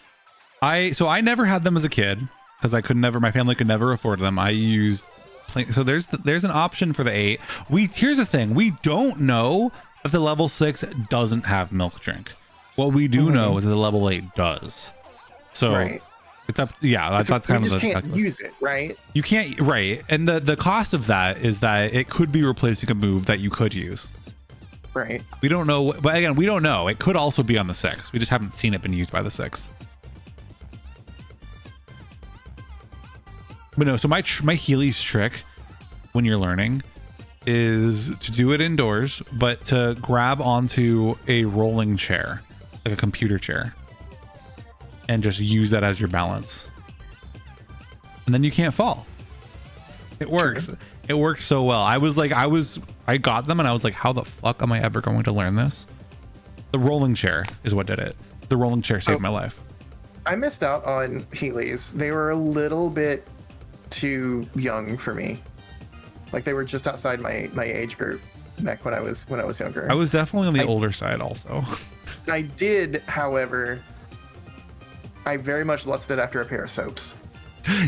I never had them as a kid because my family could never afford them. I used so there's an option for the 8. Here's the thing, we don't know if the level 6 doesn't have Milk Drink. What we do know is that the level 8 does. So Right. it's up. Yeah, that's So kind we of just the can't checklist. use it, right? You can't, right? And the cost of that is that it could be replacing a move that you could use. Right. We don't know, but again, we don't know. It could also be on the 6. We just haven't seen it been used by the 6. But no, so my Heelys trick when you're learning is to do it indoors, but to grab onto a rolling chair, like a computer chair, and just use that as your balance. And then you can't fall. It works. It worked so well. I got them and I was like, how the fuck am I ever going to learn this? The rolling chair is what did it. The rolling chair saved my life. I missed out on Heelys. They were a little bit too young for me. Like they were just outside my age group back when I was younger. I was definitely on the older side also. I did, however, I very much lusted after a pair of soaps.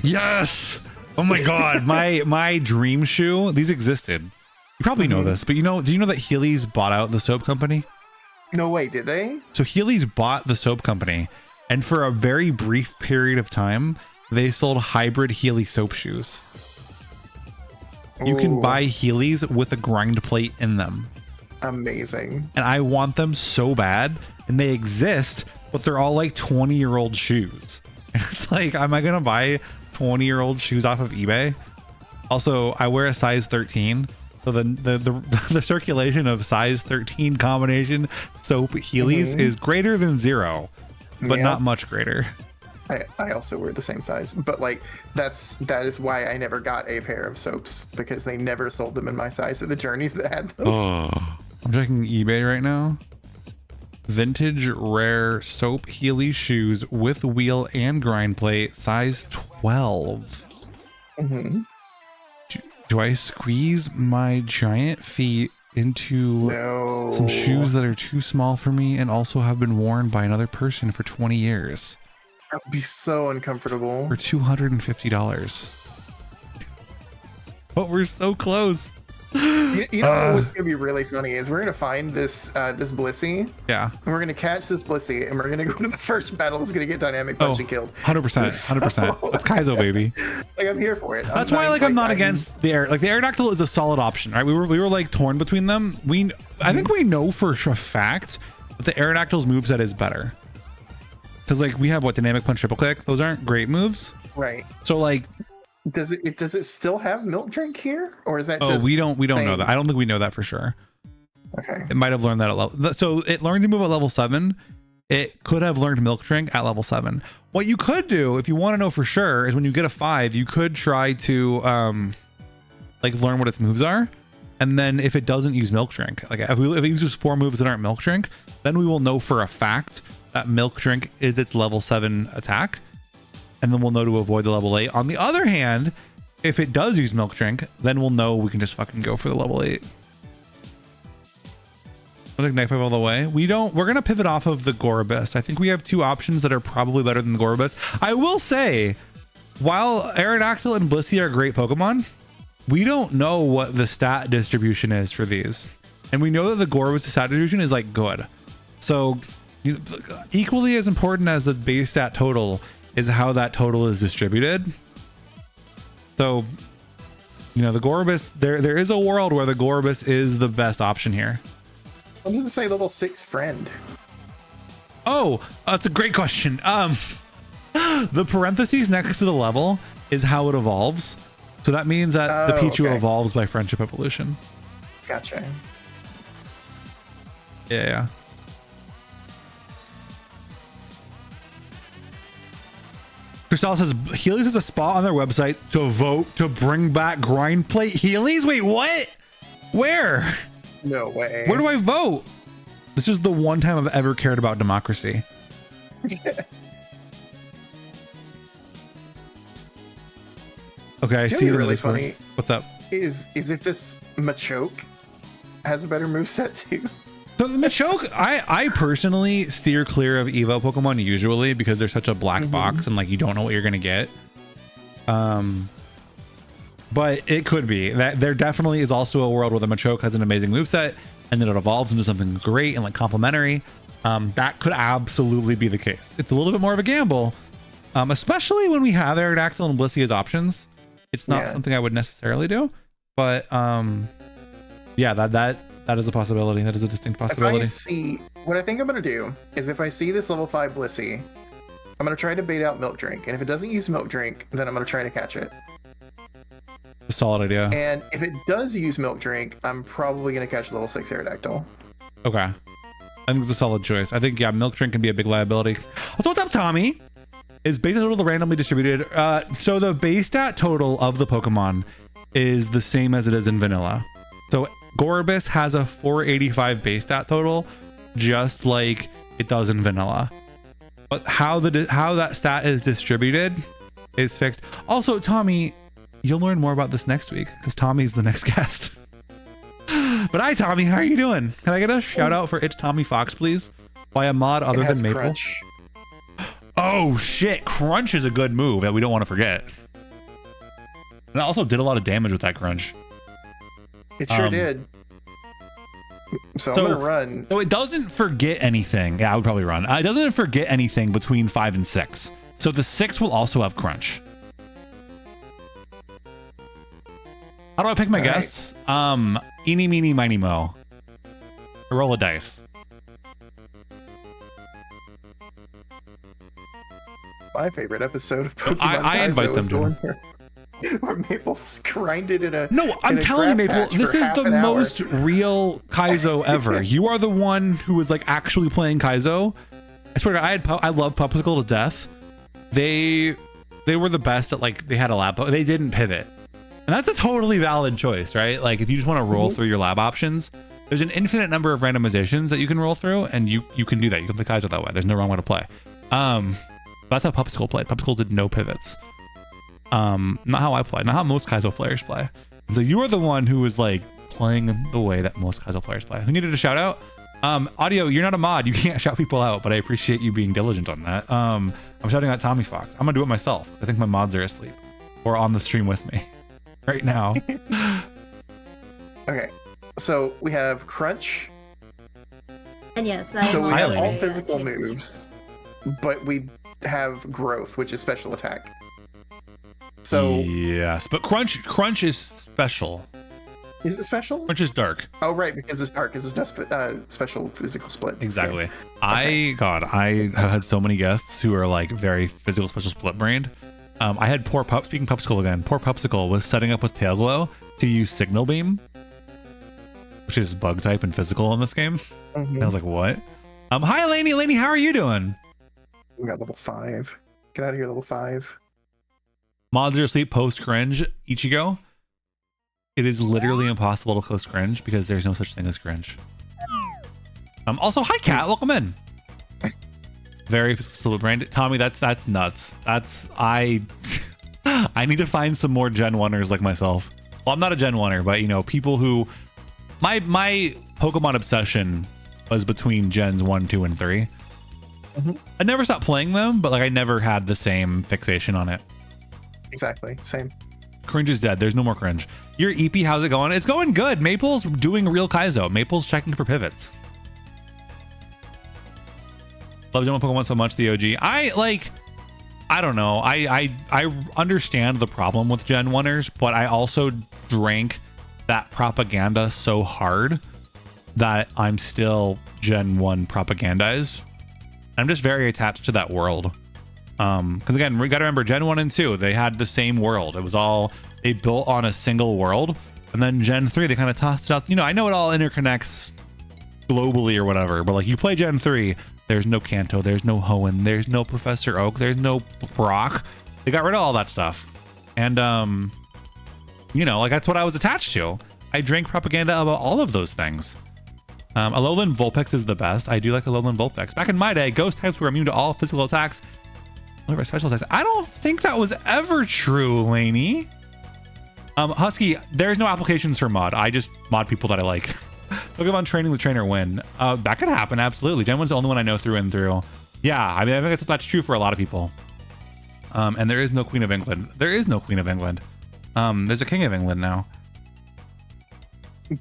Yes. Oh my god, my dream shoe. These existed. You probably know this, but do you know that Heelys bought out the soap company? No way, did they? So Heelys bought the soap company, and for a very brief period of time, they sold hybrid Heely soap shoes. You can Ooh. buy Heelys with a grind plate in them. Amazing. And I want them so bad, and they exist, but they're all like 20-year-old shoes. And it's like, am I gonna buy 20-year-old shoes off of eBay? Also, I wear a size 13, so the circulation of size 13 combination soap Heelys is greater than 0, but not much greater. I also wear the same size, but like that is why I never got a pair of soaps, because they never sold them in my size at the Journeys that had them. Oh, I'm checking eBay right now. Vintage rare soap Heely shoes with wheel and grind plate, size 12. Do I squeeze my giant feet into some shoes that are too small for me and also have been worn by another person for 20 years? That would be so uncomfortable. For $250. But we're so close. You know what's gonna be really funny is we're gonna find this this Blissey. Yeah. And we're gonna catch this Blissey, and we're gonna go to the first battle that's gonna get dynamic punch and killed. 100%. 100%. That's Kaizo, baby. Like, I'm here for it. That's why I'm not against the air. Like, the Aerodactyl is a solid option, right? We were like torn between them. I think we know for a fact that the Aerodactyl's moveset is better. Because like we have dynamic punch, triple kick. Those aren't great moves. Right. So like, does it still have milk drink here, or is that just we don't know that. I don't think we know that for sure. Okay. It might have learned that at level. So it learned the move at level 7. It could have learned milk drink at level 7. What you could do, if you want to know for sure, is when you get a 5, you could try to like learn what its moves are, and then if it doesn't use milk drink, like if it uses 4 moves that aren't milk drink, then we will know for a fact that milk drink is its level 7 attack, and then we'll know to avoid the level 8. On the other hand, if it does use milk drink, then we'll know we can just fucking go for the level 8. Knife all the way. We're gonna pivot off of the Gorobus. I think we have 2 options that are probably better than the Gorobus. I will say, while Aerodactyl and Blissey are great Pokemon, we don't know what the stat distribution is for these, and we know that the Gorobus stat distribution is like good. So equally as important as the base stat total is how that total is distributed. So, you know, the Gorobus, there is a world where the Gorobus is the best option here. What does it say, level 6 friend? Oh, that's a great question. The parentheses next to the level is how it evolves. So that means that the Pichu evolves by friendship evolution. Gotcha. Yeah. Cristal says Heelys has a spot on their website to vote to bring back grind plate Heelys. Wait, what? Where? No way. Where do I vote? This is the one time I've ever cared about democracy. Okay, I see. Really funny. What's up? Is if this Machoke has a better moveset too? So the Machoke, I personally steer clear of Evo Pokemon usually because they're such a black box and like you don't know what you're gonna get. But it could be that there definitely is also a world where the Machoke has an amazing moveset and then it evolves into something great and like complementary. That could absolutely be the case. It's a little bit more of a gamble, especially when we have Aerodactyl and Blissey as options. It's not something I would necessarily do, but yeah, that is a possibility. That is a distinct possibility. If I see, what I think I'm gonna do is if I see this level 5 Blissey, I'm gonna try to bait out Milk Drink, and if it doesn't use Milk Drink, then I'm gonna try to catch it. A solid idea. And if it does use Milk Drink, I'm probably gonna catch level 6 Aerodactyl. Okay, I think it's a solid choice. I think Milk Drink can be a big liability. Also, what's up, Tommy? Is base stat total randomly distributed? So the base stat total of the Pokemon is the same as it is in vanilla. So Gorobus has a 485 base stat total, just like it does in vanilla. But how that stat is distributed is fixed. Also, Tommy, you'll learn more about this next week because Tommy's the next guest. But hi, Tommy, how are you doing? Can I get a shout out for It's Tommy Fox, please? By a mod other than Maple. Crunch. Oh shit, Crunch is a good move that we don't want to forget. And it also did a lot of damage with that Crunch. It sure did. So I'm gonna run. So it doesn't forget anything. Yeah, I would probably run. It doesn't forget anything between 5 and 6. So the 6 will also have Crunch. How do I pick my All right. guests? Eeny, meeny, miny, mo. I roll a dice. My favorite episode of Pokemon I Kaizo invite them was to the one where Maple's grinded in a No, I'm in a telling you, grass Maple, patch this for is half the an hour. most real Kaizo ever. You are the one who was like actually playing Kaizo. I swear to God, I love Popsicle to death. They were the best at like, they had a lab, they didn't pivot. And that's a totally valid choice, right? Like if you just want to roll through your lab options, there's an infinite number of randomizations that you can roll through, and you can do that. You can play Kaizo that way. There's no wrong way to play. That's how Popsicle played. Popsicle did no pivots. Not how I play, not how most Kaizo players play. So you are the one who was like playing the way that most Kaizo players play. Who needed a shout out? Audio, you're not a mod. You can't shout people out, but I appreciate you being diligent on that. I'm shouting out Tommy Fox. I'm gonna do it myself. I think my mods are asleep or on the stream with me right now. Okay, so we have Crunch. And yes, So we have Highly. all physical moves, but we have Growth, which is special attack. So yes, but Crunch is special. is it special? Crunch is dark. Oh, right, because it's dark. Because there's no special physical split. Exactly. Okay. I have had so many guests who are like very physical special split brained. I had speaking Popsicle again, poor Popsicle was setting up with Tail Glow to use Signal Beam, which is bug type and physical in this game. Mhm. And I was like, what? Hi Lainey. Lainey, how are you doing? We got level 5. Get out of here, level 5. Mods are asleep post cringe, Ichigo. It is literally impossible to post cringe because there's no such thing as cringe. Also, hi Kat, welcome in. Very split brained. Tommy, that's nuts. I need to find some more Gen 1ers like myself. Well, I'm not a Gen 1er, but you know, people who my Pokemon obsession was between Gens 1, 2, and 3. I never stopped playing them, but like I never had the same fixation on it. Exactly, same. Cringe is dead. There's no more cringe. Your EP, how's it going? It's going good. Maple's doing real Kaizo. Maple's checking for pivots. Love Gen 1 Pokemon so much, the OG. I don't know. I understand the problem with Gen 1ers, but I also drank that propaganda so hard that I'm still Gen 1 propagandized. I'm just very attached to that world. Because again, we got to remember Gen 1 and 2, they had the same world. It was all, they built on a single world. And then Gen 3, they kind of tossed it out. You know, I know it all interconnects globally or whatever, but like you play Gen 3, there's no Kanto, there's no Hoenn, there's no Professor Oak, there's no Brock. They got rid of all that stuff. And, you know, like that's what I was attached to. I drank propaganda about all of those things. Alolan Vulpix is the best. I do like Alolan Vulpix. Back in my day, ghost types were immune to all physical attacks. What about special attacks? I don't think that was ever true, Lainey. Husky, there's no applications for mod. I just mod people that I like. Pokemon training the trainer win. That could happen, absolutely. Gen 1's the only one I know through and through. Yeah, I mean, I think that's true for a lot of people. And there is no Queen of England. There is no Queen of England. There's a King of England now.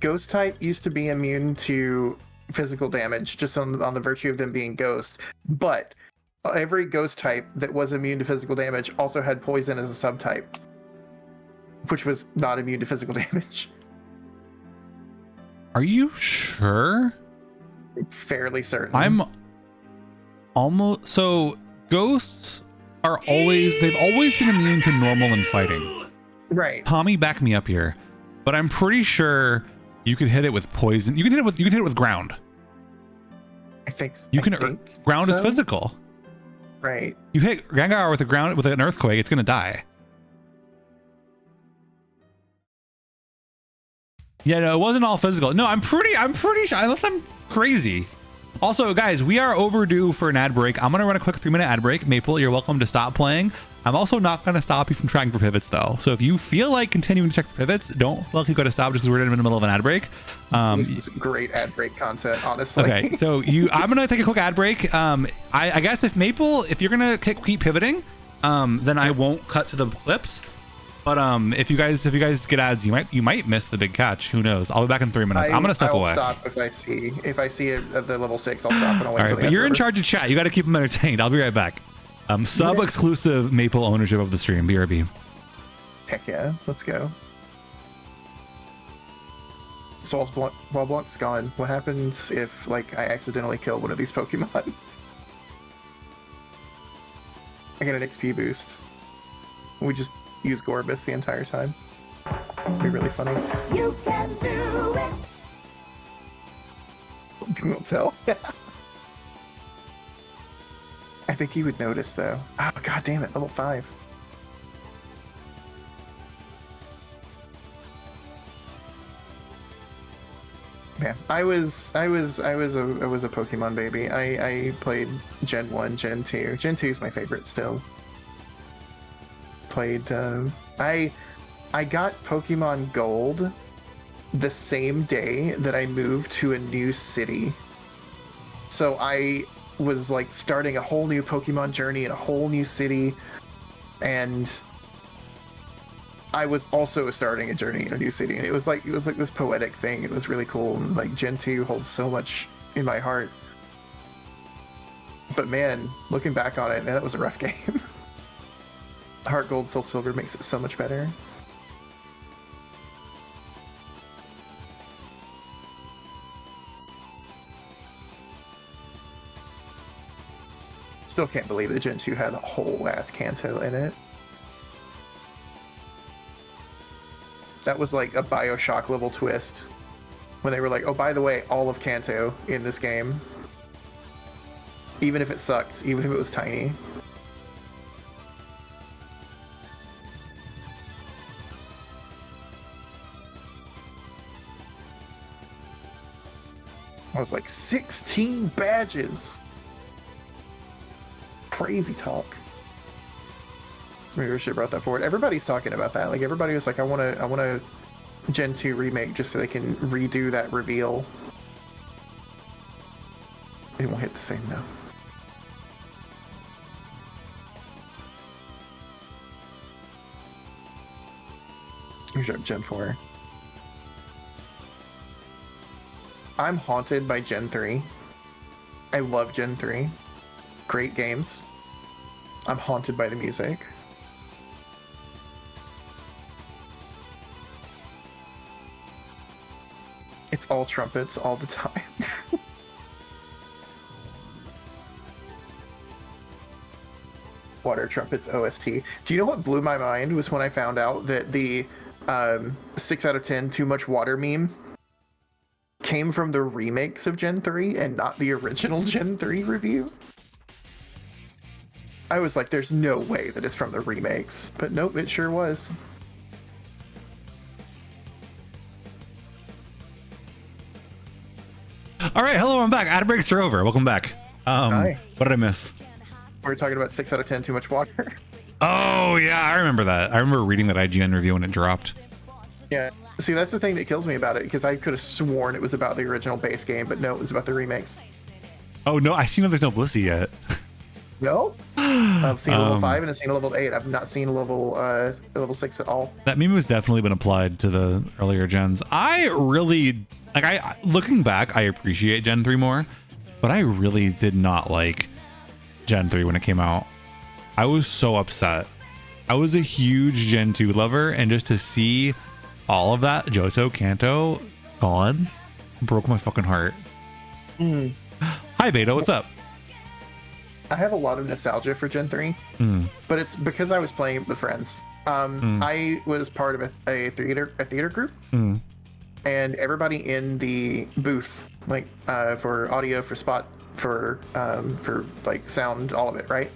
Ghost type used to be immune to physical damage just on the virtue of them being ghosts, but every ghost type that was immune to physical damage also had poison as a subtype, which was not immune to physical damage. Are you sure? Fairly certain. I'm almost, so ghosts are always, they've always been immune to normal and fighting. right. Tommy, back me up here, but I'm pretty sure you could hit it with poison. You can hit it with ground. I think Ground is so. physical. Right. You hit Gengar with an earthquake, it's gonna die. Yeah, no, it wasn't all physical. No, I'm pretty sure, unless I'm crazy. Also, guys, we are overdue for an ad break. I'm gonna run a quick 3-minute ad break. Maple, you're welcome to stop playing. I'm also not gonna stop you from trying for pivots though. So if you feel like continuing to check for pivots, don't feel like you gotta stop just because we're in the middle of an ad break. This is great ad break content, honestly. Okay, so I'm gonna take a quick ad break. I guess if Maple, if you're gonna keep pivoting, then I won't cut to the clips. But if you guys get ads, you might miss the big catch. Who knows? I'll be back in 3 minutes. I'm gonna step away. I'll stop if I see it at the level 6. I'll stop and I'll wait All till right, the but you're in ads are charge of chat. You got to keep them entertained. I'll be right back. Sub exclusive Maple ownership of the stream. BRB. over. Heck yeah, let's go. So while Blank's gone, what happens if like I accidentally kill one of these Pokemon? I get an XP boost. We just use Gorbis the entire time. It'd be really funny. You can do it. You won't tell. I think he would notice though. Oh god damn it, level 5. Yeah, I was a Pokemon baby. I played Gen 1, Gen 2. Gen 2 is my favorite still. Played I got Pokemon Gold the same day that I moved to a new city. So I was like starting a whole new Pokemon journey in a whole new city, and I was also starting a journey in a new city, and it was like this poetic thing. It was really cool, and like Gen 2 holds so much in my heart. But man, looking back on it, man, that was a rough game. Heart Gold, Soul Silver makes it so much better. Still can't believe that Gen 2 had a whole ass Kanto in it. That was like a Bioshock level twist when they were like, oh, by the way, all of Kanto in this game. Even if it sucked, even if it was tiny. I was like, 16 badges. Crazy talk. Maybe I should have brought that forward. Everybody's talking about that. Like everybody was like, I want a Gen 2 remake just so they can redo that reveal. It won't hit the same though. Here's our Gen 4. I'm haunted by Gen 3. I love Gen 3. Great games. I'm haunted by the music. It's all trumpets all the time. Water Trumpets OST. Do you know what blew my mind was when I found out that the 6 out of 10 too much water meme came from the remakes of Gen 3 and not the original Gen 3 review? I was like, there's no way that it's from the remakes. But nope, it sure was. All right, hello, I'm back. Ad breaks are over. Welcome back. Hi. What did I miss? We were talking about 6 out of 10 too much water. Oh yeah, I remember that. I remember reading that IGN review when it dropped. Yeah. See, that's the thing that kills me about it, because I could have sworn it was about the original base game, but no, it was about the remakes. Oh no, I see no there's no Blissey yet. No? I've seen a level 5 and I've seen a level 8. I've not seen a level 6 at all. That meme has definitely been applied to the earlier gens. I really like looking back, I appreciate Gen 3 more, but I really did not like Gen 3 when it came out. I was so upset. I was a huge Gen 2 lover, and just to see all of that Johto Kanto gone broke my fucking heart. Hi Beta, what's up? I have a lot of nostalgia for Gen 3, but it's because I was playing it with friends. I was part of a theater group, and everybody in the booth, like for audio, for spot, for like sound, all of it, right?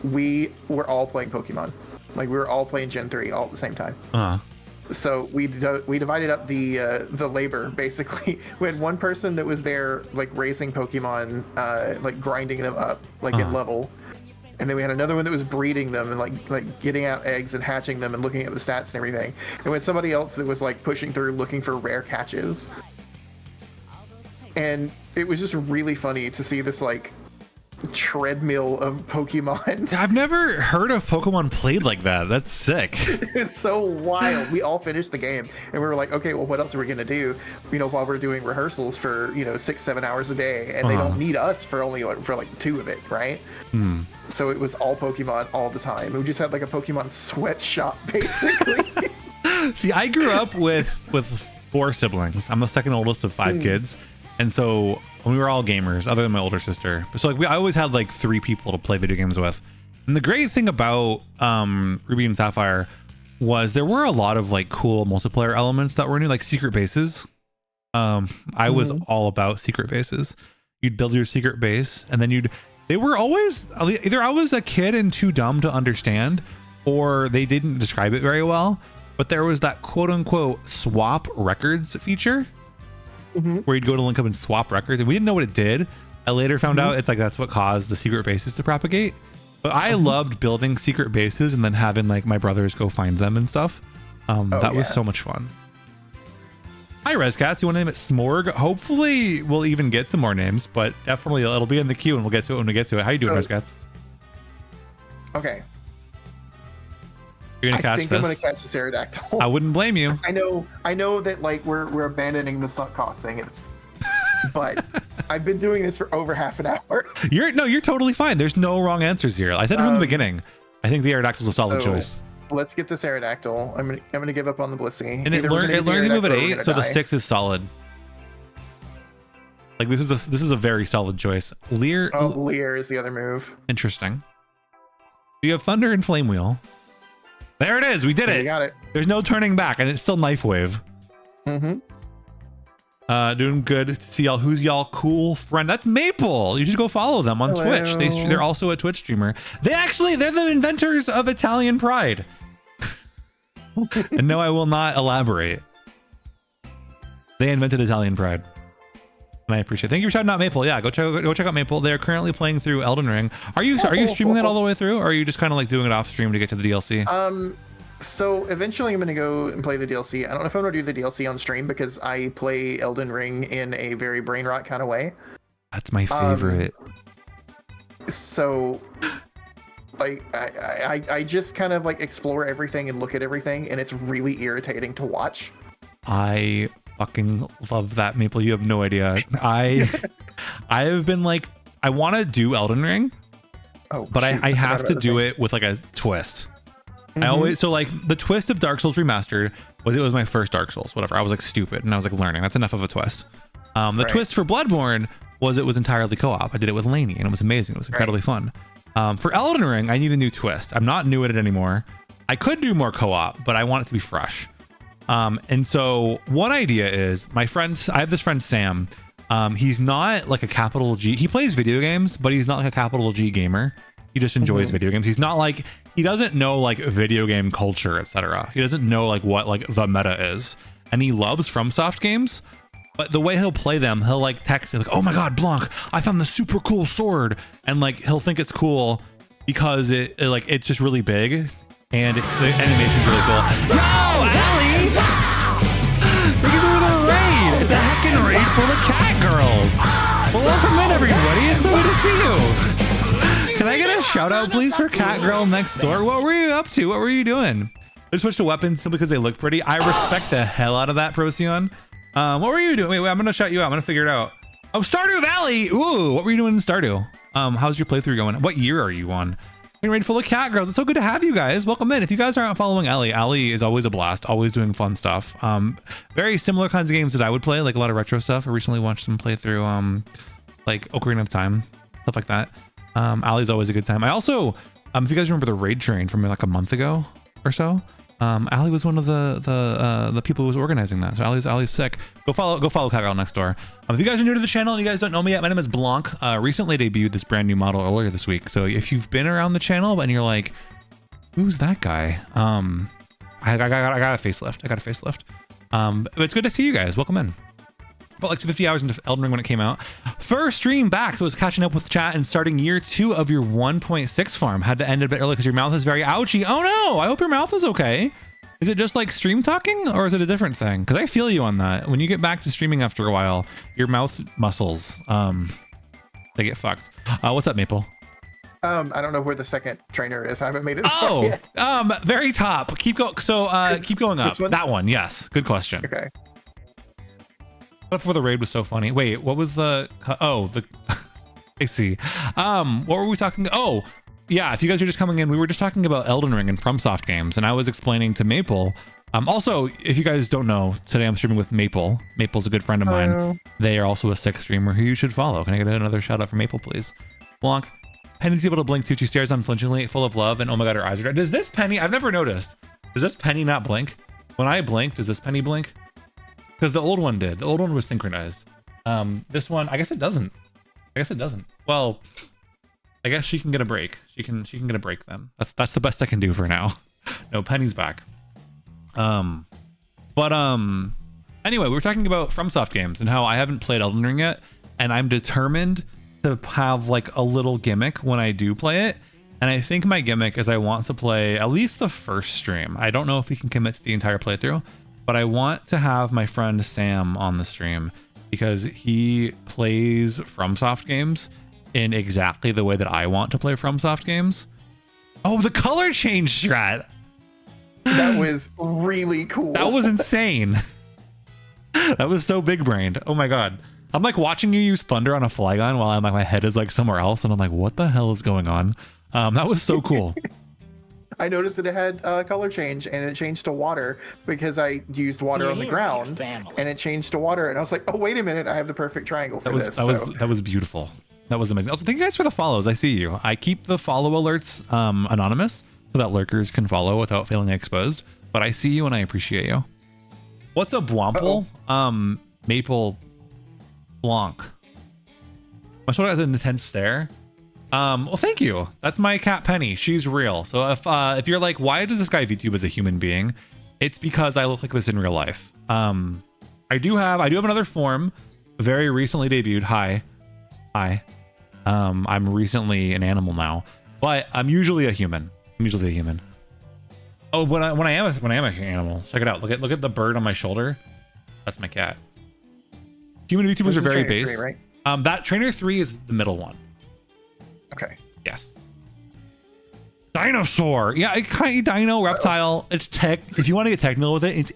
We were all playing Pokemon. Like we were all playing Gen 3 all at the same time. So we divided up the labor, basically. We had one person that was there like raising Pokemon, like grinding them up like in level, and then we had another one that was breeding them and like getting out eggs and hatching them and looking at the stats and everything. And we had somebody else that was like pushing through looking for rare catches. And it was just really funny to see this like treadmill of Pokemon. I've never heard of Pokemon played like that. That's sick. It's so wild. We all finished the game and we were like, okay, well, what else are we gonna do, while we're doing rehearsals for 6-7 hours a day, and they don't need us for only like 2 of it, right? So it was all Pokemon all the time. We just had like a Pokemon sweatshop basically. See, I grew up with 4 siblings. I'm the second oldest of 5 kids. And so when we were all gamers, other than my older sister. So like I always had like 3 people to play video games with. And the great thing about Ruby and Sapphire was there were a lot of like cool multiplayer elements that were new, like secret bases. I was all about secret bases. You'd build your secret base and then they were always either I was a kid and too dumb to understand, or they didn't describe it very well. But there was that quote unquote swap records feature where you'd go to link up and swap records, and we didn't know what it did. I later found out it's like that's what caused the secret bases to propagate. But I loved building secret bases and then having like my brothers go find them and stuff. That was so much fun. Hi Rescats, you want to name it Smorg? Hopefully we'll even get some more names, but definitely it'll be in the queue and we'll get to it when we get to it. How you doing, Rescats? Okay. You're gonna catch think this. I'm gonna catch this Aerodactyl. I wouldn't blame you. I know that like we're abandoning the sunk cost thing, but I've been doing this for over half an hour. You're totally fine. There's no wrong answers here. I said from the beginning. I think the Aerodactyl's a solid choice. Let's get this Aerodactyl. I'm gonna give up on the Blissey. And it learned to move at 8, so the 6 is solid. Like this is a very solid choice. Leer. Oh, Leer is the other move. Interesting. You have Thunder and Flame Wheel. There it is. We did it. We got it. There's no turning back, and it's still Knife Wave. Doing good to see y'all. Who's y'all cool friend? That's Maple. You should go follow them on Twitch. They're also a Twitch streamer. They're the inventors of Italian Pride. And no, I will not elaborate. They invented Italian Pride. And I appreciate it. Thank you for shouting out Maple. Yeah, go check out Maple. They're currently playing through Elden Ring. Are you streaming that all the way through, or are you just kind of like doing it off stream to get to the DLC? So eventually I'm going to go and play the DLC. I don't know if I'm going to do the DLC on stream because I play Elden Ring in a very brain rot kind of way. That's my favorite. So like I just kind of like explore everything and look at everything, and it's really irritating to watch. I fucking love that, Maple. You have no idea. I have been like, I want to do Elden Ring, but I have to do it with like a twist. I always, so like the twist of Dark Souls Remastered was it was my first Dark Souls, whatever. I was like stupid and I was like learning. That's enough of a twist. The twist for Bloodborne was it was entirely co-op. I did it with Lainey and it was amazing. It was incredibly fun. For Elden Ring, I need a new twist. I'm not new at it anymore. I could do more co-op, but I want it to be fresh. And so one idea is I have this friend, Sam. He's not like a capital G. He plays video games, but he's not like a capital G gamer. He just enjoys video games. He's not like, he doesn't know like video game culture, etc. He doesn't know like what like the meta is. And he loves FromSoft games, but the way he'll play them, he'll like text me like, oh my God, blawnk, I found this super cool sword. And like, he'll think it's cool because it's just really big and the animation's really cool. Yo, Allie! Thank you for the raid. It's a heckin' raid full of cat girls. Well, welcome in everybody. It's so good to see you. Can I get a shout out please for Cat Girl next door? What were you up to? What were you doing? I switched to weapons simply because they look pretty. I respect the hell out of that, Procyon. What were you doing? Wait, I'm gonna shout you out. I'm gonna figure it out. Oh, Stardew Valley. Ooh, what were you doing in Stardew? How's your playthrough going? What year are you on? We're raid full of cat girls. It's so good to have you guys. Welcome in. If you guys aren't following Allie is always a blast, always doing fun stuff. Very similar kinds of games that I would play, like a lot of retro stuff. I recently watched them play through like Ocarina of Time, stuff like that. Allie's always a good time. I also, if you guys remember the raid train from like a month ago or so, Allie was one of the people who was organizing that. So Allie's sick. Go follow Cat Girl next door. If you guys are new to the channel and you guys don't know me yet, my name is blawnk. Recently debuted this brand new model earlier this week. So if you've been around the channel and you're like, who's that guy? I got a facelift. But it's good to see you guys. Welcome in. About like 50 hours into Elden Ring when it came out. First stream back, so I was catching up with the chat and starting year 2 of your 1.6 farm. Had to end a bit early because your mouth is very ouchy. Oh no, I hope your mouth is okay. Is it just like stream talking or is it a different thing? Because I feel you on that. When you get back to streaming after a while, your mouth muscles, they get fucked. What's up, Maple? I don't know where the second trainer is. I haven't made it this far yet. Very top. Keep going. So keep going up. That one, yes. Good question. Okay. Before the raid was so funny. Wait, what was the I see. What were we talking? Oh, yeah, if you guys are just coming in, we were just talking about Elden Ring and FromSoft games, and I was explaining to Maple Also, if you guys don't know, today I'm streaming with Maple. Maple's a good friend of mine. They are also a sick streamer who you should follow. Can I get another shout out for Maple, please? Blawnk. Penny's able to blink too. She stares unflinchingly, full of love, and oh my god, her eyes are red. Does this Penny, I've never noticed, does this Penny not blink? When I blink, does this Penny blink? Because the old one did. The old one was synchronized. This one, I guess it doesn't. Well, I guess she can get a break. She can get a break then. That's the best I can do for now. No, Penny's back. Anyway, we were talking about FromSoft games and how I haven't played Elden Ring yet, and I'm determined to have like a little gimmick when I do play it. And I think my gimmick is I want to play at least the first stream. I don't know if we can commit to the entire playthrough, but I want to have my friend Sam on the stream because he plays FromSoft games in exactly the way that I want to play FromSoft games. Oh, the color change strat. That was really cool. That was insane. That was so big brained. Oh my god. I'm like watching you use thunder on a Flygon while I'm like my head is like somewhere else and I'm like, what the hell is going on? That was so cool. I noticed that it had color change and it changed to water because I used water on the ground and it changed to water and I was like, oh wait a minute, I have the perfect triangle for this. That was beautiful. That was amazing. Also, thank you guys for the follows. I see you. I keep the follow alerts anonymous so that lurkers can follow without feeling exposed. But I see you and I appreciate you. What's up, Womple? Maple Blanc. My shoulder has an intense stare. Well, thank you. That's my cat Penny. She's real. So if you're like, why does this guy VTube as a human being? It's because I look like this in real life. I do have another form, very recently debuted. Hi. I'm recently an animal now, but I'm usually a human. Oh, when I am an animal, check it out. Look at the bird on my shoulder. That's my cat. Human VTubers are very base. 3, right? That Trainer 3 is the middle one. Okay. Yes. Dinosaur. Yeah, it kind of dino reptile. It's tech. If you want to get technical with it, it's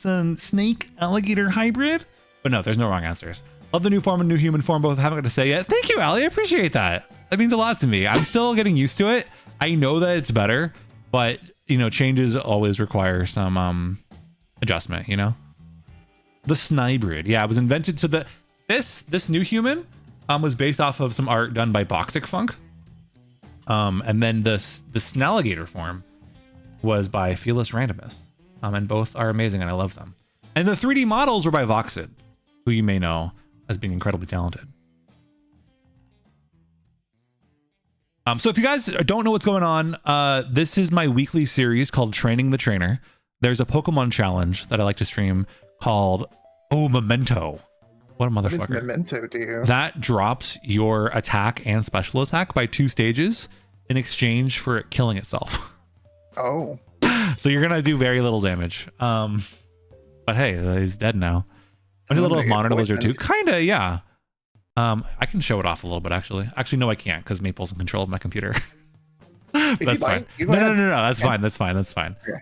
a snake alligator hybrid. But no, there's no wrong answers. Love the new form and new human form. Both haven't got to say yet. Thank you, Ali. I appreciate that. That means a lot to me. I'm still getting used to it. I know that it's better, but changes always require some adjustment. The Snybrid. Yeah, it was invented to this new human was based off of some art done by Boxic Funk. And then the Snalligator form was by Fearless Randomus. And both are amazing and I love them. And the 3D models were by Voxid, who you may know as being incredibly talented. So if you guys don't know what's going on, this is my weekly series called Training the Trainer. There's a Pokemon challenge that I like to stream called Memento. What a motherfucker. What does Memento do? That drops your attack and special attack by 2 stages in exchange for it killing itself. Oh. So you're gonna do very little damage. But hey, he's dead now. I do a little monitor lizard too. Kinda, yeah. I can show it off a little bit actually. Actually, no, I can't because Maple's in control of my computer. That's fine. No. That's fine. That's fine. Okay.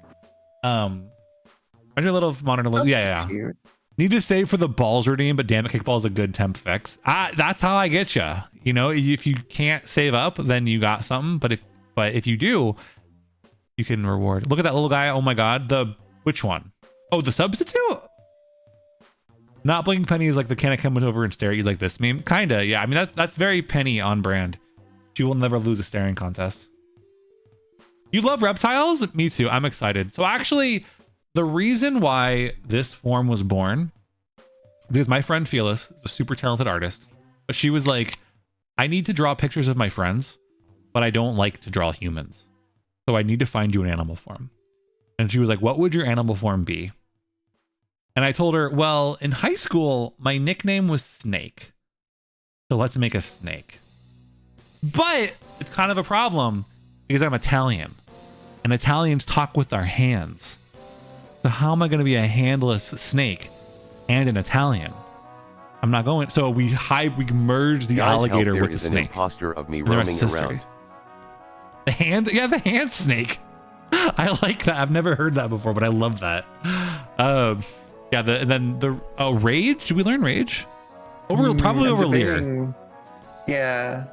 I do a little monitor lizard. Yeah. Cute. Need to save for the balls redeem, but damn it, kickball is a good temp fix. That's how I get you. If you can't save up, then you got something. But if you do, you can reward. Look at that little guy. Oh my god. Which one? Oh, the substitute? Not blinking Penny is like the can I come over and stare at you like this meme? Kinda, yeah. I mean that's very Penny on brand. She will never lose a staring contest. You love reptiles? Me too. I'm excited. So actually, the reason why this form was born, because my friend Fearless is a super talented artist, but she was like, I need to draw pictures of my friends, but I don't like to draw humans. So I need to find you an animal form. And she was like, what would your animal form be? And I told her, well, in high school, my nickname was Snake. So let's make a snake. But it's kind of a problem because I'm Italian. And Italians talk with our hands. So how am I going to be a handless snake and an Italian? I'm not going. So we merge the alligator with the snake. There is an imposter of me roaming around. The hand? Yeah, the hand snake. I like that. I've never heard that before, but I love that. Yeah, rage. Did we learn rage? Probably over Lear. Yeah.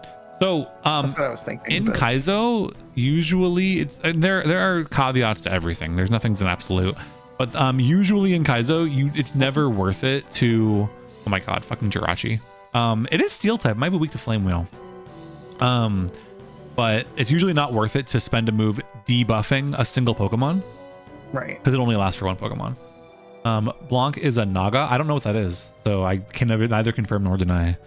So That's what I was thinking. in but- Kaizo, usually it's and there are caveats to everything. There's nothing's an absolute. But usually in Kaizo, it's never worth it to oh my god, fucking Jirachi. It is steel type, might be weak to flame wheel. But it's usually not worth it to spend a move debuffing a single Pokemon. Right. Because it only lasts for one Pokemon. Blawnk is a Naga. I don't know what that is, so I can neither confirm nor deny.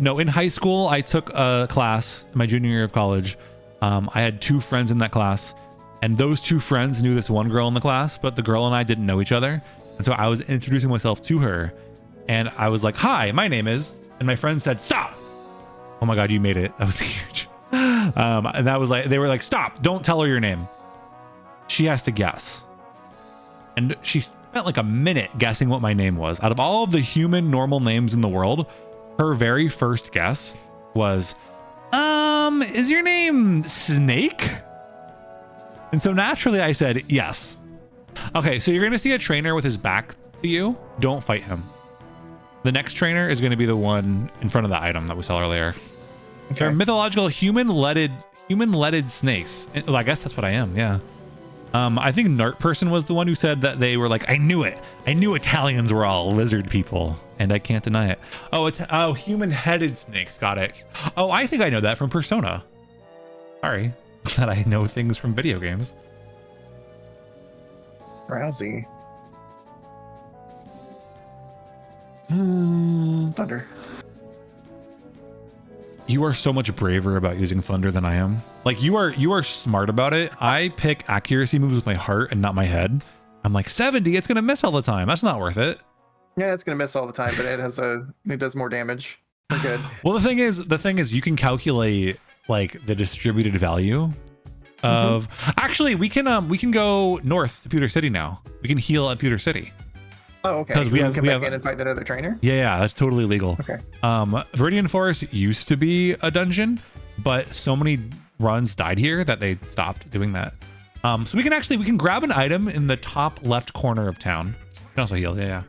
No, in high school, I took a class in my junior year of college. I had 2 friends in that class, and those 2 friends knew this one girl in the class, but the girl and I didn't know each other. And so I was introducing myself to her, and I was like, "Hi, my name is," and my friend said, "Stop." Oh my god, you made it. That was huge. And that was like, they were like, "Stop, don't tell her your name. She has to guess." And she spent like a minute guessing what my name was. Out of all of the human normal names in the world, her very first guess was, is your name Snake? And so naturally I said, yes. Okay, so you're going to see a trainer with his back to you. Don't fight him. The next trainer is going to be the one in front of the item that we saw earlier. Okay. They're mythological human-leaded snakes. Well, I guess that's what I am, yeah. I think Nart Person was the one who said that they were like, I knew it. I knew Italians were all lizard people, and I can't deny it. Oh, human-headed snakes. Got it. Oh, I think I know that from Persona. Sorry that I know things from video games. Rousey. Thunder. You are so much braver about using Thunder than I am. Like you are smart about it. I pick accuracy moves with my heart and not my head. I'm like 70, it's gonna miss all the time. That's not worth it. Yeah, it's gonna miss all the time, but it does more damage. We're good. Well, the thing is you can calculate like the distributed value of actually we can go north to Pewter City now. We can heal at Pewter City. Oh, okay. 'Cause we You have- can we come back have- in and fight that other trainer. Yeah, that's totally legal. Okay. Viridian Forest used to be a dungeon, but so many runs died here that they stopped doing that. So we can grab an item in the top left corner of town. You can also heal, yeah.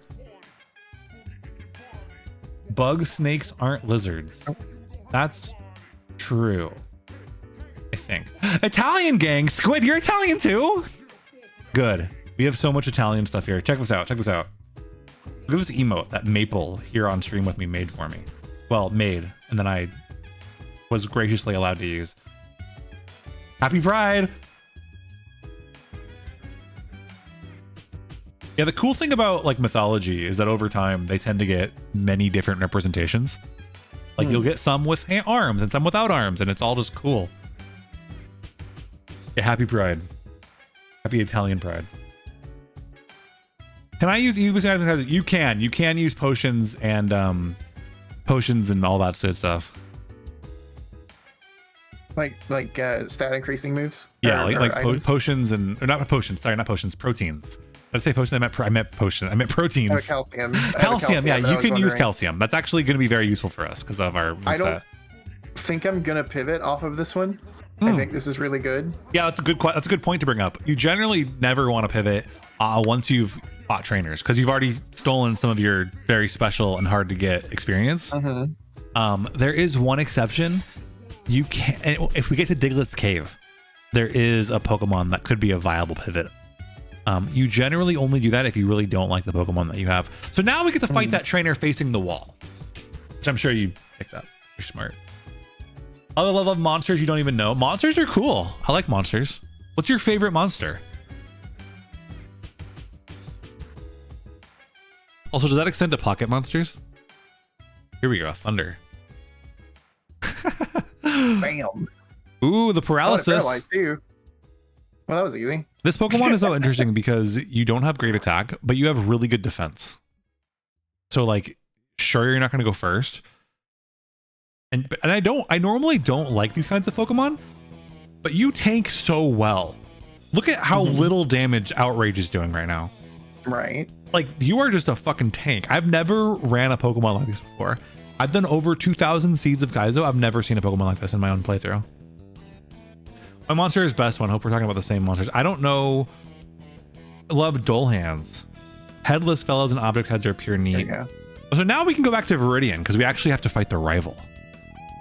Bug snakes aren't lizards. That's true. I think. Italian gang, Squid, you're Italian too? Good. We have so much Italian stuff here. Check this out. Look at this emote that Maple here on stream with me made for me. Well, made, and then I was graciously allowed to use. Happy Pride! Yeah, the cool thing about like mythology is that over time they tend to get many different representations. Like you'll get some with arms and some without arms, and it's all just cool. Yeah, happy Pride. Happy Italian Pride. Can I use items? You can use potions and all that sort of stuff. Like stat increasing moves. Yeah, Or like items? potions and or not potions. Sorry, not potions. Proteins. Did I say potion? I meant potion. I meant proteins. I have a calcium. I have a Calcium. Yeah, and I you was can use wondering- calcium. That's actually going to be very useful for us because of our I don't moveset. think I'm gonna pivot off of this one. Hmm. I think this is really good. Yeah, that's a good point to bring up. You generally never want to pivot once you've fought trainers because you've already stolen some of your very special and hard to get experience. There is one exception. You can if we get to Diglett's Cave, there is a Pokemon that could be a viable pivot. You generally only do that if you really don't like the Pokemon that you have. So now we get to fight that trainer facing the wall, which I'm sure you picked up. You're smart. I love monsters you don't even know. Monsters are cool. I like monsters. What's your favorite monster? Also, does that extend to pocket monsters? Here we go. Thunder. Bam. Ooh, the Oh, paralysis. it's paralyzed too. Well, that was easy. This Pokemon is so interesting because you don't have great attack, but you have really good defense. So, like, sure, you're not going to go first. And I normally don't like these kinds of Pokemon, but you tank so well. Look at how little damage Outrage is doing right now. Right. Like, you are just a fucking tank. I've never ran a Pokemon like this before. I've done over 2,000 Seeds of Kaizo. I've never seen a Pokemon like this in my own playthrough. My monster is best one. Hope we're talking about the same monsters. I don't know. I love Dull Hands. Headless fellows and object heads are pure There you neat. go. So now we can go back to Viridian because we actually have to fight the rival.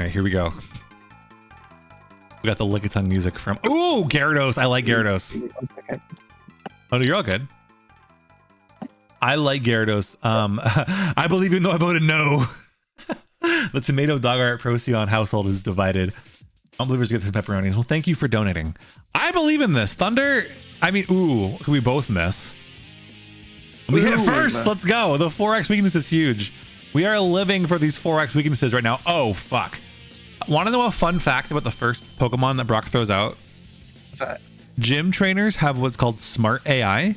right, here we go. We got the Lickitung music from... Ooh, Gyarados. I like Gyarados. Oh, no, you're all good. I like Gyarados. I believe even though I voted no. The tomato dog art Procyon household is divided. Unbelievers get the pepperonis. Well, thank you for donating. I believe in this. Thunder... I mean, ooh, we both miss. We hit first. Let's go. The 4x weakness is huge. We are living for these 4x weaknesses right now. Oh, fuck. Want to know a fun fact about the first Pokemon that Brock throws out? What's that? Gym trainers have what's called smart AI.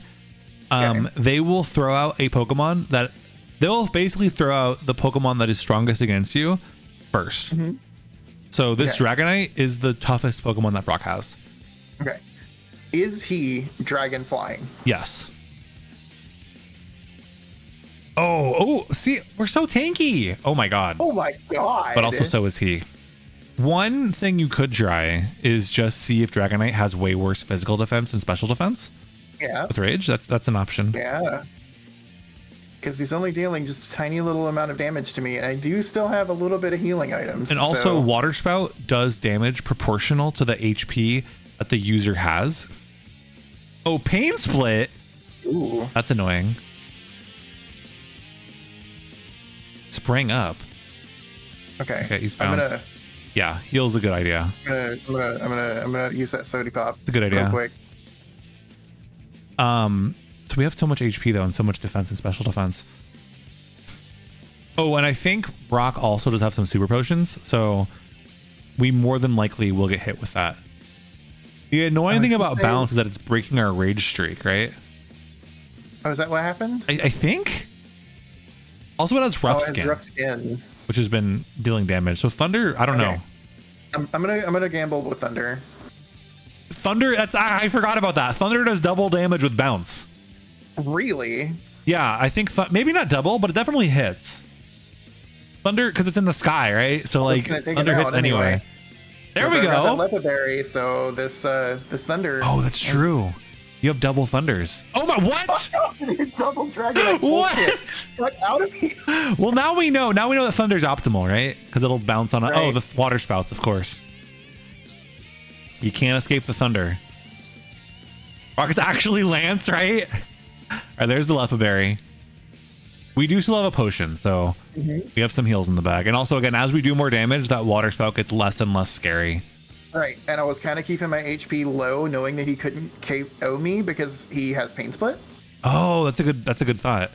Okay. They will throw out a Pokemon that... They'll basically throw out the Pokemon that is strongest against you first. Mm-hmm. So this Dragonite is the toughest Pokemon that Brock has. Okay. Is he dragon flying? Yes. Oh, see, we're so tanky. Oh my god. Oh my god. But also so is he. One thing you could try is just see if Dragonite has way worse physical defense than special defense. Yeah. With Rage, that's an option. Yeah. Because he's only dealing just a tiny little amount of damage to me, and I do still have a little bit of healing items. And also, Water Spout does damage proportional to the HP that the user has. Oh, Pain Split. Ooh. That's annoying. Spring up. Okay. He's bounced. Yeah, heal's a good idea. I'm gonna use that Sody Pop. It's a good idea. Real quick. So we have so much HP though, and so much defense and special defense. Oh, and I think Brock also does have some super potions, so we more than likely will get hit with that. The annoying thing about balance is that it's breaking our rage streak, right? Oh, is that what happened? I think. Also, it has rough skin. Rough skin, which has been dealing damage. So Thunder, I don't know. I'm gonna gamble with Thunder. Thunder, I forgot about that. Thunder does double damage with bounce. Really? Yeah, I think maybe not double, but it definitely hits. Thunder, because it's in the sky, right? So like Thunder hits anyway. There we go. That Berry, so this Thunder. Oh, that's true. You have double Thunders. Oh my, what? Double Dragon. What? Fuck out of me. Well, now we know. Now we know that Thunder's optimal, right? Because it'll bounce on. Oh, the water spouts, of course. You can't escape the Thunder. Rocket's actually Lance, right? All right, there's the Lepa Berry. We do still have a potion, so we have some heals in the bag. And also, again, as we do more damage, that water spout gets less and less scary. Right, and I was kind of keeping my HP low, knowing that he couldn't KO me because he has Pain Split. Oh, that's a good thought.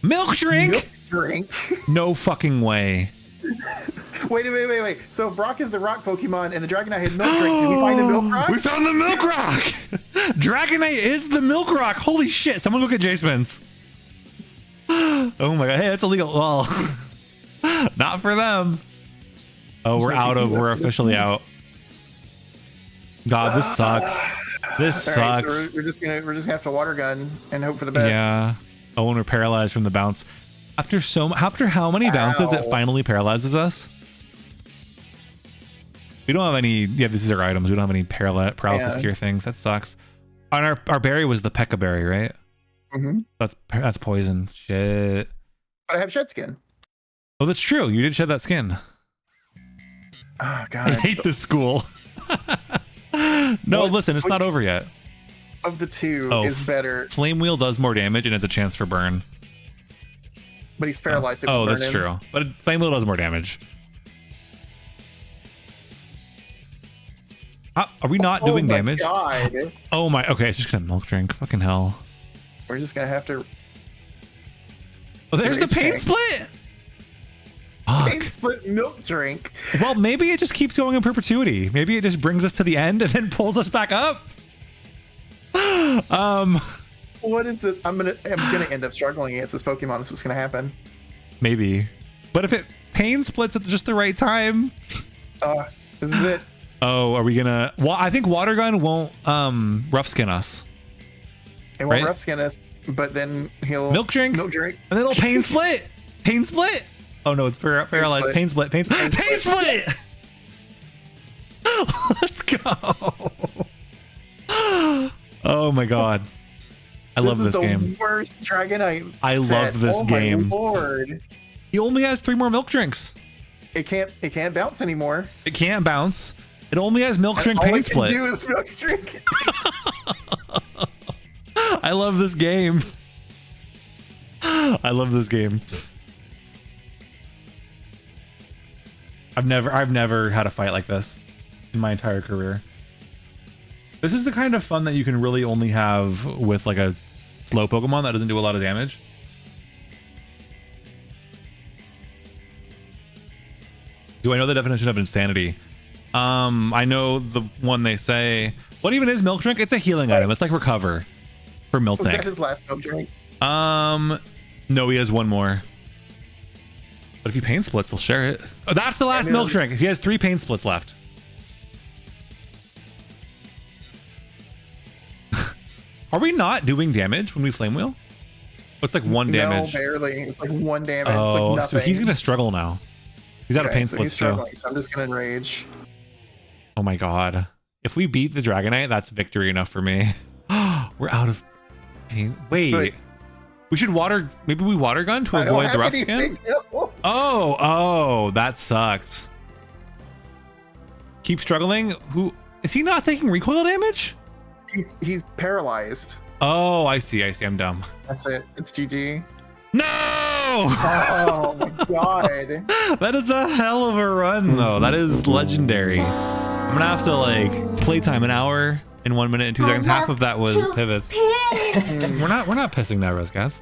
Milk drink. Milk drink. No fucking way. Wait. So Brock is the rock Pokemon, and the Dragonite had Milk Drink. Did we find the Milk Rock? We found the Milk Rock! Dragonite is the Milk Rock! Holy shit, someone go get J-Spins. Oh my god, hey, that's illegal. Well, not for them. Oh, we're officially out. God, this sucks. This sucks. Right, so we're just gonna have to water gun and hope for the best. Yeah. Oh, and we're paralyzed from the bounce. After how many bounces it finally paralyzes us? We don't have any. Yeah, this is our items. We don't have any paralysis cure things. That sucks. And our berry was the Pekka berry, right? Mm-hmm. That's poison. Shit. But I have shed skin. Oh, that's true. You did shed that skin. Oh god. I hate this school. No, listen, it's not over yet. Of the two is better. Flame Wheel does more damage and has a chance for burn. But he's paralyzed. Oh, that's true. But Flame Wheel does more damage. Are we not doing damage? God. Oh my. Okay, it's just gonna milk drink. Fucking hell. We're just gonna have to. Oh, there's the pain split. Pain split milk drink. Well, maybe it just keeps going in perpetuity. Maybe it just brings us to the end and then pulls us back up. What is this? I'm gonna end up struggling against this Pokemon. This is what's gonna happen. Maybe, but if it pain splits at just the right time. This is it. Oh, are we gonna? Well, I think Water Gun won't rough skin us. It won't rough skin us, but then he'll milk drink, and then it'll pain split. Pain split. Oh no, it's paralyzed. Pain split. Pain split. Let's go. Oh my god. I love this game. This is the worst Dragonite I love this game. My Lord. He only has 3 more milk drinks. It can't bounce anymore. It can't bounce. It only has milk drink All pain it can split. do is milk drink. I love this game. I love this game. I've never had a fight like this in my entire career. This is the kind of fun that you can really only have with like a slow Pokemon that doesn't do a lot of damage. Do I know the definition of insanity? I know the one they say. What even is milk drink? It's a healing item. It's like recover for Was Miltank. that his last milk drink? No, he has one more. But if he pain splits, he'll share it. Oh, that's the last milk drink. He has 3 pain splits left. Are we not doing damage when we flame wheel? It's like 1 damage. No, barely. It's like 1 damage. Oh, it's like nothing. so he's gonna struggle now. He's out of pain so splits he's too. struggling, so I'm just gonna enrage. Oh my god. If we beat the Dragonite, that's victory enough for me. We're out of pain. Wait. But- We should maybe we water gun to I don't avoid the have rough anything skin? else. Oh, that sucks. Keep struggling. Who is he not taking recoil damage? He's paralyzed. Oh, I see. I'm dumb. That's it. It's GG. No! Oh my god. That is a hell of a run though. That is legendary. I'm gonna have to like playtime an hour in 1 minute and 2 seconds. Half of that was pivots. We're not pissing that, guys.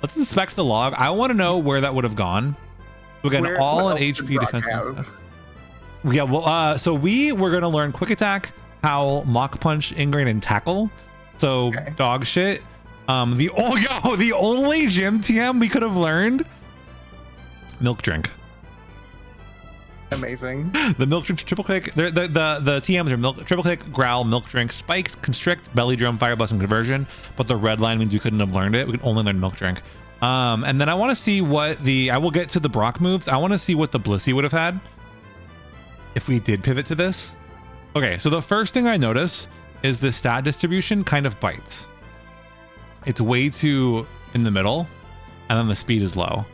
Let's inspect the log. I want to know where that would have gone. So again, all what an else did HP Brock defense. have? Yeah, well, so we were gonna learn quick attack, howl, mock punch, ingrain, and tackle. So Okay. dog shit. The only gym TM we could have learned, milk drink. Amazing. The milk drink, triple kick. The TMs are milk, triple kick, growl, milk drink, spikes, constrict, belly drum, fire blast, and conversion. But the red line means you couldn't have learned it. We could only learn milk drink. And then I want to see what I will get to the Brock moves. I want to see what the Blissey would have had if we did pivot to this. Okay, so the first thing I notice is the stat distribution kind of bites. It's way too in the middle, and then the speed is low.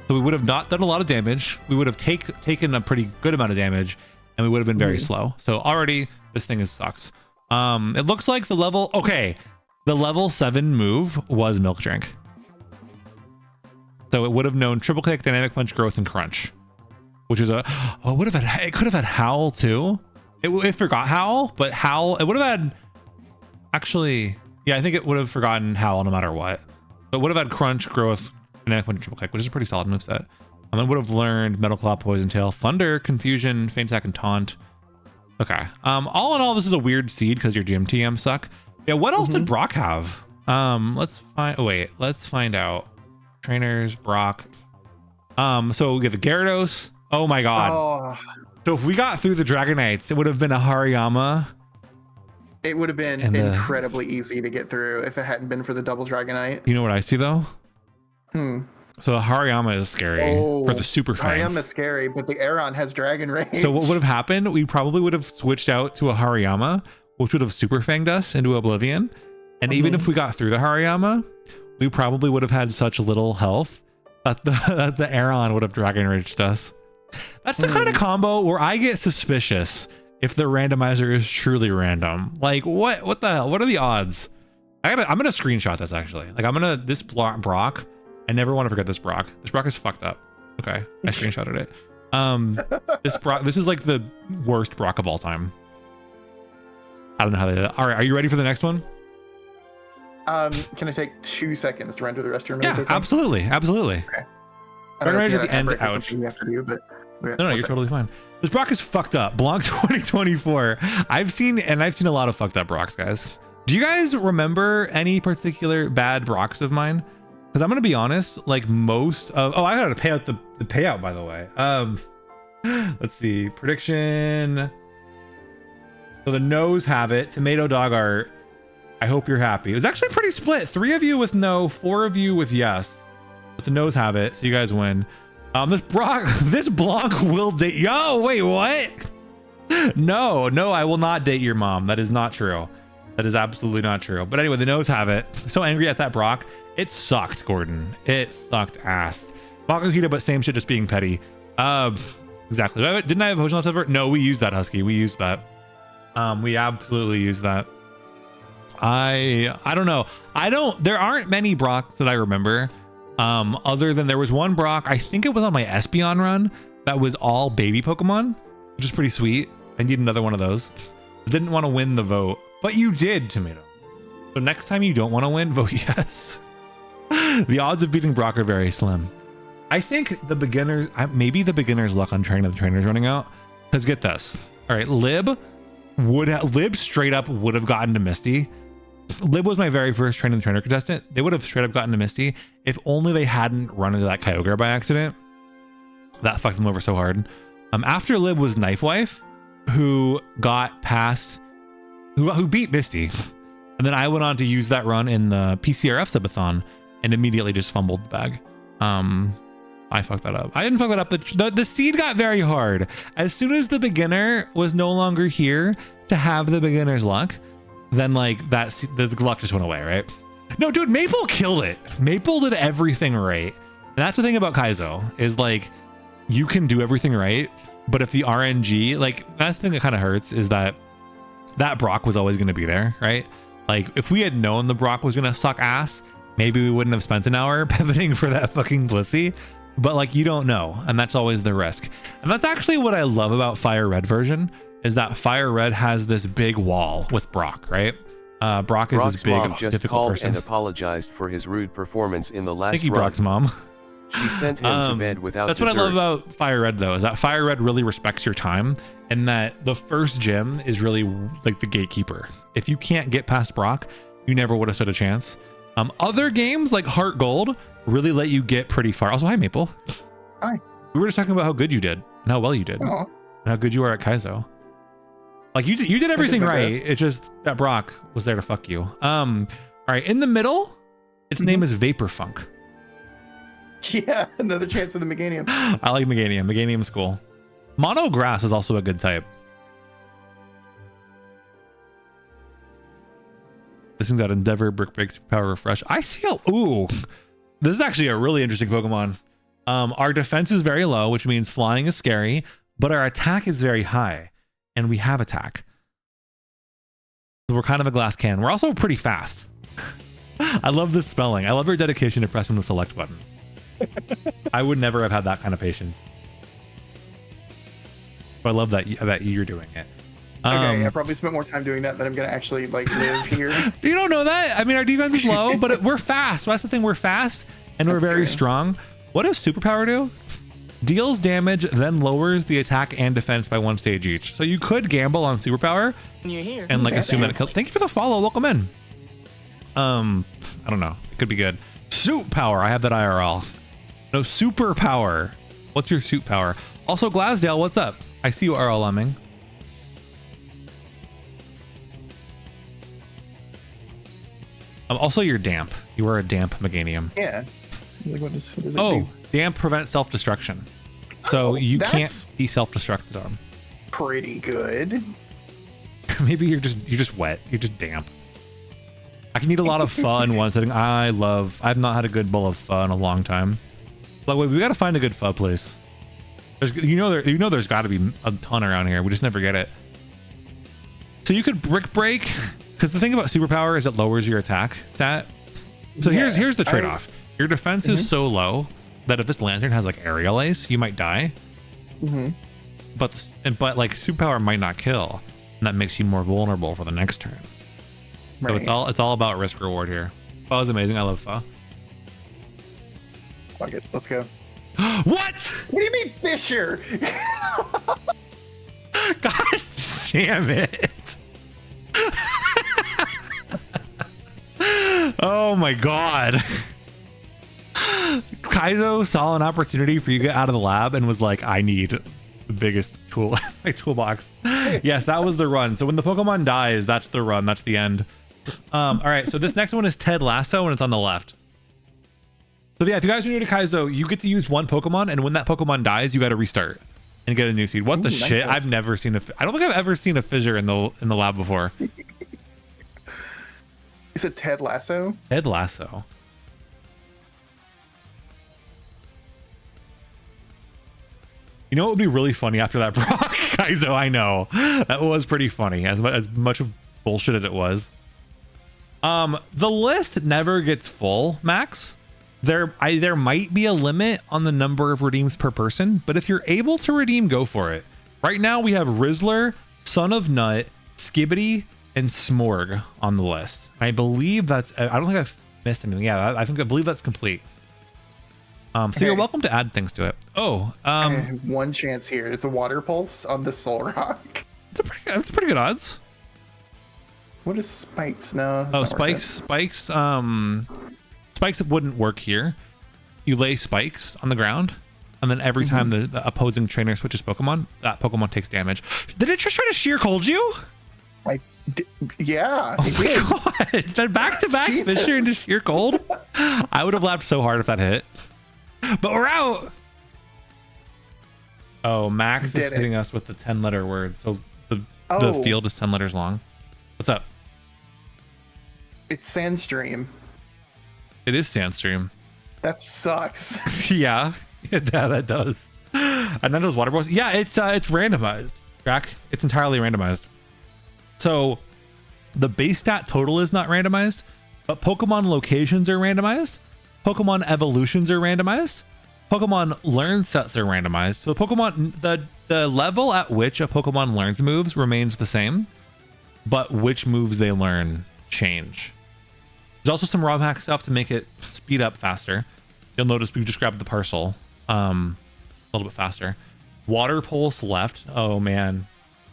So we would have not done a lot of damage. We would have taken a pretty good amount of damage, and we would have been very slow. So already this thing sucks. It looks like the level 7 move was milk drink. So it would have known triple kick, dynamic punch, growth, and crunch, which is it could have had howl too. It forgot howl, but howl, it would have had, actually, yeah, I think it would have forgotten howl no matter what. But it would have had crunch, growth, dynamic punch, triple kick, which is a pretty solid moveset. And then would have learned metal claw, poison tail, thunder, confusion, feint attack, and taunt. Okay. All in all, this is a weird seed because your gym TM suck. Yeah, what else did Brock have? Let's find out. Trainers, Brock. So we get the Gyarados. Oh my god. Oh, So if we got through the Dragonites, it would have been a Hariyama. it would have been And, incredibly easy to get through if it hadn't been for the double Dragonite. You know what I see though? So the Hariyama is scary for the super I fang. am scary, but the Aeron has Dragon Rage. So what would have happened? We probably would have switched out to a Hariyama, which would have super fanged us into Oblivion. And even if we got through the Hariyama, we probably would have had such little health that the Aeron would have Dragon Raged us. That's the kind of combo where I get suspicious if the randomizer is truly random. Like what the hell? What are the odds? I'm gonna screenshot this actually. Like this Brock. I never want to forget this Brock. This Brock is fucked up. Okay, I screenshotted it. This Brock. This is like the worst Brock of all time. I don't know how they did it. All right, are you ready for the next one? Can I take 2 seconds to run to the restroom? Really Yeah, quickly? absolutely. I don't know if Right you at have the end, a break or ouch. something you have to do, but No, you're totally fine. This Brock is fucked up. blawnk 2024. I've seen a lot of fucked up Brocks, guys. Do you guys remember any particular bad Brocks of mine? Because I'm gonna be honest, like most of I gotta pay out the payout, by the way. Let's see. Prediction. So the no's have it. Tomato dog art. I hope you're happy. It was actually pretty split. 3 of you with no, 4 of you with yes. But the no's have it, so you guys win. This blawnk will date. Yo, wait, what? No, I will not date your mom. That is not true. That is absolutely not true. But anyway, the no's have it. So angry at that Brock. It sucked, Gordon. It sucked ass. Makuhita, but same shit, just being petty. Exactly. Didn't I have potion leftover? No, we used that, Husky. We used that. We absolutely used that. I don't know. There aren't many Brocks that I remember. Other than there was one Brock, I think it was on my Espeon run, that was all baby Pokemon, which is pretty sweet. I need another one of those. I didn't want to win the vote, but you did, Tomato. So next time you don't want to win, vote yes. The odds of beating Brock are very slim. I think the beginners, maybe the beginner's luck on training the trainers running out. Because get this. All right, Lib straight up would have gotten to Misty. Lib was my very first train the trainer contestant. They would have straight up gotten to Misty if only they hadn't run into that Kyogre by accident. That fucked them over so hard. After Lib was Knife Wife, who got past, who beat Misty. And then I went on to use that run in the PCRF subathon and immediately just fumbled the bag. I fucked that up. I didn't fuck that up. The seed got very hard. As soon as the beginner was no longer here to have the beginner's luck, then like the luck just went away, right? No, dude, Maple killed it. Maple did everything right. And that's the thing about Kaizo is like, you can do everything right, but if the RNG, like that's the thing that kind of hurts is that Brock was always going to be there, right? Like if we had known the Brock was going to suck ass, maybe we wouldn't have spent an hour pivoting for that fucking Blissey. But like you don't know, and that's always the risk. And that's actually what I love about Fire Red version is that Fire Red has this big wall with Brock, right? Brock is Brock's this big, mom just difficult called person. and apologized for his rude performance in the last Thank you, run. Brock's mom. She sent him to bed without That's dessert. what I love about Fire Red though, is that Fire Red really respects your time and that the first gym is really like the gatekeeper. If you can't get past Brock, you never would have stood a chance. Other games like Heart Gold really let you get pretty far. Also, hi Maple. Hi. We were just talking about how good you did and how well you did Aw. and how good you are at Kaizo. Like you did everything my right. best. It's just that Brock was there to fuck you. All right, in the middle, its name is Vapor Funk. Yeah, another chance for the Meganium. I like Meganium. Meganium's cool. Mono Grass is also a good type. This thing's got Endeavor, Brick Break, Superpower, Refresh. I see a... Ooh. This is actually a really interesting Pokemon. Our defense is very low, which means flying is scary, but our attack is very high, and we have attack. So we're kind of a glass can. We're also pretty fast. I love this spelling. I love your dedication to pressing the select button. I would never have had that kind of patience. But I love that you're doing it. Okay, I probably spent more time doing that than I'm gonna actually like live here. You don't know that. I mean, our defense is low, but we're fast. That's the thing. We're fast and we're very strong. What does Superpower do? Deals damage, then lowers the attack and defense by 1 stage each. So you could gamble on Superpower and like assume that it kills. Thank you for the follow. Welcome in. I don't know. It could be good. Suit Power. I have that IRL. No, Superpower. What's your suit power? Also, Glasdale, what's up? I see you RLMing. Also, you're damp. You are a damp Meganium. Yeah. Like what does it Oh, do? damp prevents self-destruction. So you can't be self-destructed on. Pretty good. Maybe you're just wet. You're just damp. I can eat a lot of pho in one setting. I've not had a good bowl of pho in a long time. But wait, we gotta find a good pho place. There's there's got to be a ton around here. We just never get it. So you could Brick Break, because the thing about Superpower is it lowers your attack stat. So here's the trade-off. Your defense is so low that if this Lantern has like Aerial Ace, you might die. But like Superpower might not kill, and that makes you more vulnerable for the next turn. So it's all about risk reward here. Pho is amazing. I love pho. Fuck it. Let's go. What? What do you mean Fisher? God damn it. Oh my god. Kaizo saw an opportunity for you to get out of the lab and was like, I need the biggest tool in my toolbox. Yes, that was the run. So when the Pokemon dies, that's the run. That's the end. All right, so this next one is Ted Lasso and it's on the left. So yeah, if you guys are new to Kaizo, you get to use one Pokemon, and when that Pokemon dies, you got to restart and get a new seed. What the shit? I've never seen I don't think I've ever seen a fissure in the lab before. You said Ted Lasso? Ted Lasso. You know what would be really funny after that Brock? Kaizo, I know. That was pretty funny, as much of bullshit as it was. The list never gets full, Max. There might be a limit on the number of redeems per person, but if you're able to redeem, go for it. Right now we have Rizzler, Son of Nut, Skibbity, and Smorg on the list. I believe that's, I don't think I've missed anything. Yeah, I believe that's complete. So you're welcome to add things to it. Oh, I have one chance here. It's a water pulse on the Soul Rock. That's pretty good odds. What is spikes? No. Oh, spikes. Spikes wouldn't work here. You lay spikes on the ground, and then every time the opposing trainer switches Pokemon, that Pokemon takes damage. Did it just try to sheer cold you? Yeah. Oh my god! Then back-to-back Fisher into sheer cold. I would have laughed so hard if that hit. But we're out. Oh, Max is hitting us with the 10-letter word. So the field is 10 letters long. What's up? It's Sandstream. It is Sandstream. That sucks. Yeah, that does. And then those water balls. Yeah, it's randomized. Jack, it's entirely randomized. So the base stat total is not randomized, but Pokemon locations are randomized. Pokemon evolutions are randomized. Pokemon learn sets are randomized. So the level at which a Pokemon learns moves remains the same, but which moves they learn change. There's also some ROM hack stuff to make it speed up faster. You'll notice we just grabbed the parcel a little bit faster. Water pulse left. Oh man,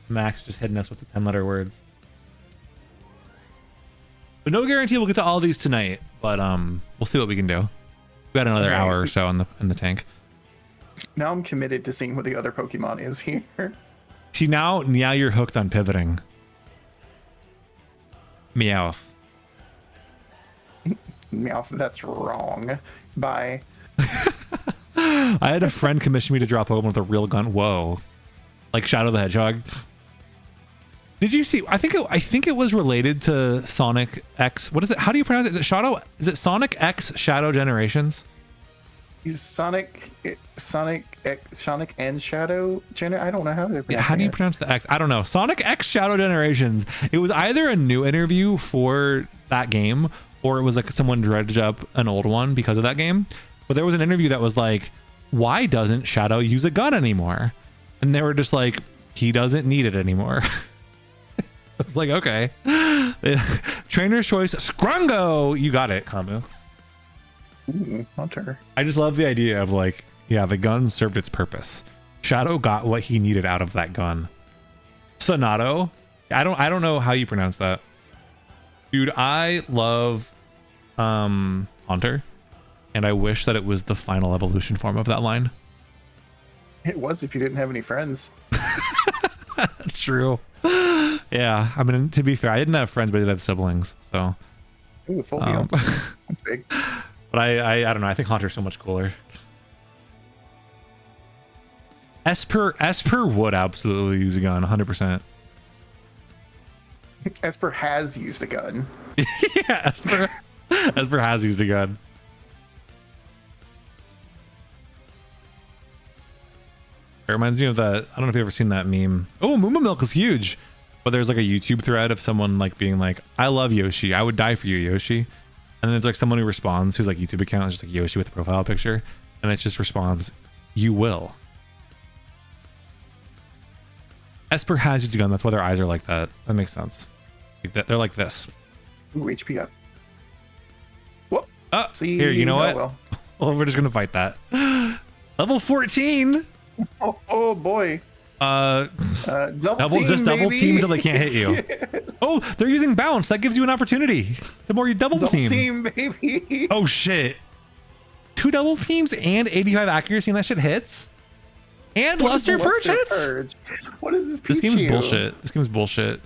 Max just hitting us with the 10-letter words. But no guarantee we'll get to all these tonight. But we'll see what we can do. We got another hour or so in the tank. Now I'm committed to seeing what the other Pokemon is here. See, now you're hooked on pivoting. Meowth. Meowth, that's wrong. Bye. I had a friend commission me to draw Pokemon with a real gun. Whoa. Like Shadow the Hedgehog. Did you see? I think it was related to Sonic X. What is it? How do you pronounce it? Is it Shadow? Is it Sonic X Shadow Generations? He's Sonic and Shadow I don't know how they're pronouncing Yeah, how do you pronounce the X? I don't know. Sonic X Shadow Generations. It was either a new interview for that game, or it was like someone dredged up an old one because of that game. But there was an interview that was like, why doesn't Shadow use a gun anymore? And they were just like, he doesn't need it anymore. I was like, okay. Trainer's choice, Scrungo. You got it, Kamu. Ooh, Hunter. I just love the idea of like, yeah, the gun served its purpose. Shadow got what he needed out of that gun. Sonato. I don't know how you pronounce that. Dude, I love Hunter, and I wish that it was the final evolution form of that line. It was if you didn't have any friends. True. Yeah, I mean, to be fair, I didn't have friends, but I did have siblings, so. Ooh, full deal. That's big. But I don't know. I think Hunter's so much cooler. Esper would absolutely use a gun, 100%. Esper has used a gun. Yeah, Esper has used a gun. It reminds me of that. I don't know if you've ever seen that meme. Oh, Moo Milk is huge. But there's like a YouTube thread of someone like being like, I love Yoshi. I would die for you, Yoshi. And then there's like someone who responds who's like YouTube account is just like Yoshi with the profile picture. And it just responds, you will. Esper has used a gun. That's why their eyes are like that. That makes sense. They're like this. Ooh, HP up. Whoop. See, here, you know what? Well. Well, we're just going to fight that. Level 14. Oh boy. Double team until they can't hit you. Oh, they're using bounce. That gives you an opportunity. The more you double team, baby. Oh shit. 2 double teams and 85 accuracy, and that shit hits. And Luster Purge hits. What is this? This game's bullshit. This game's bullshit.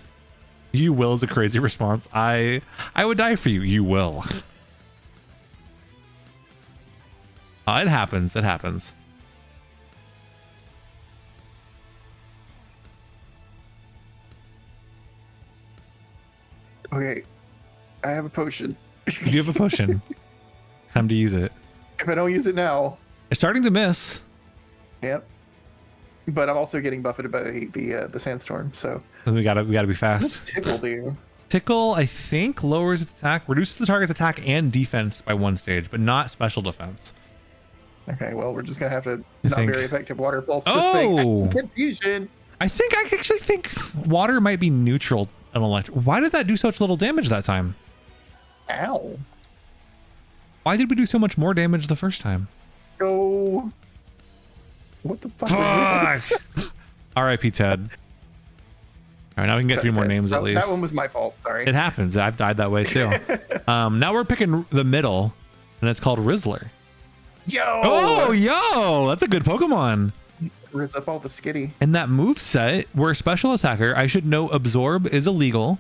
You will is a crazy response. I would die for you. You will. It happens. It happens. Okay, I have a potion. You have a potion. Time to use it. If I don't use it now, It's starting to miss. yep. but I'm also getting buffeted by the sandstorm. So We gotta be what's fast. tickle do? Tickle, I think, lowers its attack, reduces the target's attack and defense by 1 stage, but not special defense. Okay, well we're just gonna have to I not think- very effective water pulse this Oh! thing. Confusion. I actually think water might be neutral on electric. Why did that do such little damage that time? Ow. Why did we do so much more damage the first time? Go. What the fuck is this? R.I.P. Ted. All right, now we can get Sorry, 3 more Ted. names at least. That one was my fault. Sorry. It happens. I've died that way too. Now we're picking the middle, and it's called Rizzler. Yo. Oh, yo, that's a good Pokemon. Riz up all the skitty. And that move set, we're a special attacker. I should note Absorb is illegal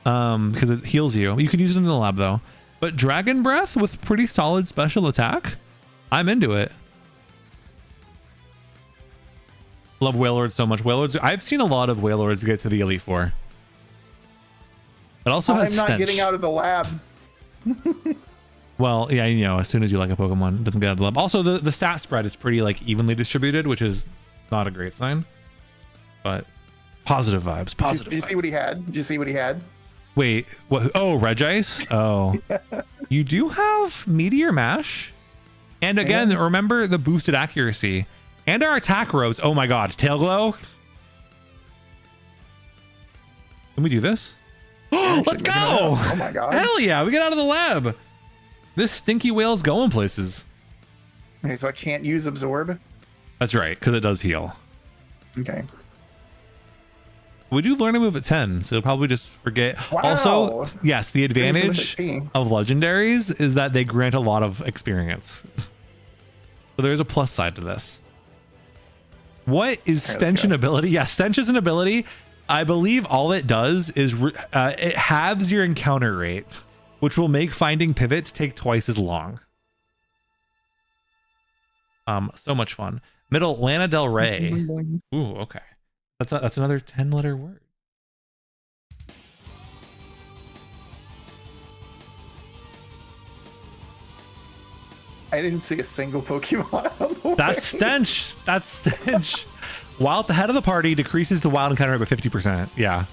because it heals you. You can use it in the lab though. But Dragon Breath with pretty solid special attack, I'm into it. Love Wailord so much. Wailords, I've seen a lot of Wailords get to the Elite Four. It also has I'm not Stench. getting out of the lab. Well, yeah, you know, as soon as you like a Pokemon, it doesn't get out of the lab. Also, the stat spread is pretty like evenly distributed, which is not a great sign. But positive vibes. Positive. Did you see what he had? Did you see what he had? Wait, what? Oh, Regice? Oh. You do have Meteor Mash. And again, remember the boosted accuracy. And our attack rose. Oh my god, Tail Glow. Can we do this? Let's go! Oh my god. Hell yeah, we get out of the lab. This stinky whale's going places. Okay, so I can't use absorb. That's right, because it does heal. Okay. We do learn a move at 10, so you'll probably just forget. Wow. Also, yes, the me so much advantage XP. of legendaries is that they grant a lot of experience. So there's a plus side to this. What is Okay, Stench let's an go. ability? Yeah, Stench is an ability. I believe all it does is it halves your encounter rate, which will make finding pivots take twice as long. So much fun. Middle, Lana Del Rey. Ooh, okay. That's another 10-letter word. I didn't see a single Pokemon on the That's way. Stench. That's Stench. While at the head of the party, decreases the wild encounter rate by 50%. Yeah.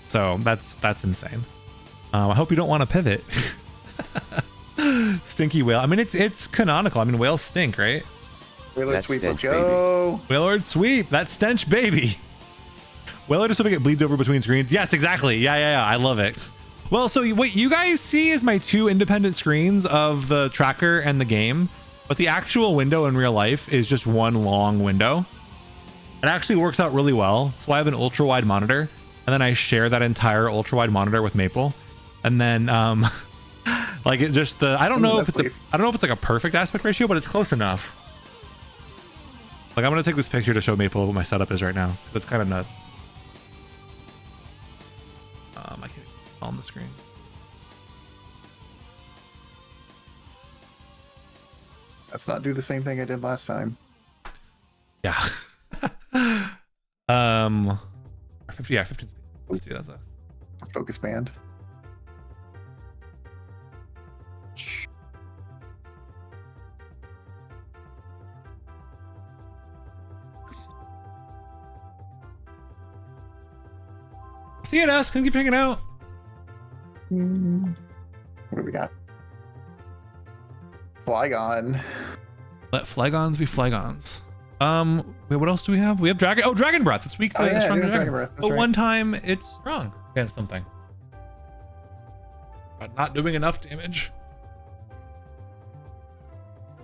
So that's insane. I hope you don't want to pivot. Stinky whale. I mean, it's canonical. I mean, whales stink, right? Whaler That's sweep, let's Stench, go. Wailord sweep. That's Stench, baby. Wailord is something it bleeds over between screens. Yes, exactly. Yeah. I love it. Well, so what you guys see is my 2 independent screens of the tracker and the game, but the actual window in real life is just one long window. It actually works out really well. So I have an ultra wide monitor, and then I share that entire ultra wide monitor with Maple, and then like it just I don't know if it's like a perfect aspect ratio, but it's close enough. Like I'm gonna take this picture to show Maple what my setup is right now. It's kind of nuts. I can't on the screen. Let's not do the same thing I did last time. Yeah. 15 speed. Let's do that. Focus band. See you, Dust. Can keep hanging out. What do we got? Flygon. Let Flygons be Flygons. Wait, what else do we have? We have Dragon. Oh, Dragon Breath. It's weak to Oh, yeah, strong we have Dragon Dragon Breath. Breath, that's But right. one time it's strong against something. But not doing enough damage.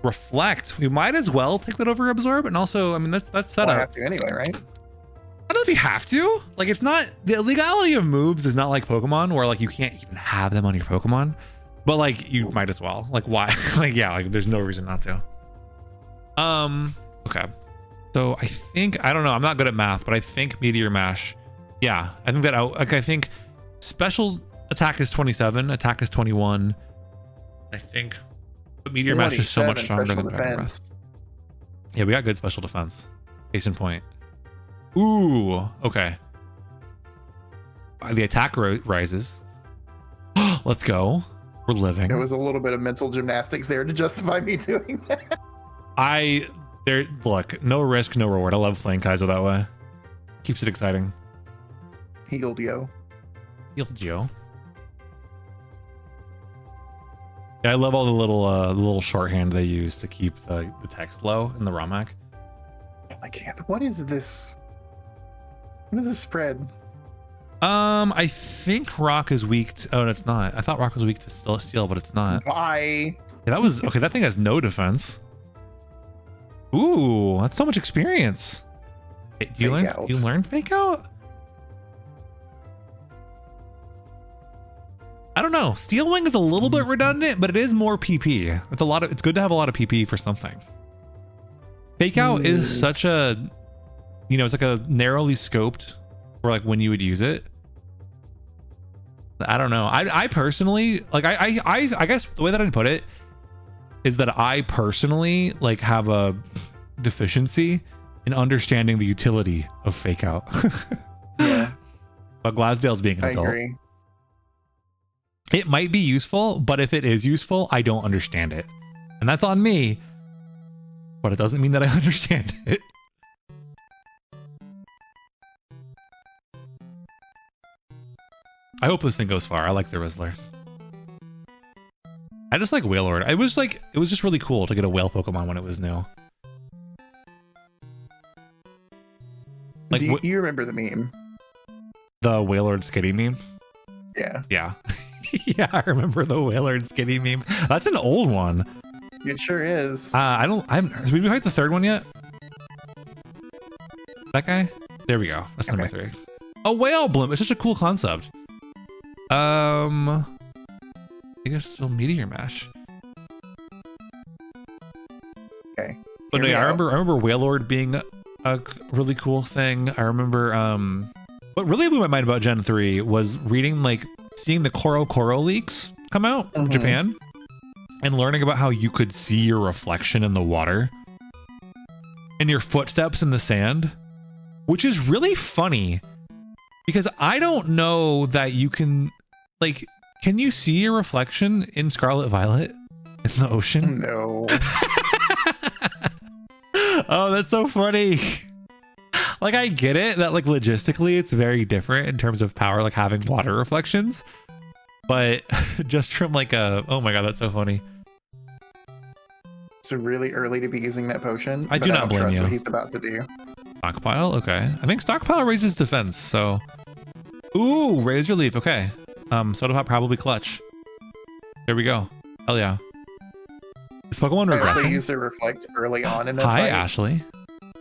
Reflect. We might as well take that over Absorb, and also, I mean, that's set Well, I up. have to anyway, right? I don't know if you have to. Like, it's not the legality of moves is not like Pokemon, where like you can't even have them on your Pokemon. But like you might as well. Like why? Like yeah, like there's no reason not to. Okay. So I think I don't know. I'm not good at math, but I think Meteor Mash. Yeah, I think that I think special attack is 27, attack is 21. I think, but Meteor Mash is so much 27 stronger special than Dragon Breath. defense. Yeah, we got good special defense. Case in point. Ooh, okay. The attack rises. Let's go. We're living. There was a little bit of mental gymnastics there to justify me doing that. I There, look, no risk, no reward. I love playing Kaizo that way. Keeps it exciting. Healed yo. Heal Geo. Yeah, I love all the little shorthand they use to keep the text low in the ROM hack. I can't. What is this? What is this spread? I think rock is weak to, oh, no, it's not. I thought rock was weak to steel, but it's not. Why? Yeah, that was okay. That thing has no defense. Ooh, that's so much experience. Hey, do you learn fake out? I don't know. Steel wing is a little bit redundant, but it is more PP. It's good to have a lot of PP for something. Fake out is such a, you know, it's like a narrowly scoped for like when you would use it. I don't know. I personally like I guess the way that I'd put it is that I personally like have a deficiency in understanding the utility of fake out. Yeah. But Glasdale's being an adult. I agree. It might be useful, but if it is useful, I don't understand it. And that's on me. But it doesn't mean that I understand it. I hope this thing goes far. I like the Rizzler. I just like Whalelord. It was just really cool to get a whale Pokemon when it was new. Like, Do you remember the meme? The Whalelord Skitty meme? Yeah. Yeah. Yeah, I remember the Whalelord Skitty meme. That's an old one. It sure is. Did we fight the third one yet? That guy? There we go. That's number 3. A whale bloom. It's such a cool concept. I think it's still Meteor Mash. Okay. But no, yeah, I remember Whalelord being a really cool thing. I remember what really blew my mind about Gen 3 was seeing the Koro leaks come out from Japan and learning about how you could see your reflection in the water and your footsteps in the sand, which is really funny because I don't know that you can, like, can you see your reflection in Scarlet Violet in the ocean? No. Oh, that's so funny. Like, I get it that, like, logistically it's very different in terms of power, like having water reflections, but just from like oh my god, that's so funny. It's really early to be using that potion. I do not blame trust you. What he's about to do. Stockpile, okay. I think stockpile raises defense, so. Ooh, Razor Leaf, okay. Soda Pop probably clutch. There we go. Hell yeah. Is Pokemon I also regressing? used to reflect early on in that Hi, fight. Ashley.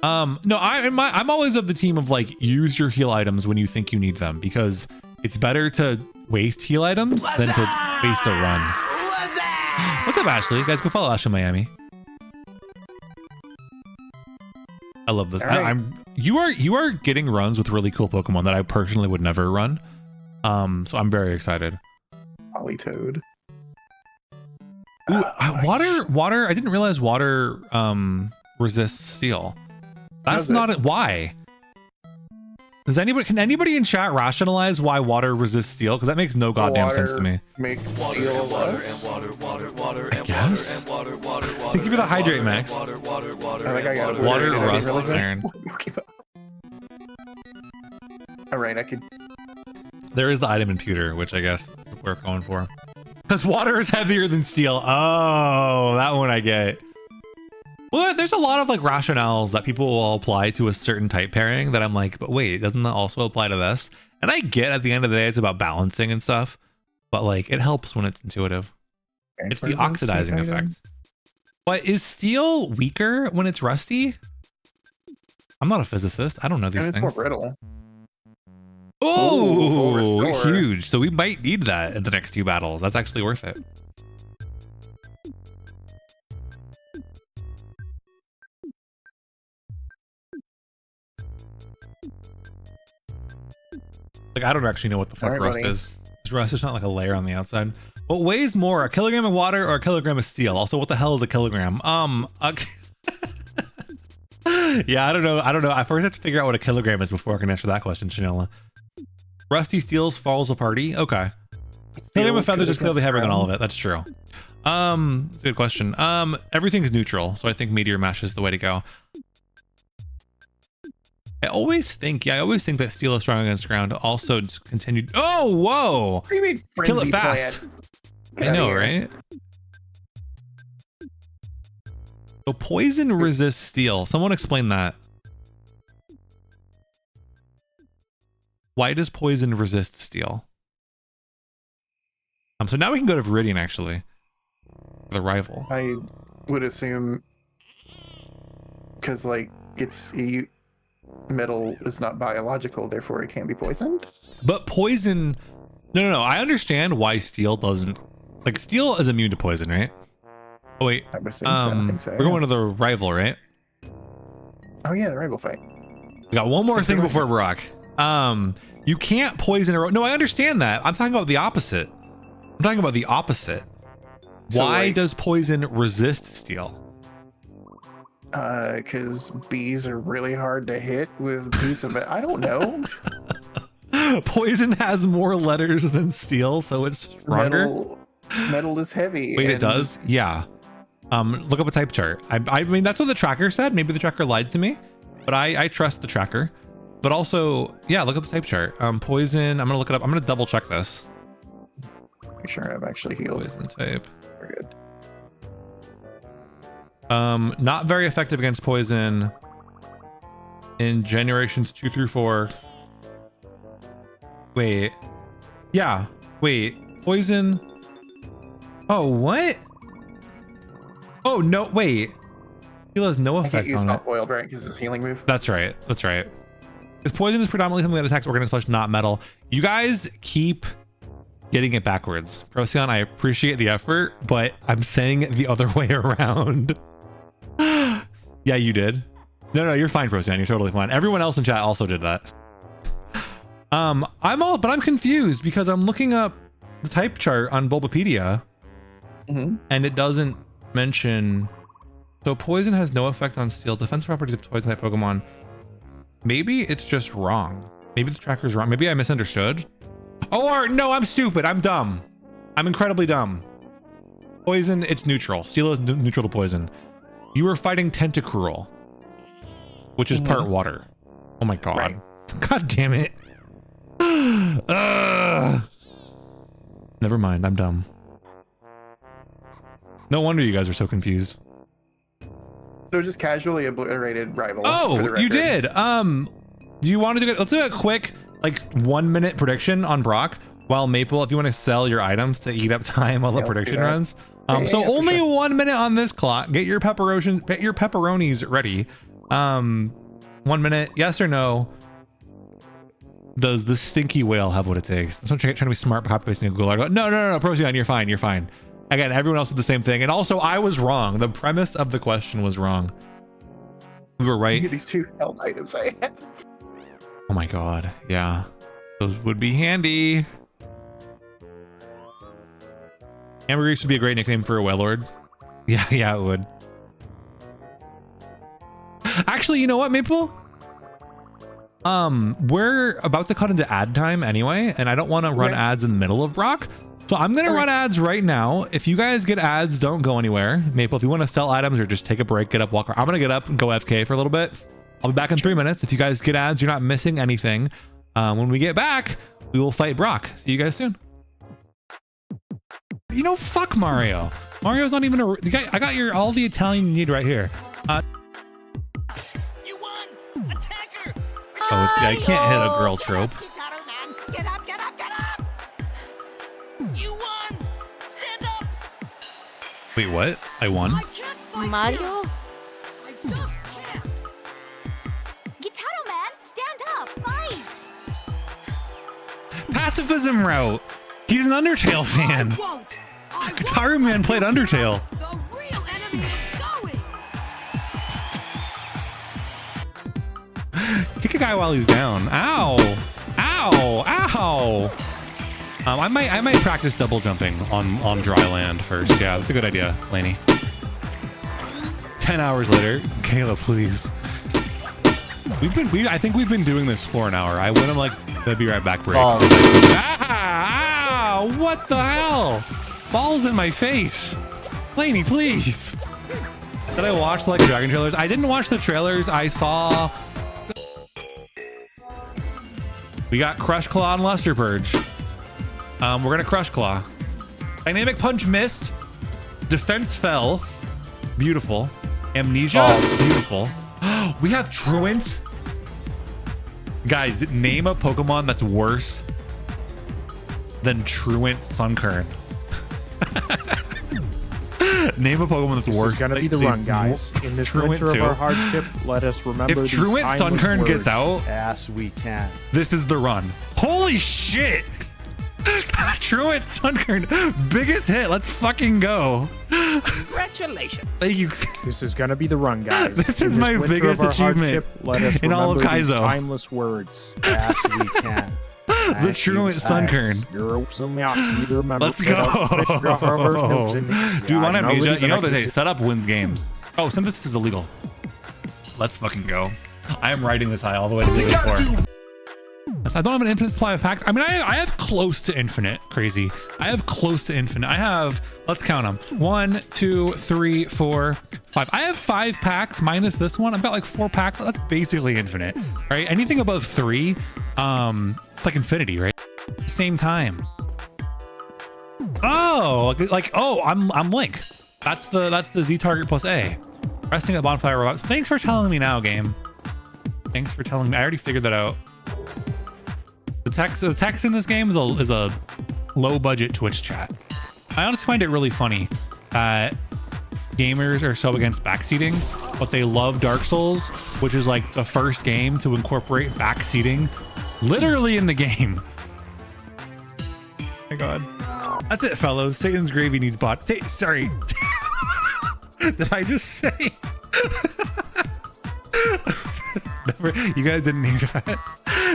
No, I'm always of the team of like use your heal items when you think you need them because it's better to waste heal items than to waste a run. What's up, Ashley? You guys go follow Ashley Miami. I love this. Right. You are getting runs with really cool Pokemon that I personally would never run. So I'm very excited. Politoed. Ooh, water. I didn't realize water resists steel. That's not it. Why? Can anybody in chat rationalize why water resists steel? Because that makes no goddamn sense to me. Make steel less? I guess. Thank you for the hydrate, Max. I think I got it. Water I didn't rust realize that. iron. All right, I could. There is the item in pewter, which I guess we're going for. Because water is heavier than steel. Oh, that one I get. Well, there's a lot of like rationales that people will apply to a certain type pairing that I'm like, but wait, doesn't that also apply to this? And I get at the end of the day, it's about balancing and stuff, but like it helps when it's intuitive. Okay, It's the oxidizing effect. But is steel weaker when it's rusty? I'm not a physicist. I don't know these And it's things. more brittle. Oh, restore. huge. So we might need that in the next 2 battles. That's actually worth it. Like, I don't actually know what the fuck All right, rust buddy. is. Is rust just not like a layer on the outside? What weighs more, a kilogram of water or a kilogram of steel? Also, what the hell is a kilogram? Yeah, I don't know. I first have to figure out what a kilogram is before I can answer that question, Chanela. Rusty steels falls apart. Okay. Kilogram of feathers is clearly heavier than all of it. That's true. That's a good question. Everything's neutral, so I think meteor mash is the way to go. I always think that steel is strong against ground. Also, just continued. Oh, whoa! What do you mean Kill frenzy it fast. plan? I Get outta know, here. right? So poison resists steel. Someone explain that. Why does poison resist steel? So now we can go to Viridian actually. The rival. I would assume because like metal is not biological, therefore it can't be poisoned. But poison, no. I understand why steel doesn't. Like steel is immune to poison, right? Oh wait, I would assume so. I think so. we're going to the rival, right? Oh yeah, the rival fight. We got one more thing before Brock. You can't poison a. No, I understand that. I'm talking about the opposite. I'm talking about the opposite. So, Why like, does poison resist steel? Because bees are really hard to hit with a piece of it. I don't know. Poison has more letters than steel, so it's stronger. Metal is heavy. Wait, it and does? Yeah. Look up a type chart. I mean, that's what the tracker said. Maybe the tracker lied to me, but I trust the tracker. But also, yeah, look at the type chart. Poison. I'm gonna look it up. I'm gonna double check this. Make sure I've actually healed. Poison type. We're good. Not very effective against poison in generations 2 through 4. Wait. Yeah. Wait. Poison. Oh, what? Oh, no. Wait. Heal has no I can't effect use on it. soft boiled, right? Because it's a healing move. That's right. That's right. Because poison is predominantly something that attacks organic flesh, not metal. You guys keep getting it backwards. Procyon, I appreciate the effort, but I'm saying it the other way around. Yeah, you did. No, you're fine, Procyon. You're totally fine. Everyone else in chat also did that. I'm confused because I'm looking up the type chart on Bulbapedia, and it doesn't mention. So poison has no effect on steel. Defensive properties of poison type Pokemon. Maybe it's just wrong. Maybe the tracker's wrong. Maybe I misunderstood. Or no, I'm stupid. I'm dumb. I'm incredibly dumb. Poison, it's neutral. Steel is neutral to poison. You were fighting Tentacruel, which is part water. Oh my god. Right. God damn it. Never mind. I'm dumb. No wonder you guys are so confused. So just casually obliterated rival. for the Oh, record. you did. Do you want to do it? Let's do a quick, like 1 minute prediction on Brock. While Maple, if you want to sell your items to eat up time while the Yeah, let's do prediction that. runs. Yeah, So for only sure. 1 minute on this clock. Get your pepperonis ready. 1 minute. Yes or no? Does the stinky whale have what it takes? I'm trying to be smart by copy pasting a Google article. No, Procyon, you're fine. You're fine. Again, everyone else did the same thing. And also, I was wrong. The premise of the question was wrong. We were You right. get these 2 held items I have. Oh my god. Yeah. Those would be handy. Ambergris would be a great nickname for a Wailord. Yeah, it would. Actually, you know what, Maple? We're about to cut into ad time anyway, and I don't want to run Okay. ads in the middle of Brock. So I'm going to run ads right now. If you guys get ads, don't go anywhere. Maple, if you want to sell items or just take a break, get up, walk around. I'm going to get up and go FK for a little bit. I'll be back in 3 minutes. If you guys get ads, you're not missing anything. When we get back, we will fight Brock. See you guys soon. You know, fuck Mario. Mario's not even a... I got all the Italian you need right here. You won! Attacker! So it's, I can't hit a girl trope. Get up, get up, get up! You won! Stand up! Wait, what? I won? I can't fight Mario? you! I just can't! Guitar Man, stand up, fight! Pacifism route. He's an Undertale fan. I won't! I won't Guitar Man played Undertale. The real enemy is going! Kick a guy while he's down. Ow! Ow! Ow! I might practice double jumping on dry land first. Yeah, that's a good idea, Lainey. 10 hours later, Kayla, please. I think we've been doing this for an hour. I went on like the be right back break. Oh. Ah! Ow! What the hell? Balls in my face. Laney, please. Did I watch like Dragon trailers? I didn't watch the trailers. I saw. We got Crush Claw and Luster Purge. We're gonna Crush Claw. Dynamic Punch missed. Defense fell. Beautiful. Amnesia. Beautiful. We have Truant. Guys, name a Pokemon that's worse than Truant Sunkern. Name a Pokemon that's worse. It's gonna be the run, guys. In this winter of our hardship, let us remember if these Truant timeless Sunkern words. gets out, Yes, we can. this is the run. Holy shit! Truant Sunkern, biggest hit. Let's fucking go. Congratulations. Thank you. This is gonna be the run, guys. This In is my winter biggest of our achievement hardship, let us in all of remember these Kaizo. timeless words. Yes, we can. The Truant Sunkern. Let's go. Do you want amnesia? You know what they say, setup wins games. Oh, synthesis is illegal. Let's fucking go. I am riding this high all the way to the 4. I don't have an infinite supply of packs. I mean, I have close to infinite. Crazy. I have close to infinite. I have, let's count them. 1, 2, 3, 4, 5. I have 5 packs minus this one. I've got like 4 packs. That's basically infinite, right? Anything above 3, it's like infinity, right? Same time. Oh, oh, I'm Link. That's the Z target plus A. Resting at bonfire robots. Thanks for telling me now, game. Thanks for telling me. I already figured that out. The text in this game is a low budget Twitch chat. I honestly find it really funny that gamers are so against backseating, but they love Dark Souls, which is like the first game to incorporate backseating literally in the game. Oh my god. That's it, fellows. Satan's gravy needs bot. Sorry. Did I just say? You guys didn't hear that.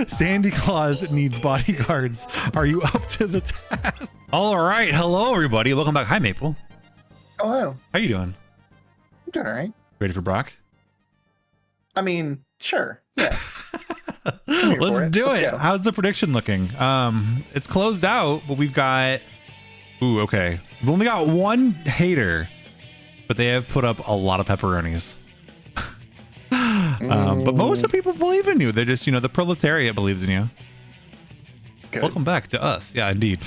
Sandy Claus needs bodyguards. Are you up to the task? All right. Hello, everybody. Welcome back. Hi, Maple. Hello. How you doing? I'm doing all right. Ready for Brock? I mean, sure. Yeah. Let's do it. Go. How's the prediction looking? It's closed out, but we've got... Ooh, okay. We've only got one hater, but they have put up a lot of pepperonis. But most of the people believe in you. They're just, the proletariat believes in you. Good. Welcome back to us. Yeah, indeed.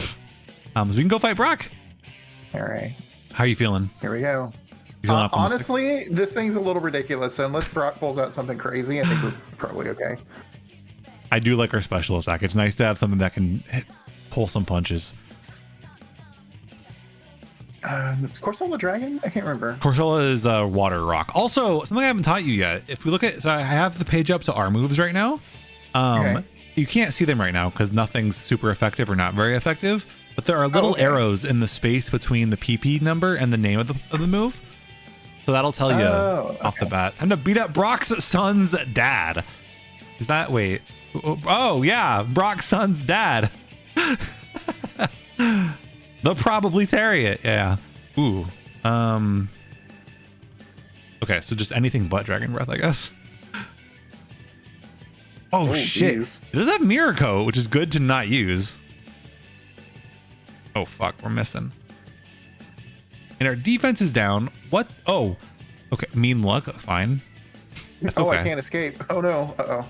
So we can go fight Brock. All right. How are you feeling? Here we go. You feeling optimistic? Honestly, this thing's a little ridiculous. So unless Brock pulls out something crazy, I think we're probably okay. I do like our special attack. It's nice to have something that can pull some punches. Corsola Dragon? I can't remember. Corsola is a water rock. Also, something I haven't taught you yet. If we look at, so I have the page up to our moves right now. Okay. You can't see them right now because nothing's super effective or not very effective. But there are little arrows in the space between the PP number and the name of the move. So that'll tell you off the bat. Time to beat up Brock's son's dad. Is that, wait. Oh, yeah. Brock's son's dad. The probably Theriot, yeah. Ooh. Okay, so just anything but Dragon Breath, I guess. Oh shit. Geez. It does have Mirror Coat, which is good to not use. Oh fuck, we're missing. And our defense is down. What? Oh. Okay, mean luck, fine. That's okay. I can't escape. Oh no. Uh-oh.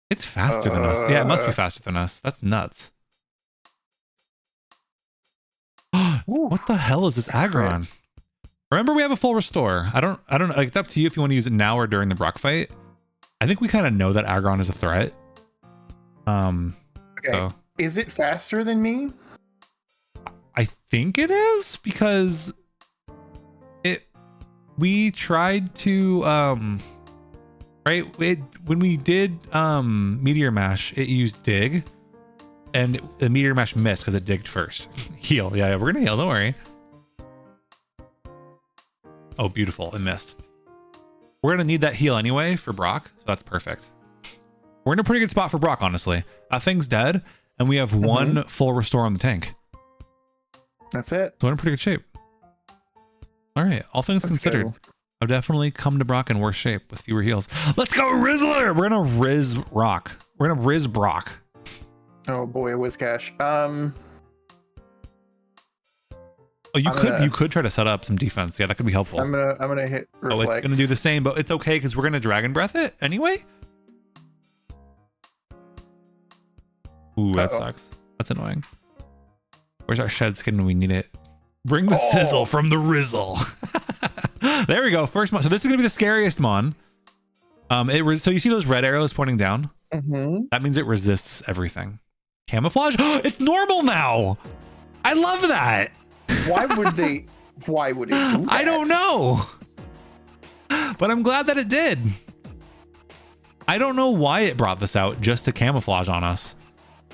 It's faster than us. Yeah, it must be faster than us. That's nuts. What the hell is this aggron? Remember, we have a full restore. I don't know. Like, it's up to you if you want to use it now or during the Brock fight. I think we kind of know that aggron is a threat. Okay. So. Is it faster than me? I think it is because we tried to right, when we did Meteor Mash, it used dig, and the Meteor Mash missed because it digged first. Heal, yeah, we're gonna heal, don't worry. Oh, beautiful, it missed. We're gonna need that heal anyway for Brock, so that's perfect. We're in a pretty good spot for Brock, honestly. That thing's dead, and we have one full restore on the tank. That's it. So we're in pretty good shape. All right, all things considered. Go. I've definitely come to Brock in worse shape with fewer heals. Let's go, Rizzler! We're gonna Riz Rock. We're gonna Riz Brock. Oh boy, Wizcash. Oh, you could try to set up some defense. Yeah, that could be helpful. I'm gonna hit reflex. Oh, it's gonna do the same, but it's okay because we're gonna dragon breath it anyway. Ooh, that sucks. That's annoying. Where's our shed skin when we need it? Bring the sizzle from the rizzle. There we go. First mon. So this is gonna be the scariest mon. So you see those red arrows pointing down? Mm-hmm. That means it resists everything. Camouflage. It's normal now. I love that. Why would it do that? I don't know. But I'm glad that it did. I don't know why it brought this out just to camouflage on us.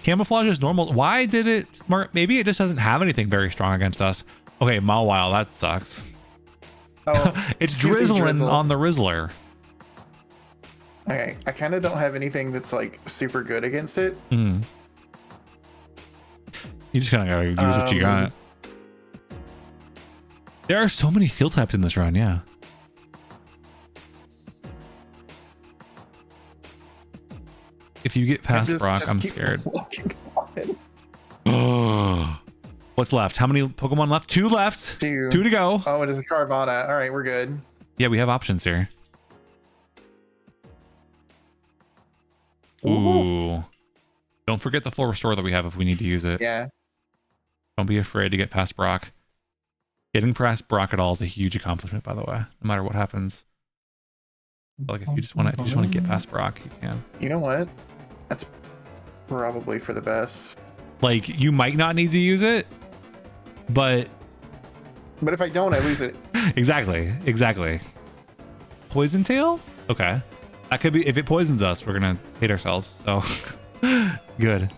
Camouflage is normal. Why did it smart? Maybe it just doesn't have anything very strong against us. Okay, Mawile, that sucks. Oh, it's drizzling on the Rizzler. Okay, I kind of don't have anything that's like super good against it. You just kind of gotta use what you got. There are so many steel types in this run, yeah. If you get past Brock, I'm scared. What's left? How many Pokemon left? 2 left. 2 to go. Oh, it is a Carvana. All right, we're good. Yeah, we have options here. Ooh. Don't forget the full restore that we have if we need to use it. Yeah. Don't be afraid to get past Brock. Getting past Brock at all is a huge accomplishment, by the way. No matter what happens. Like if you just want to get past Brock, you can. You know what? That's probably for the best. Like you might not need to use it, but if I don't, I lose it. Exactly. Poison tail? Okay. That could be, if it poisons us, we're gonna hate ourselves. So good.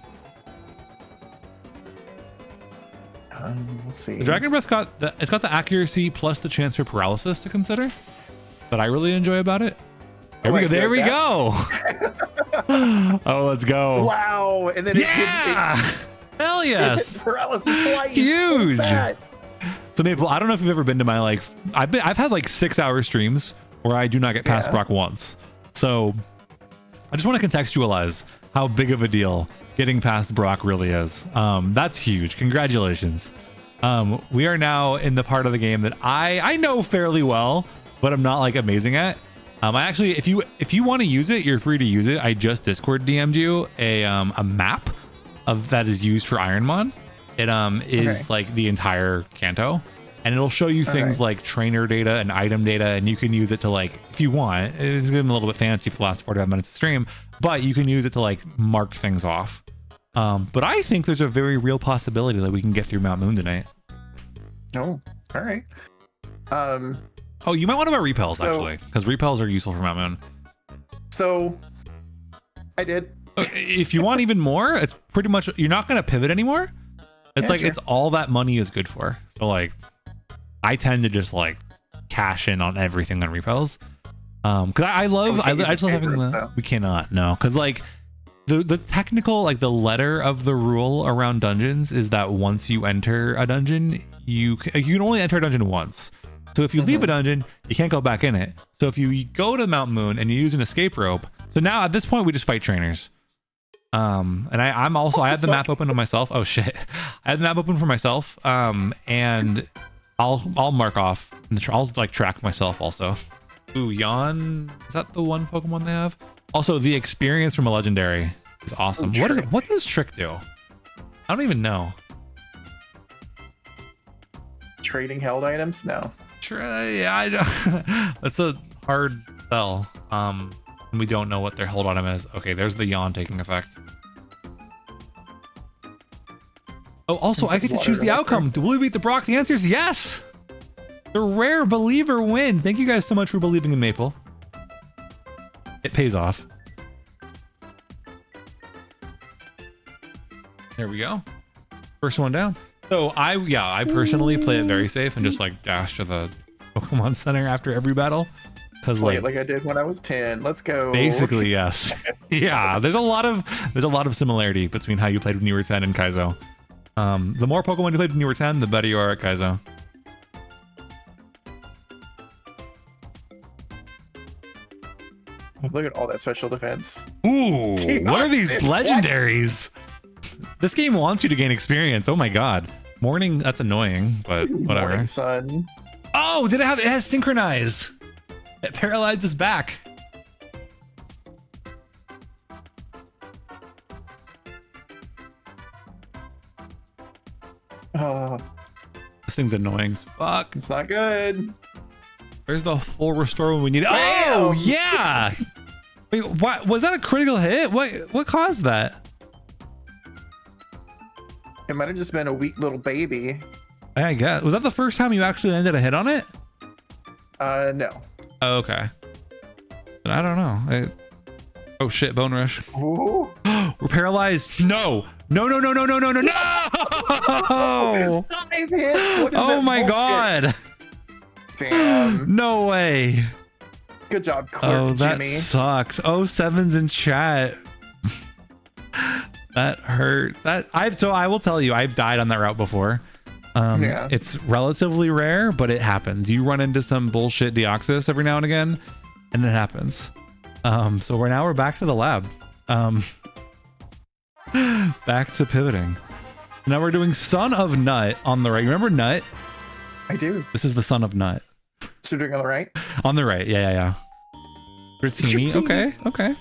Let's see. The Dragon Breath got the accuracy plus the chance for paralysis to consider that I really enjoy about it. There we go. There we go. Oh, let's go. Wow. And then hell yes. Paralysis twice. Huge. So Maple, I don't know if you've ever been to my I've had like 6-hour streams where I do not get past Brock once. So I just want to contextualize how big of a deal getting past Brock really is. That's huge. Congratulations. We are now in the part of the game that I know fairly well, but I'm not like amazing at. I actually, if you want to use it, you're free to use it. I just Discord DM'd you a map of that is used for Ironmon. It is like the entire Kanto, and it'll show you things like trainer data and item data, and you can use it to like, if you want, it's getting a little bit fancy for the last 45 minutes of stream, but you can use it to like mark things off. But I think there's a very real possibility that we can get through Mount Moon tonight. Oh, all right. Oh, you might want to buy repels actually, because repels are useful for Mount Moon. So I did. If you want even more, it's pretty much, you're not going to pivot anymore. It's it's all that money is good for. So like, I tend to just like cash in on everything on repels. Cause I just love having we cannot, no. Cause like the technical, like the letter of the rule around dungeons is that once you enter a dungeon, you can only enter a dungeon once. So if you leave a dungeon, you can't go back in it. So if you go to Mount Moon and you use an escape rope, so now at this point we just fight trainers. And I'm also, I had the map open to myself. Oh shit. I had the map open for myself. And I'll mark off, I'll like track myself also. Ooh, Yawn, is that the one Pokemon they have? Also, the experience from a legendary is awesome. What does Trick do? I don't even know. Trading held items? No. Yeah, I know. That's a hard sell. We don't know what their hold item is. Okay, there's the Yawn taking effect. Oh, also, I get to choose the outcome. Will we beat the Brock? The answer is yes. The rare believer win. Thank you guys so much for believing in Maple. It pays off. There we go. First one down. So I personally play it very safe and just like dash to the Pokemon Center after every battle. Play it like I did when I was 10. Let's go. Basically, yes. Yeah, there's a lot of similarity between how you played when you were 10 and Kaizo. The more Pokemon you played when you were 10, the better you are at Kaizo. Look at all that special defense. Ooh, what are these legendaries? This game wants you to gain experience. Oh my god. Morning, that's annoying, but whatever. Morning sun. Oh, did it have, it has synchronize. It paralyzed his back. This thing's annoying as fuck. It's not good. Where's the full restore when we need it? Bam! Oh, yeah. Wait, what? Was that a critical hit? What caused that? It might have just been a weak little baby. I guess. Was that the first time you actually landed a hit on it? No. Oh, okay. I don't know. Oh shit, bone rush. Ooh. We're paralyzed. No. No, no, no, no, no, no, no, no. 5 hits. What is Oh that my bullshit? God. Damn. No way. Good job, Clerk Oh, that Jimmy. sucks. Oh, sevens in chat. That hurt. So I will tell you, I've died on that route before. Yeah. It's relatively rare, but it happens. You run into some bullshit Deoxys every now and again, and it happens. So we're back to the lab. Back to pivoting. Now we're doing Son of Nut on the right. Remember Nut? I do. This is the Son of Nut. So we're doing on the right? On the right. Yeah. Rizzini. Okay.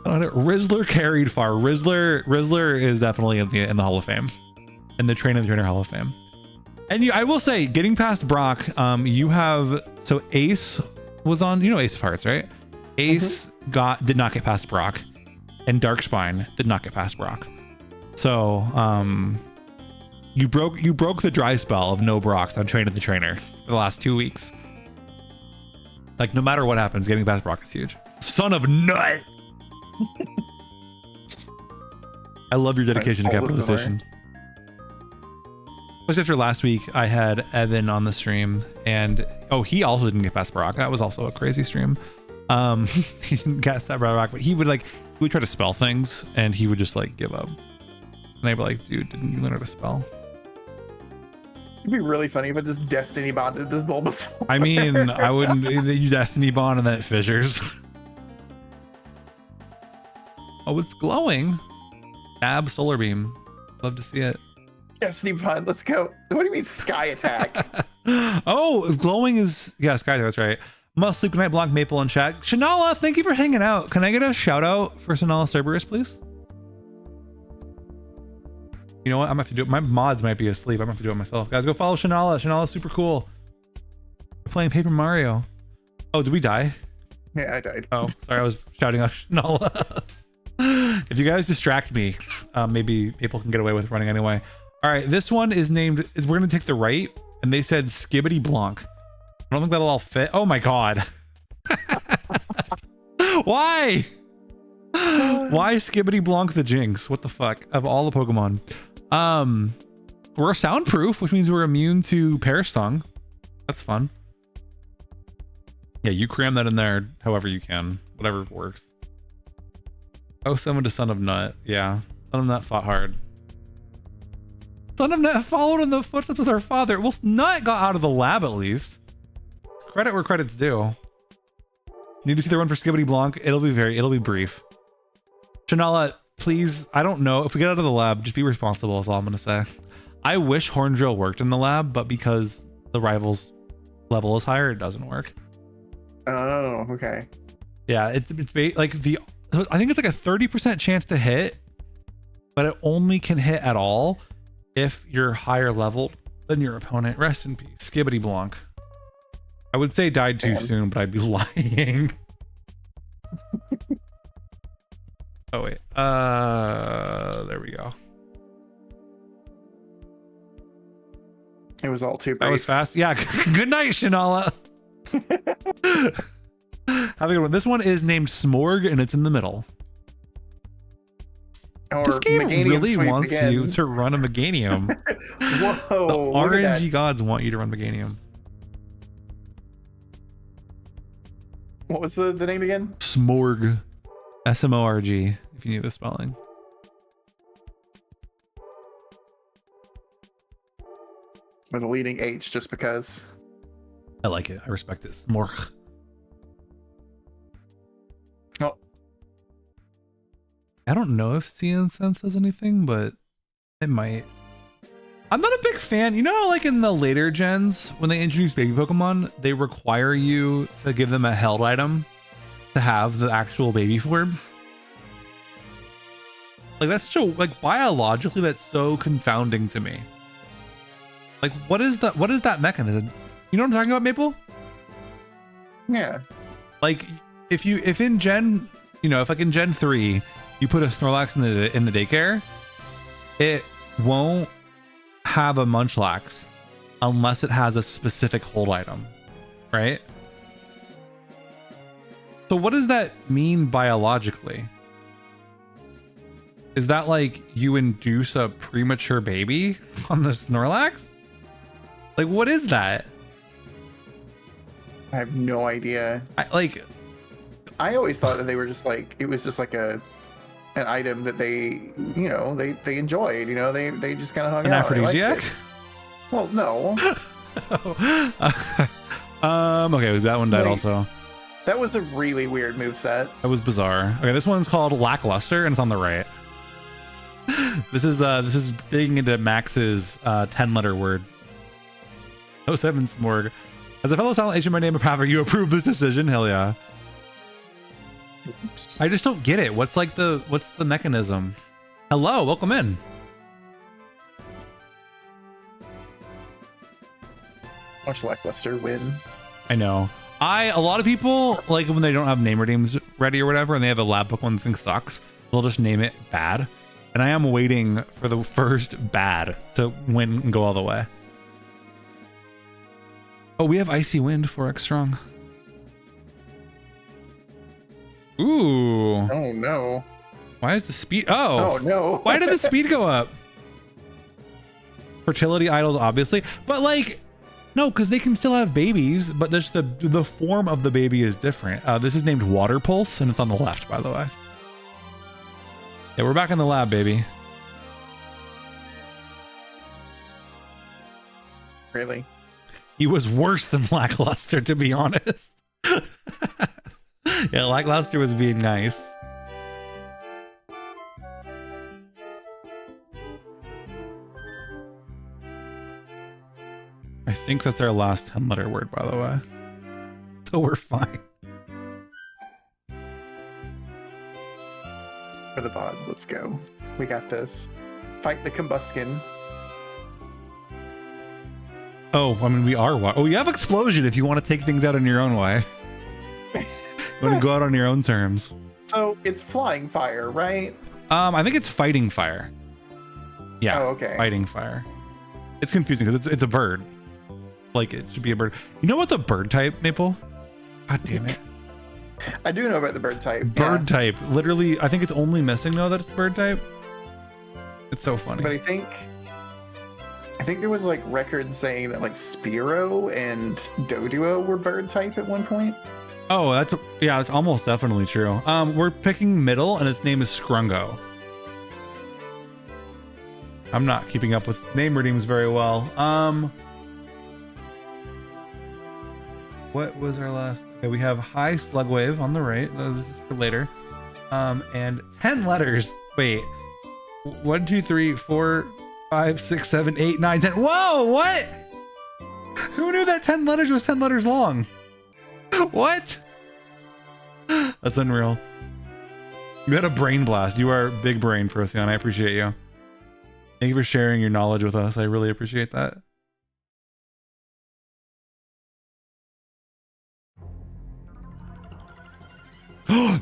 Rizzler carried far. Rizzler is definitely in the Hall of Fame. In the Trainer Hall of Fame. And I will say, getting past Brock, you have, so Ace was on, Ace of Hearts, right? Ace did not get past Brock, and Darkspine did not get past Brock. So you broke the dry spell of no Brocks on Train of the Trainer for the last 2 weeks. Like, no matter what happens, getting past Brock is huge. Son of Nut. I love your dedication to capitalization. Especially after last week, I had Evan on the stream, and he also didn't get past Brock. That was also a crazy stream. He didn't get past Brock, but he would try to spell things, and he would just give up. And I'd be like, dude, didn't you learn how to spell? It'd be really funny if I just Destiny bonded this Bulbasaur. I mean, I wouldn't use Destiny Bond and then it fissures. Oh, it's glowing. Ab Solar Beam. Love to see it. Destiny Bond, let's go. What do you mean Sky Attack? Oh, glowing is, yeah, Sky, that's right. Must sleep, good night, blawnk, maple in chat. Shanala, thank you for hanging out. Can I get a shout out for Shanala Cerberus, please? You know what? I'm gonna have to do it. My mods might be asleep. I'm gonna have to do it myself. Guys, go follow Shanala. Shanala's super cool. We're playing Paper Mario. Oh, did we die? Yeah, I died. Oh, sorry. I was shouting out Shanala. If you guys distract me, maybe people can get away with running anyway. All right, this one is named, we're gonna take the right, and they said Skibbity Blawnk. I don't think that'll all fit. Oh my God. Why? Why Skibbity Blawnk the Jinx? What the fuck? Of all the Pokemon. We're soundproof, which means we're immune to Perish Song. That's fun. Yeah, you cram that in there however you can. Whatever works. Oh, someone to Son of Nut. Yeah. Son of Nut fought hard. Son of Nut followed in the footsteps of their father. Well, Nut got out of the lab at least. Credit where credit's due. Need to see the run for Skibbity Blawnk. It'll be brief. Shanala, please, I don't know. If we get out of the lab, just be responsible is all I'm gonna say. I wish Horn Drill worked in the lab, but because the rivals level is higher, it doesn't work. Oh, okay. Yeah, it's like I think it's like a 30% chance to hit, but it only can hit at all if you're higher leveled than your opponent. Rest in peace, Skibbity Blawnk. I would say died too soon, but I'd be lying. Oh wait, there we go. It was all too brief. That was fast. Yeah. Good night, Shanala. Have a good one. This one is named Smorg, and it's in the middle. Or This game Meganium really Sweep wants again. you to run a Meganium. Whoa, The look at that. RNG gods want you to run Meganium. What was the name again? Smorg. SMORG, if you need the spelling. With a leading H, just because. I like it. I respect it. Smorg. Oh. I don't know if CN Sense does anything, but it might. I'm not a big fan. You know, like in the later gens, when they introduce baby Pokemon, they require you to give them a held item to have the actual baby form. Like that's so, like biologically, that's so confounding to me. Like, what is that mechanism? You know what I'm talking about, Maple? Yeah. Like, if in Gen, you know, if like in Gen 3, you put a Snorlax in the daycare, it won't have a Munchlax unless it has a specific hold item, right? So what does that mean biologically? Is that like you induce a premature baby on the Snorlax? Like, what is that? I have no idea. I always thought that they were just like, it was just like an item that they, you know, they enjoyed, you know, they just kind of hung an out. aphrodisiac? Well, no. Okay, that one died also. That was a really weird moveset. That was bizarre. Okay, this one's called Lackluster and it's on the right. This is digging into Max's 10-letter word. 07 Smorg. As a fellow Silent Asian, my name of Paver, you approve this decision? Hell yeah. Oops. I just don't get it. What's the mechanism? Hello, welcome in. Watch Lackluster win. I know. A lot of people, like when they don't have name redeems ready or whatever, and they have a lab book one thing sucks, they'll just name it bad. And I am waiting for the first bad to win and go all the way. Oh, we have Icy Wind 4x strong. Ooh. Oh no. Why is the speed? Oh no. Why did the speed go up? Fertility idols, obviously, but like, no, because they can still have babies, but just the form of the baby is different. This is named Water Pulse, and it's on the left, by the way. Yeah, we're back in the lab, baby. Really? He was worse than Lackluster, to be honest. Yeah, Lackluster was being nice. I think that's our last 10-letter word, by the way. So we're fine. For the pod, let's go. We got this. Fight the Combuskin. Oh, I mean, we are. Oh, you have Explosion if you want to take things out in your own way. You want to go out on your own terms. So it's Flying Fire, right? I think it's Fighting Fire. Yeah. Oh, okay. Fighting Fire. It's confusing because it's a bird. Like, it should be a bird. You know what the bird type, Maple? God damn it. I do know about the bird type. Bird type. Literally, I think it's only missing, though, that it's bird type. It's so funny. But I think there was like records saying that like Spearow and Doduo were bird type at one point. Oh, it's almost definitely true. We're picking middle, and its name is Scrungo. I'm not keeping up with name redeems very well. What was our last? Okay, we have High Slugwave on the right. This is for later. And 10 letters. Wait. 1, 2, 3, 4, 5, 6, 7, 8, 9, 10. Whoa, what? Who knew that 10 letters was 10 letters long? What? That's unreal. You had a brain blast. You are big brain, Procyon. I appreciate you. Thank you for sharing your knowledge with us. I really appreciate that.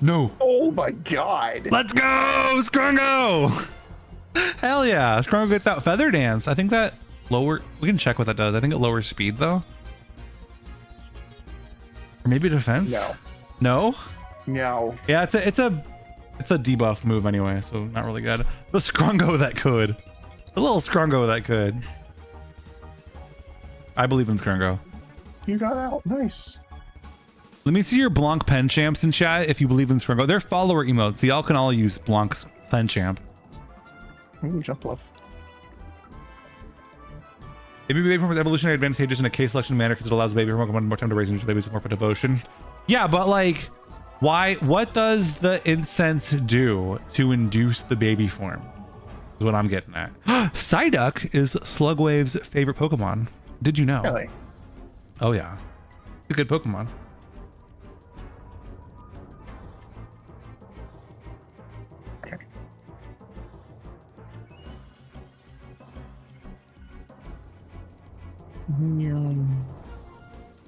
No. Oh my god. Let's go, Scrungo! Hell yeah. Scrungo gets out Feather Dance. I think that lower, we can check what that does. I think it lowers speed though. Or maybe defense? No. No? No. Yeah, it's a debuff move anyway, so not really good. The Scrungo that could. The little Scrungo that could. I believe in Scrungo. You got out. Nice. Let me see your blawnk pen champs in chat if you believe in Scrungo. They're follower emotes, so y'all can all use blank's pen champ. Ooh, jump love. Maybe baby form is evolutionary advantageous in a case selection manner because it allows baby Pokemon more time to raise and babies with more devotion. Yeah, but like, why? What does the incense do to induce the baby form? is what I'm getting at. Psyduck is Slugwave's favorite Pokemon. Did you know? Really? Oh yeah, it's a good Pokemon. Okay.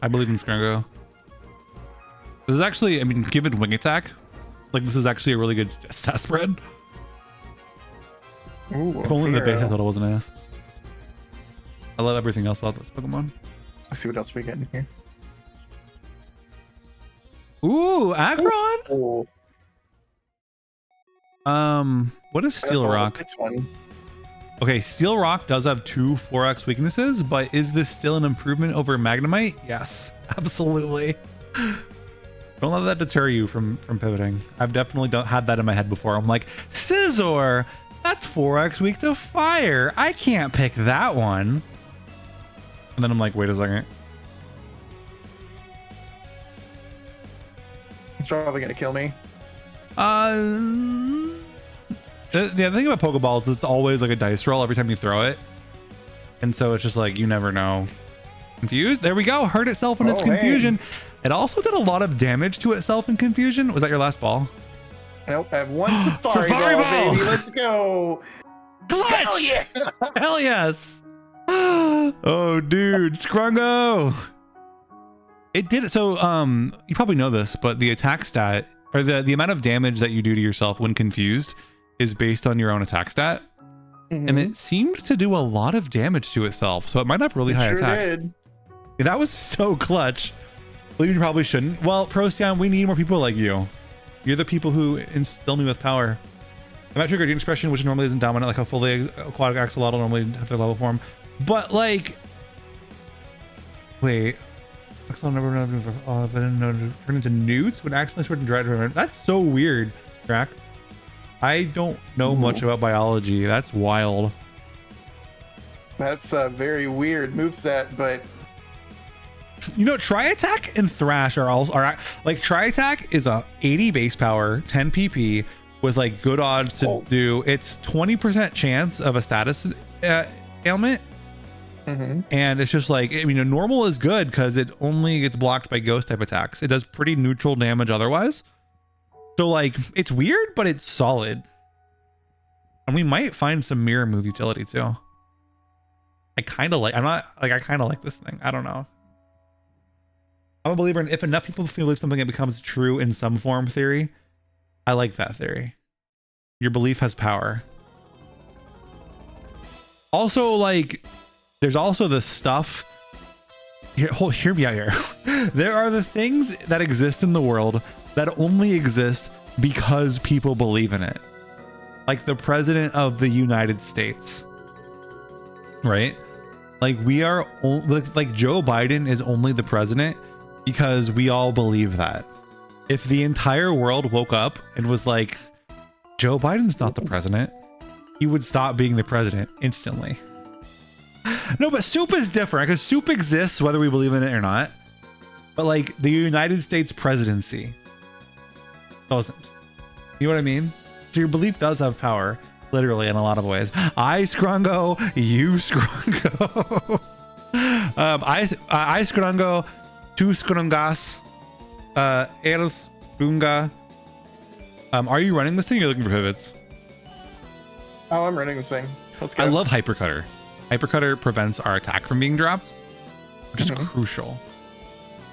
I believe in Scrungo. This is actually, I mean, given Wing Attack, like this is actually a really good stat spread. Ooh, If only the base Pharaoh. total was an ass. I love everything else about this Pokemon. Let's see what else we get in here. Ooh, Aggron. Oh, What is Steel Rock? This one. Okay, Steel Rock does have 2 4x weaknesses, but is this still an improvement over Magnemite? Yes, absolutely. Don't let that deter you from pivoting. I've definitely had that in my head before. I'm like, Scizor, that's 4x weak to fire. I can't pick that one. And then I'm like, wait a second. It's probably gonna kill me. The thing about Pokeballs is it's always like a dice roll every time you throw it. And so it's just like, you never know. Confused? There we go. Hurt itself in its Oh, hey. confusion. It also did a lot of damage to itself in confusion. Was that your last ball? Nope, I have one Safari, Safari ball, Ball! baby. Let's go. Clutch! Hell yeah! Hell yes. Oh, dude. Scrungo. It did. So, you probably know this, but the attack stat or the amount of damage that you do to yourself when confused is based on your own attack stat. And it seemed to do a lot of damage to itself. So it might have really high sure attack. did. Yeah, that was so clutch. Believe you probably shouldn't. Well, Procyon, we need more people like you. You're the people who instill me with power. I'm not trigger gene expression, which normally isn't dominant, like how fully aquatic axolotl normally have their level form. But like, wait, axolotl never turn into newts when actually sword and dread. That's so weird, Drac. I don't know much about biology. That's wild. That's a very weird moveset, but You know, Tri-Attack and Thrash are like Tri-Attack is a 80 base power, 10 PP with like good odds to do. It's 20% chance of a status ailment. And it's just like, I mean, a normal is good because it only gets blocked by ghost type attacks. It does pretty neutral damage otherwise. So like, it's weird, but it's solid. And we might find some mirror move utility too. I kind of like, I kind of like this thing. I don't know. I'm a believer in if enough people believe something, it becomes true in some form theory. I like that theory. Your belief has power. Also, like, there's also the stuff. Hear me out here. There are the things that exist in the world that only exist because people believe in it. Like the president of the United States. Right? Like we are, like Joe Biden is only the president because we all believe that. If the entire world woke up and was like, Joe Biden's not the president, he would stop being the president instantly. No, but soup is different because soup exists whether we believe in it or not. But like the United States presidency doesn't. You know what I mean? So your belief does have power, literally in a lot of ways. I Scrungo, you Scrungo. I Scrungo, tu Scrungas, el Scrunga. Are you running this thing or are you looking for pivots? oh, I'm running this thing. Let's go. I love Hypercutter. Hypercutter prevents our attack from being dropped, which is crucial.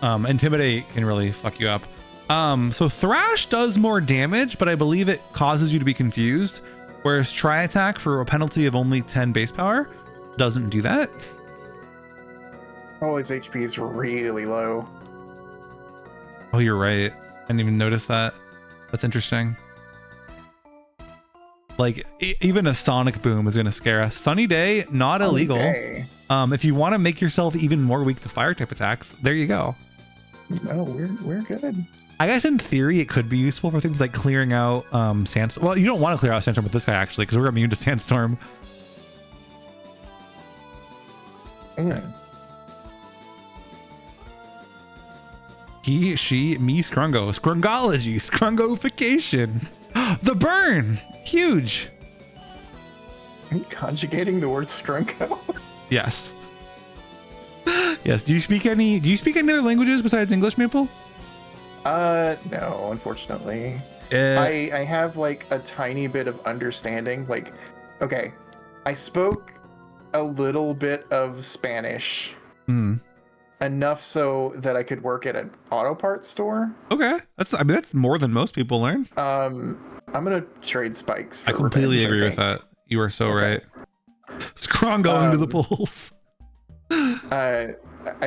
Intimidate can really fuck you up. So Thrash does more damage, but I believe it causes you to be confused. Whereas Tri-Attack for a penalty of only 10 base power doesn't do that. Oh, his HP is really low. Oh, you're right. I didn't even notice that. That's interesting. Like even a Sonic Boom is going to scare us. Sunny Day, not illegal. Day. If you want to make yourself even more weak to fire type attacks, there you go. No, we're good. I guess in theory it could be useful for things like clearing out Sandstorm. Well, you don't want to clear out Sandstorm with this guy actually, because we're immune to Sandstorm. He, she, me, Scrungo, Scrungology, Scrungofication, the burn, huge. Conjugating the word scrunko. Yes. Yes. Do you speak any other languages besides English, Maple? No, unfortunately. I have like a tiny bit of understanding. Like, okay, I spoke a little bit of Spanish. Enough so that I could work at an auto parts store. Okay. That's more than most people learn. I'm gonna trade spikes for I completely revenge, agree with that. You are so right. Scrum going to the polls. I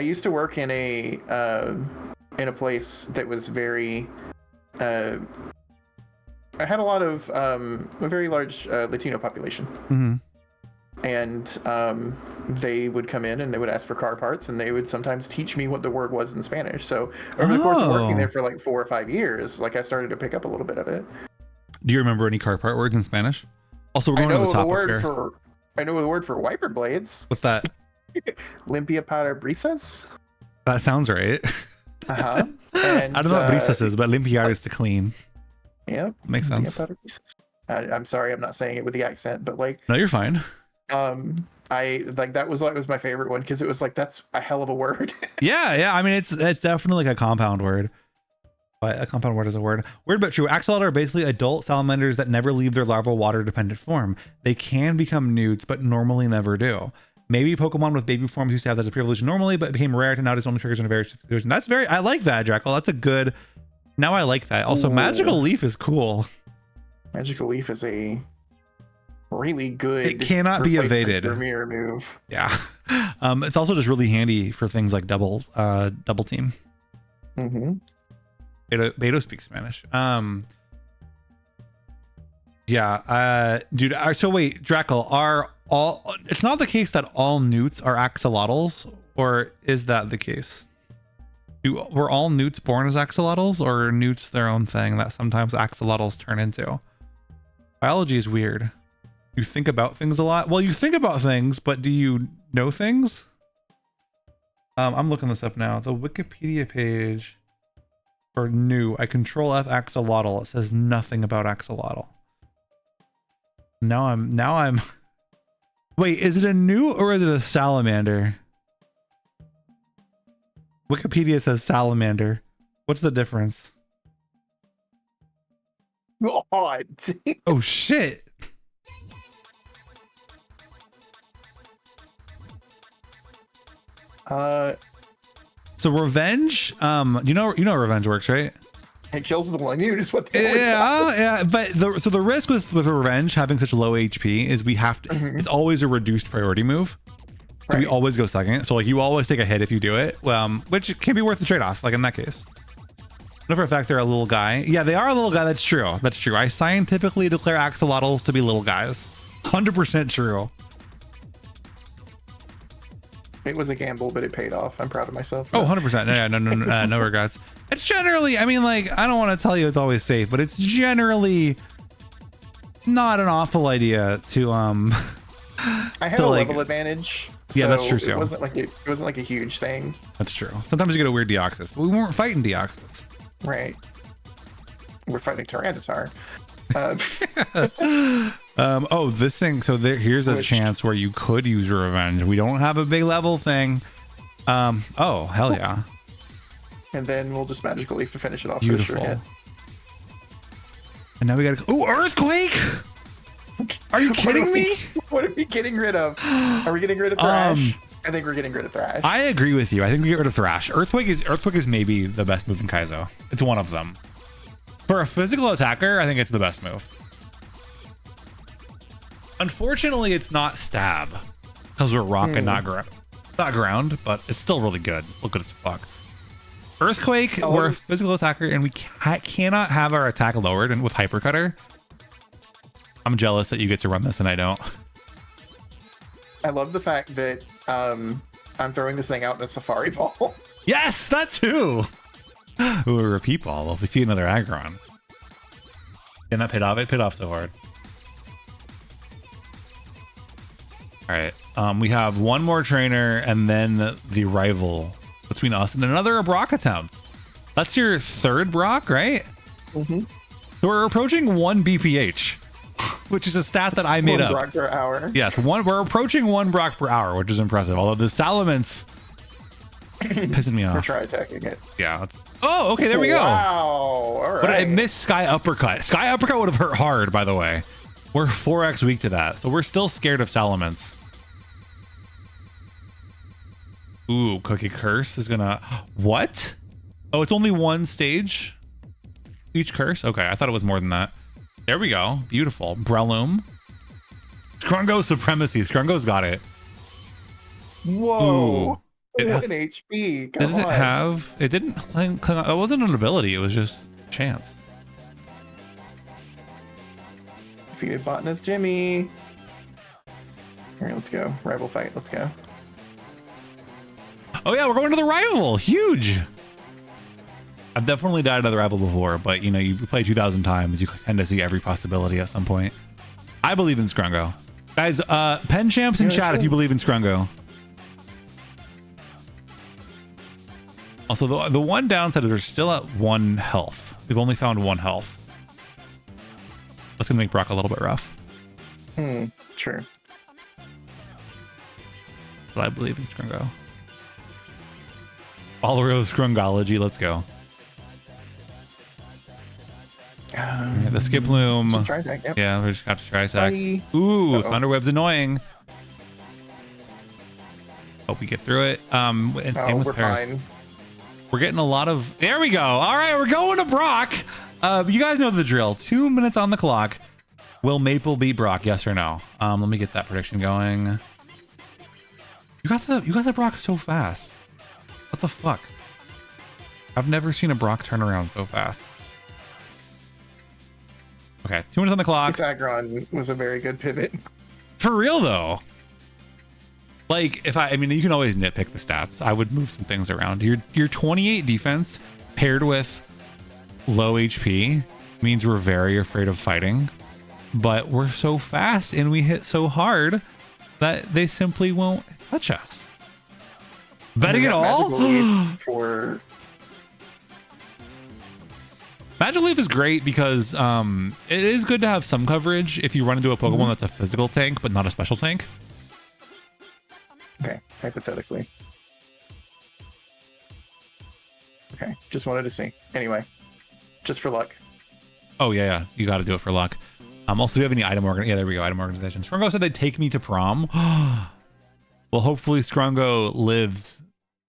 used to work in a place that was very I had a lot of a very large Latino population. And they would come in and they would ask for car parts, and they would sometimes teach me what the word was in Spanish. So over the course of working there for like 4 or 5 years, like I started to pick up a little bit of it. Do you remember any car part words in Spanish? Also, we're going to the topic here. I know the word for wiper blades. What's that? Limpia parabrisas. That sounds right. I don't know what brisas is, but limpiar is to clean. Yeah, makes sense. I'm sorry, I'm not saying it with the accent, but like. No, you're fine. I like that was my favorite one because it was like that's a hell of a word. yeah. I mean, it's definitely like a compound word. But a compound word is a word. Weird but true. Axolotl are basically adult salamanders that never leave their larval water-dependent form. They can become newts, but normally never do. Maybe Pokemon with baby forms used to have that as a pre-evolution normally, but it became rare to nowadays only triggers in a very situation. That's very. I like that, Jackal. That's a good. Now I like that. Also, Magical Leaf is cool. Magical Leaf is a really good. It cannot be evaded. Mirror move. Yeah. It's also just really handy for things like double team. Beto speaks Spanish. Dude. So wait, Drackle, are all? It's not the case that all newts are axolotls, or is that the case? Were all newts born as axolotls, or are newts their own thing that sometimes axolotls turn into? Biology is weird. You think about things a lot. Well, you think about things, but do you know things? I'm looking this up now. The Wikipedia page for new. I control F axolotl. It says nothing about axolotl. Now I'm. Wait, is it a newt or is it a salamander? Wikipedia says salamander. What's the difference? Oh shit. So revenge, you know how revenge works, right? It kills the one newt is what they yeah, but the risk with revenge having such low HP is we have to it's always a reduced priority move. So we always go second. So like you always take a hit if you do it, which can be worth the trade-off, like in that case. No, for a fact they're a little guy. Yeah, they are a little guy. That's true. I scientifically declare axolotls to be little guys. 100% true. It was a gamble, but it paid off. I'm proud of myself. Oh, 100%. No regrets. It's generally, I mean, like, I don't want to tell you it's always safe, but it's generally not an awful idea to I had a level advantage. Yeah, that's true. It wasn't like a huge thing. That's true. Sometimes you get a weird Deoxys, but we weren't fighting Deoxys. Right. We're fighting Tyranitar. Oh, this thing. So here's a chance where you could use revenge. We don't have a big level thing. Oh, hell yeah. And then we'll just Magical Leaf to finish it off. Beautiful. For sure. And now we gotta. Oh, Earthquake! Are you kidding me? What are we getting rid of? Are we getting rid of Thrash? I think we're getting rid of Thrash. I agree with you. I think we get rid of Thrash. Earthquake is maybe the best move in Kaizo. It's one of them. For a physical attacker, I think it's the best move. Unfortunately, it's not stab because we're rock and not ground, but it's still really good. Look good as fuck. Earthquake, we're a physical attacker, and we cannot have our attack lowered and with Hypercutter. I'm jealous that you get to run this and I don't. I love the fact that I'm throwing this thing out in a Safari Ball. Yes, that too. Ooh, a repeat ball. Well, if we see another Aggron. Didn't that pit off? It pit off so hard. All right. We have one more trainer and then the rival between us and another Brock attempt. That's your third Brock, right? So we're approaching 1 BPH. which is a stat that I made One up. Brock per hour. Yes, we're approaching 1 Brock per hour, which is impressive. Although the Salamence pissing me We're off. try attacking it. Yeah. Oh, okay, there we go. Wow. All right. But I missed Sky Uppercut. Sky Uppercut would have hurt hard, by the way. We're 4x weak to that, so we're still scared of Salamence. Ooh, Cookie Curse is gonna... What? Oh, it's only 1 stage? Each curse? Okay, I thought it was more than that. There we go. Beautiful. Breloom. Scrungo Supremacy. Scrungo's got it. Whoa. Ooh. It- 1 HP. Come Does it on. have... It didn't... It wasn't an ability. It was just chance. Defeated botanist Jimmy. All right, let's go. Rival fight. Let's go. Oh yeah, we're going to the rival. Huge. I've definitely died to the rival before, but you know, you play 2,000 times, you tend to see every possibility at some point. I believe in Scrungo. Guys, pen champs in chat if you believe in Scrungo. Also, the one downside is we're still at 1 health. We've only found 1 health. That's gonna make Brock a little bit rough. Sure. But I believe in Scrungo. Follower of Scrungology, let's go. Yeah, the skip loom. So try attack, yep. Yeah, we just got to try attack. Bye. Ooh, Uh-oh. Thunderweb's annoying. Hope we get through it. And same with We're Paris. fine. We're getting a lot of... There we go. All right, we're going to Brock. You guys know the drill. 2 minutes on the clock. Will Maple beat Brock? Yes or no? Let me get that prediction going. You got the Brock so fast. What the fuck? I've never seen a Brock turnaround so fast. Okay, 2 minutes on the clock. This Aggron was a very good pivot. For real though. Like if I mean you can always nitpick the stats. I would move some things around. Your 28 defense paired with low HP means we're very afraid of fighting. But we're so fast and we hit so hard that they simply won't touch us. Betting it all? Magical Leaf for Magic Leaf is great because it is good to have some coverage if you run into a Pokemon that's a physical tank but not a special tank. okay, hypothetically. Okay, just wanted to see. Anyway, just for luck. Oh yeah, you got to do it for luck. Also, do you have any item organ? Yeah, there we go. Item organization. Scrungo said they'd take me to prom. Well, hopefully Scrungo lives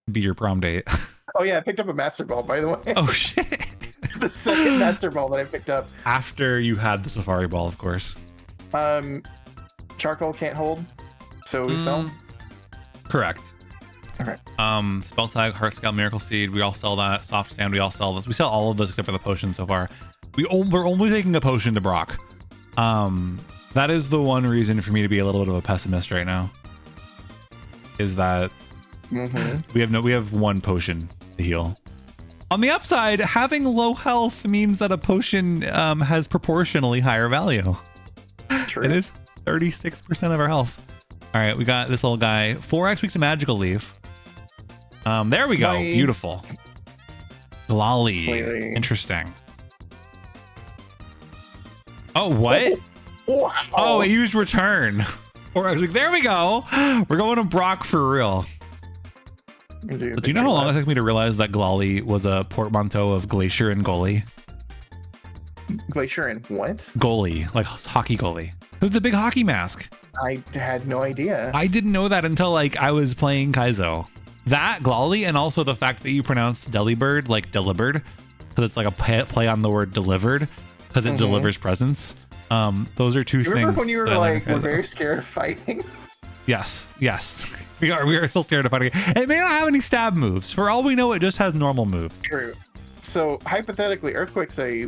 to be your prom date. Oh yeah, I picked up a Master Ball, by the way. Oh shit! The second Master Ball that I picked up. After you had the Safari Ball, of course. Charcoal can't hold, so we sell. Correct. Okay. Spell Tag, Heart Scout, Miracle Seed. We all sell that. Soft Sand. We all sell this. We sell all of those except for the potion so far. We're only taking a potion to Brock. That is the one reason for me to be a little bit of a pessimist right now. Is that we have 1 potion to heal. On the upside, having low health means that a potion has proportionally higher value. True. It is 36% of our health. All right, we got this little guy. 4x weak to Magical Leaf. There we go. Bye. Beautiful. Glolly. Completely. Interesting. Oh, what? Wow. Oh, it used return. 4x weak. There we go. We're going to Brock for real. Do Do you know how long it took me to realize that Glolly was a portmanteau of Glacier and Goalie? Glacier and what? Goalie, like hockey goalie. It's a big hockey mask. I had no idea. I didn't know that until like I was playing Kaizo. That Glolly, and also the fact that you pronounce Delibird like Delibird, because it's like a play on the word delivered, because it delivers presents. Those are 2 You things. remember when you were that I learned like, in we're Kaizo. very scared of fighting? Yes. We are still scared of fighting. It may not have any stab moves. For all we know, it just has normal moves. True. So hypothetically, Earthquake's a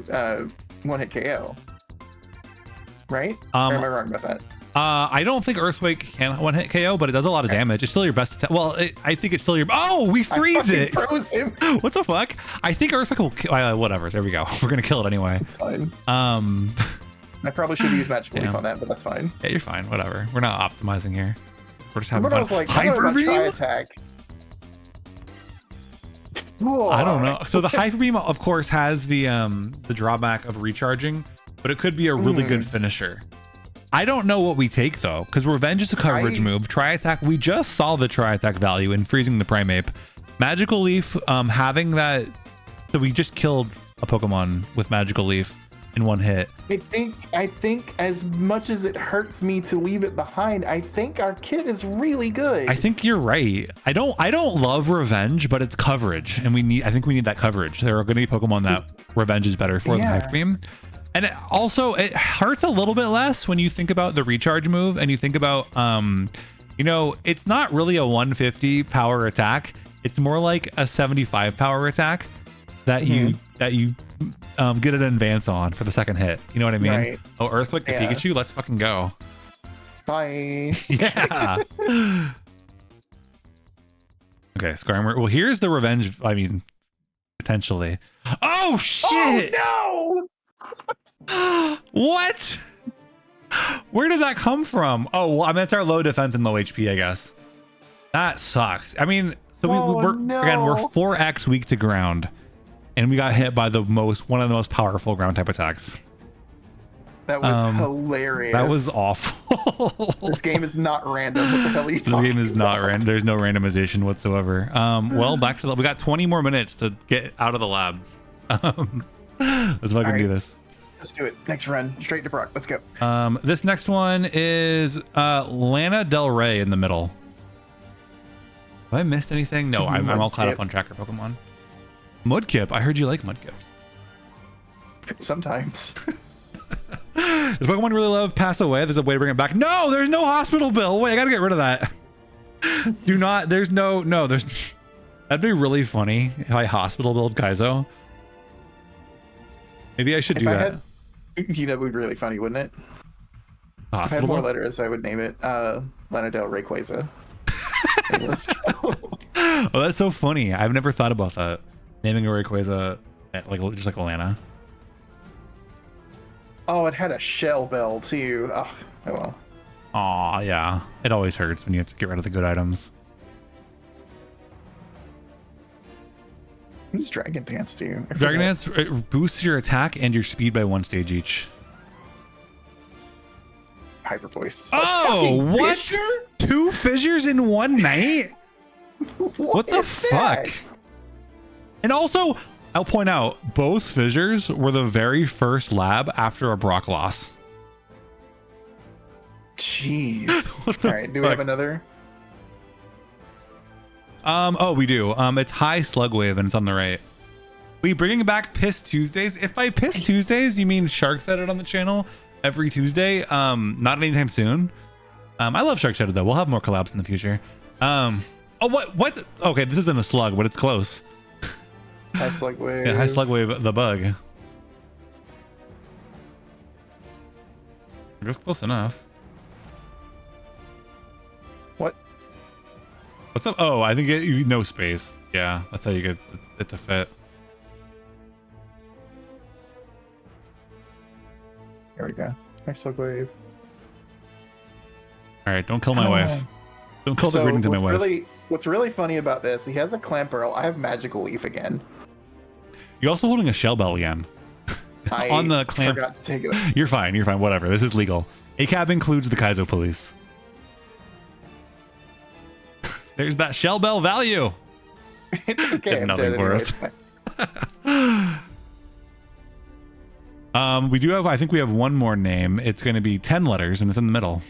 1-hit KO, right? Or am I wrong about that? I don't think Earthquake can 1-hit KO, but it does a lot of damage. It's still your best attack. Well, I think it's still your... Oh, we freeze it! Froze him. What the fuck? I think Earthquake will kill... whatever, there we go. We're gonna kill it anyway. It's fine. I probably should use Magical Leaf Damn. on that, but that's fine. Yeah, you're fine. Whatever. We're not optimizing here. We're just having Remember I fun. was like, I don't know about Tri Attack. I don't know. So the Hyper Beam, of course, has the drawback of recharging, but it could be a really good finisher. I don't know what we take though, because Revenge is a coverage move. Tri-attack, we just saw the tri-attack value in freezing the Primeape. Magical Leaf, having that, so we just killed a Pokemon with Magical Leaf in one hit. I think as much as it hurts me to leave it behind, I think our kit is really good. I think you're right. I don't love Revenge, but it's coverage, and I think we need that coverage. There are going to be Pokemon that Revenge is better for than Hyper Beam. And it hurts a little bit less when you think about the recharge move, and you think about it's not really a 150 power attack. It's more like a 75 power attack that you get an advance on for the second hit. You know what I mean? Right. Oh, Earthquake to Pikachu, let's fucking go. Bye. Yeah. Okay, Skarmory. Well, here's the Revenge. I mean, potentially. Oh shit! Oh no! What? Where did that come from? Oh, well, I mean, it's our low defense and low HP, I guess. That sucks. I mean, so we're 4x weak to ground, and we got hit by one of the most powerful ground type attacks. That was hilarious. That was awful. This game is not random. What the hell are you talking about? This game is not random. There's no randomization whatsoever. Well, back to we got 20 more minutes to get out of the lab. Let's fucking do this. Let's do it. Next run, straight to Brock. Let's go. This next one is Lana Del Rey in the middle. Have I missed anything? No, I'm all caught up on tracker Pokemon. Mudkip. I heard you like Mudkips. Sometimes. Does Pokemon really love pass away? There's a way to bring it back. No, there's no hospital bill. Wait, I gotta get rid of that. That'd be really funny if I hospital billed Kaizo. Maybe I should do that. It would be really funny, wouldn't it? Hospital if I had more letters, I would name it Lana Del Rayquaza. Let's go. Oh, that's so funny. I've never thought about that. Naming a Rayquaza just like Lana. Oh, it had a shell bell too. Oh well. Aw, yeah. It always hurts when you have to get rid of the good items. What does Dragon Dance do? Dragon Dance, it boosts your attack and your speed by 1 stage each. Hyper Voice. Oh, what? Fissure? 2 fissures in one night? What the fuck? And also, I'll point out, both fissures were the very first lab after a Brock loss. Jeez. All right, do we have another? Oh, we do. It's High Slug Wave and it's on the right. We bringing back Piss Tuesdays. If by Piss Tuesdays you mean Sharks Edit on the channel every Tuesday, not anytime soon. I love Sharks Edit though. We'll have more collabs in the future. Oh, what? Okay, this isn't a slug, but it's close. High Slug Wave. Yeah, High Slug Wave, the bug. I guess close enough. What? What's up? Oh, I think you no space. Yeah, that's how you get it to fit. There we go. High Slug Wave. All right, don't kill my wife. Don't kill the breeding to my wife. What's really funny about this, he has a Clamperl. I have Magical Leaf again. You're also holding a Shell Bell again. On the clamp. Forgot to take it. You're fine. You're fine. Whatever. This is legal. ACAB includes the Kaizo police. There's that Shell Bell value. It's okay. Did nothing for us. We do have. I think we have one more name. It's going to be 10 letters, and it's in the middle.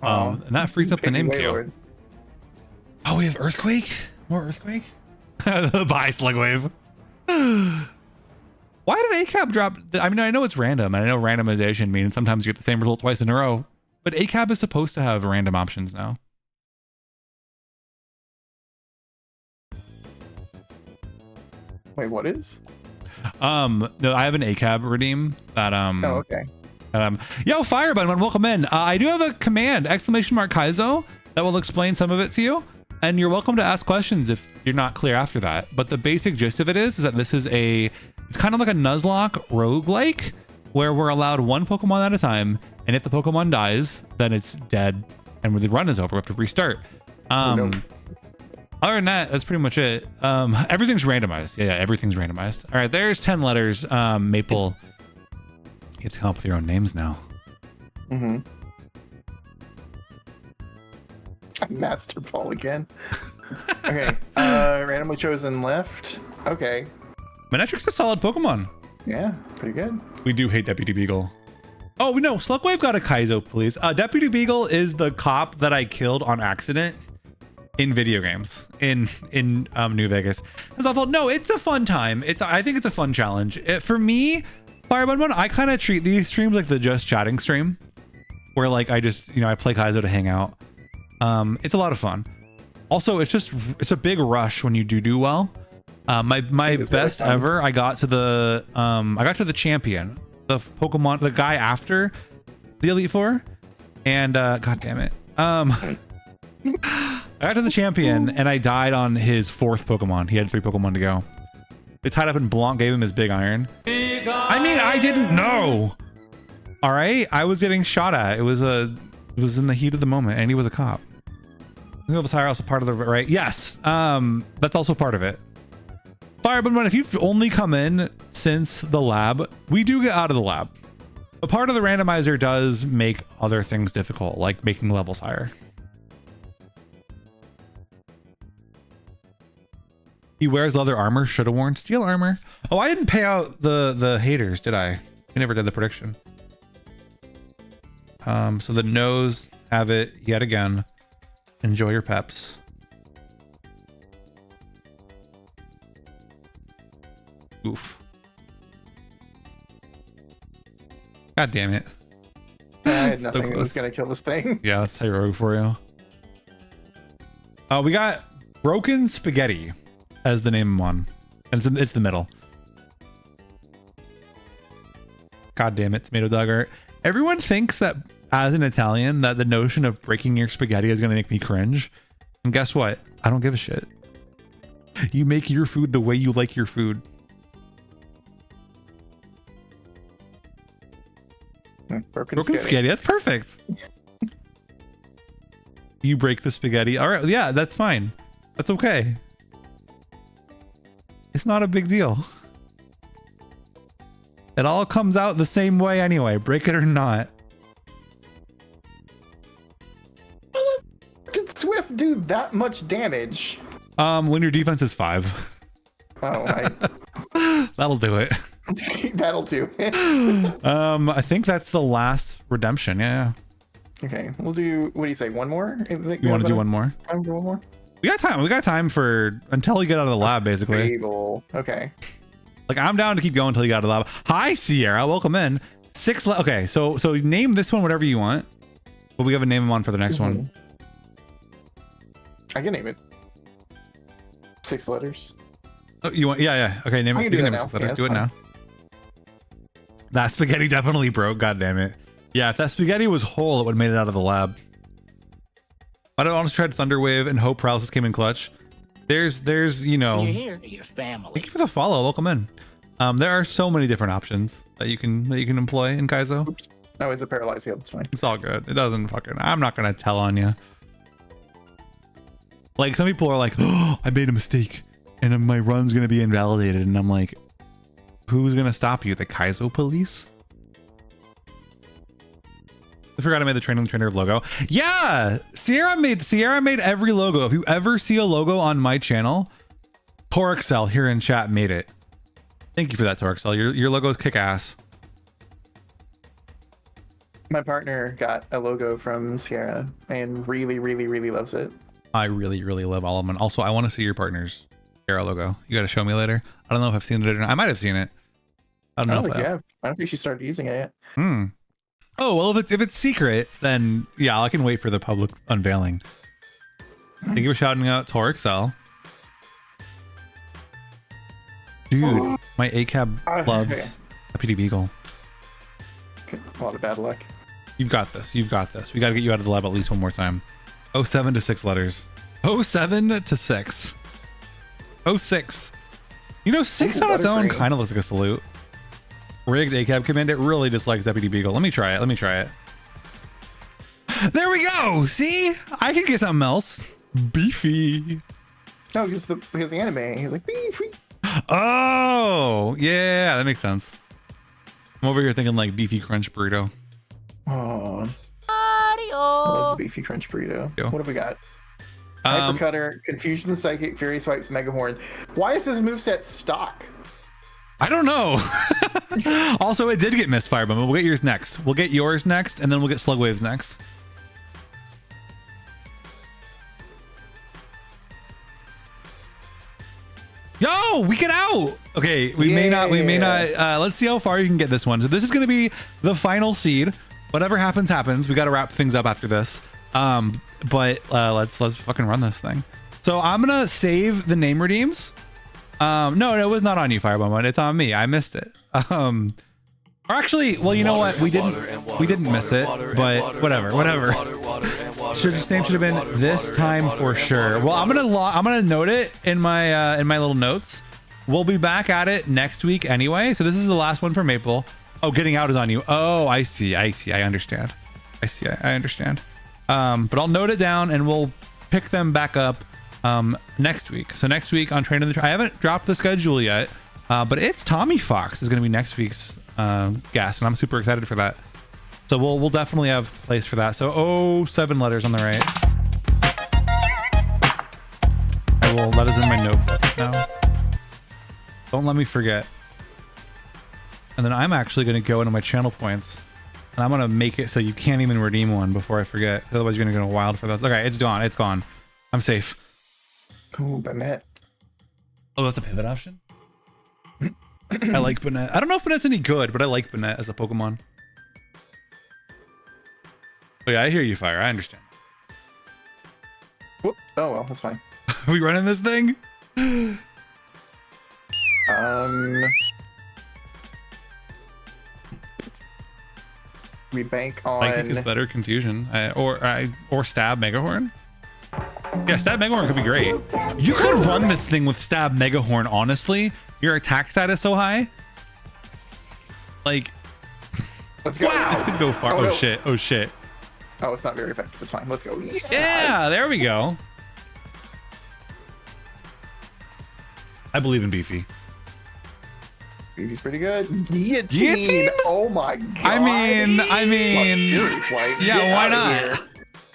And that frees up the name queue. Oh, we have Earthquake. More Earthquake. Bye, Slug Wave. Why did ACAB drop? I mean, I know it's random, and I know randomization means sometimes you get the same result twice in a row. But ACAB is supposed to have random options now. Wait, what is? No, I have an ACAB redeem that Oh, okay. Yo, Firebun, welcome in. I do have a command, ! Kaizo, that will explain some of it to you. And you're welcome to ask questions if you're not clear after that. But the basic gist of it is that this is it's kind of like a Nuzlocke roguelike, where we're allowed one Pokemon at a time. And if the Pokemon dies, then it's dead and the run is over. We have to restart. Other than that, that's pretty much it. Everything's randomized. Yeah, everything's randomized. All right, there's 10 letters, Maple. You have to come up with your own names now. Mm-hmm. Master Ball again. Okay. Randomly chosen left. Okay. Manectric's a solid Pokemon. Yeah, pretty good. We do hate Deputy Beagle. Oh no, Slugwave got a Kaizo, please. Deputy Beagle is the cop that I killed on accident in video games in New Vegas. It's awful. No, it's a fun time. I think it's a fun challenge. For me, Firebun, I kind of treat these streams like the just chatting stream, where like I just I play Kaizo to hang out. It's a lot of fun. Also, it's a big rush when you do well. My best ever, I got to the champion, the Pokemon, the guy after the Elite Four, and god damn it, I got to the champion and I died on his 4th Pokemon. He had 3 Pokemon to go. They tied up and blawnk gave him his big iron. I mean, I didn't know. All right, I was getting shot at. It was in the heat of the moment, and he was a cop. Levels higher also part of the right. Yes, that's also part of it. Firebun, if you've only come in since the lab, we do get out of the lab. A part of the randomizer does make other things difficult, like making levels higher. He wears leather armor. Should have worn steel armor. Oh, I didn't pay out the haters, did I? I never did the prediction. So the no's have it yet again. Enjoy your peps. Oof. God damn it. I had nothing that was gonna kill this thing. Yeah, that's heroic for you. We got Broken Spaghetti as the name one. And it's the middle. God damn it, Tomato Dogger. Everyone thinks that as an Italian that the notion of breaking your spaghetti is gonna make me cringe. And guess what? I don't give a shit. You make your food the way you like your food. Broken spaghetti. That's perfect. You break the spaghetti. All right. Yeah, that's fine. That's okay. It's not a big deal. It all comes out the same way anyway. Break it or not. How the did Swift do that much damage? When your defense is 5. Oh, that'll do it. That'll do it. I think that's the last redemption. Yeah. Okay, we'll do. What do you say? One more? You want to do one more? Time for one more. We got time. We got time for until you get out of the lab, basically. Stable. Okay. Like I'm down to keep going until you get out of the lab. Hi, Sierra. Welcome in. 6. Okay, so name this one whatever you want, but we have a name them on for the next one. I can name it. 6 letters. Oh, you want? Yeah. Okay, name it. Do it now. Yeah, do it now. That spaghetti definitely broke. God damn it. Yeah, if that spaghetti was whole, it would have made it out of the lab. I don't want to try Thunderwave and hope paralysis came in clutch. There's You're here to your family. Thank you for the follow. Welcome in. There are so many different options that you can employ in Kaizo. Oops. No, it's a paralyzed heal. That's fine. It's all good. It doesn't fucking. I'm not gonna tell on you. Like some people are like, oh, I made a mistake, and my run's gonna be invalidated, and I'm like, who's gonna stop you? The Kaizo police? I forgot I made the training trainer logo. Yeah, Sierra made every logo. If you ever see a logo on my channel, Torexel here in chat made it. Thank you for that, Torexel. Your logo is kick ass. My partner got a logo from Sierra and really, really, really loves it. I really, really love all of them. Also, I want to see your partner's Sierra logo. You got to show me later. I don't know if I've seen it or not. I might have seen it. I don't know if I have. I don't think she started using it yet. Oh, well, if it's secret, then yeah, I can wait for the public unveiling. Thank you for shouting out Torexel. Dude, my ACAB loves Deputy Beagle. Okay. A lot of bad luck. You've got this. You've got this. We got to get you out of the lab at least one more time. 07 to 6 letters. 07 to 6. 06. 6 on its own kind of looks like a salute. Rigged ACAB command. It really dislikes Deputy Beagle. Let me try it. There we go. See? I can get something else. Beefy. No, because the anime, he's like beefy. Oh, yeah, that makes sense. I'm over here thinking like beefy crunch burrito. Oh, I love the beefy crunch burrito. Yo. What have we got? Hypercutter, Confusion Psychic, Fury Swipes, Megahorn. Why is this moveset stock? I don't know. Also, it did get missed Firebomb. We'll get yours next. We'll get yours next, and then we'll get Slug Waves next. Yo, we get out. Okay, we may not. Let's see how far you can get this one. So this is going to be the final seed. Whatever happens, happens. We got to wrap things up after this. But let's fucking run this thing. So I'm gonna save the name redeems. No, it was not on you, Firebomb. It's on me. I missed it. Or actually, well, you know what? We didn't miss it, but whatever. This name should have been this time for sure. Well, I'm gonna note it in my little notes. We'll be back at it next week anyway. So this is the last one for Maple. Oh, getting out is on you. Oh, I see. I understand. I understand. But I'll note it down and we'll pick them back up next week. So next week on Train of the I haven't dropped the schedule yet, but it's Tommy Fox is going to be next week's guest, and I'm super excited for that. So we'll definitely have place for that. So 7 letters on the right. That is in my notebook now. Don't let me forget. And then I'm actually going to go into my channel points. And I'm going to make it so you can't even redeem one before I forget. Otherwise, you're going to go wild for those. Okay, it's gone. It's gone. I'm safe. Ooh, Banette. Oh, that's a pivot option? I like Banette. I don't know if Banette's any good, but I like Banette as a Pokemon. Oh, yeah, I hear you, Fire. I understand. Whoop. Oh, well, that's fine. Are we running this thing? We bank on. I think it's better Confusion or Stab Megahorn. Yeah, Stab Megahorn could be great. You could run this thing with Stab Megahorn. Honestly, your attack stat is so high. Like, let's go. Wow, this could go far. Oh, shit! Oh shit! Oh, it's not very effective. It's fine. Let's go. Yeah, there we go. I believe in Beefy. Beefy's pretty good. Guillotine? Oh my god. I mean, Fury Swipes. yeah, Get why out not? of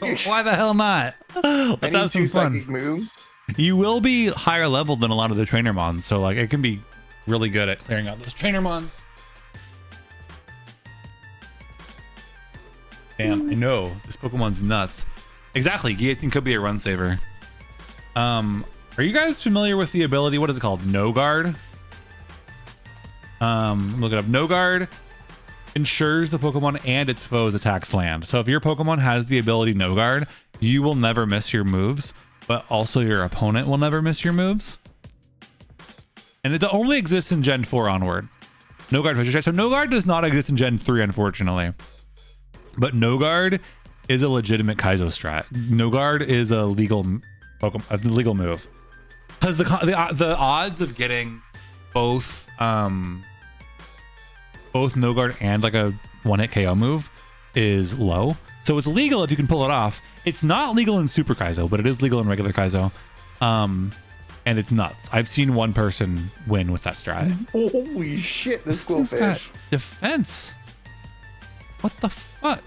here. Why the hell not? Let's have some fun. Psychic moves. You will be higher level than a lot of the trainer mons, so like it can be really good at clearing out those trainer mons. Damn, I know this Pokemon's nuts. Exactly, Guillotine could be a run saver. Are you guys familiar with the ability? What is it called? No Guard. Look it up. No Guard ensures the Pokemon and its foes attacks land. So if your Pokemon has the ability No Guard, you will never miss your moves, but also your opponent will never miss your moves. And it only exists in Gen 4 onward. No Guard. So No Guard does not exist in Gen 3, unfortunately. But No Guard is a legitimate Kaizo strat. No Guard is a legal Pokemon, a legal move. Because the odds of getting both No Guard and like a one-hit KO move is low. So it's legal if you can pull it off. It's not legal in Super Kaizo, but it is legal in regular Kaizo. And it's nuts. I've seen one person win with that strat. Holy shit, this Quillfish. Defense. What the fuck?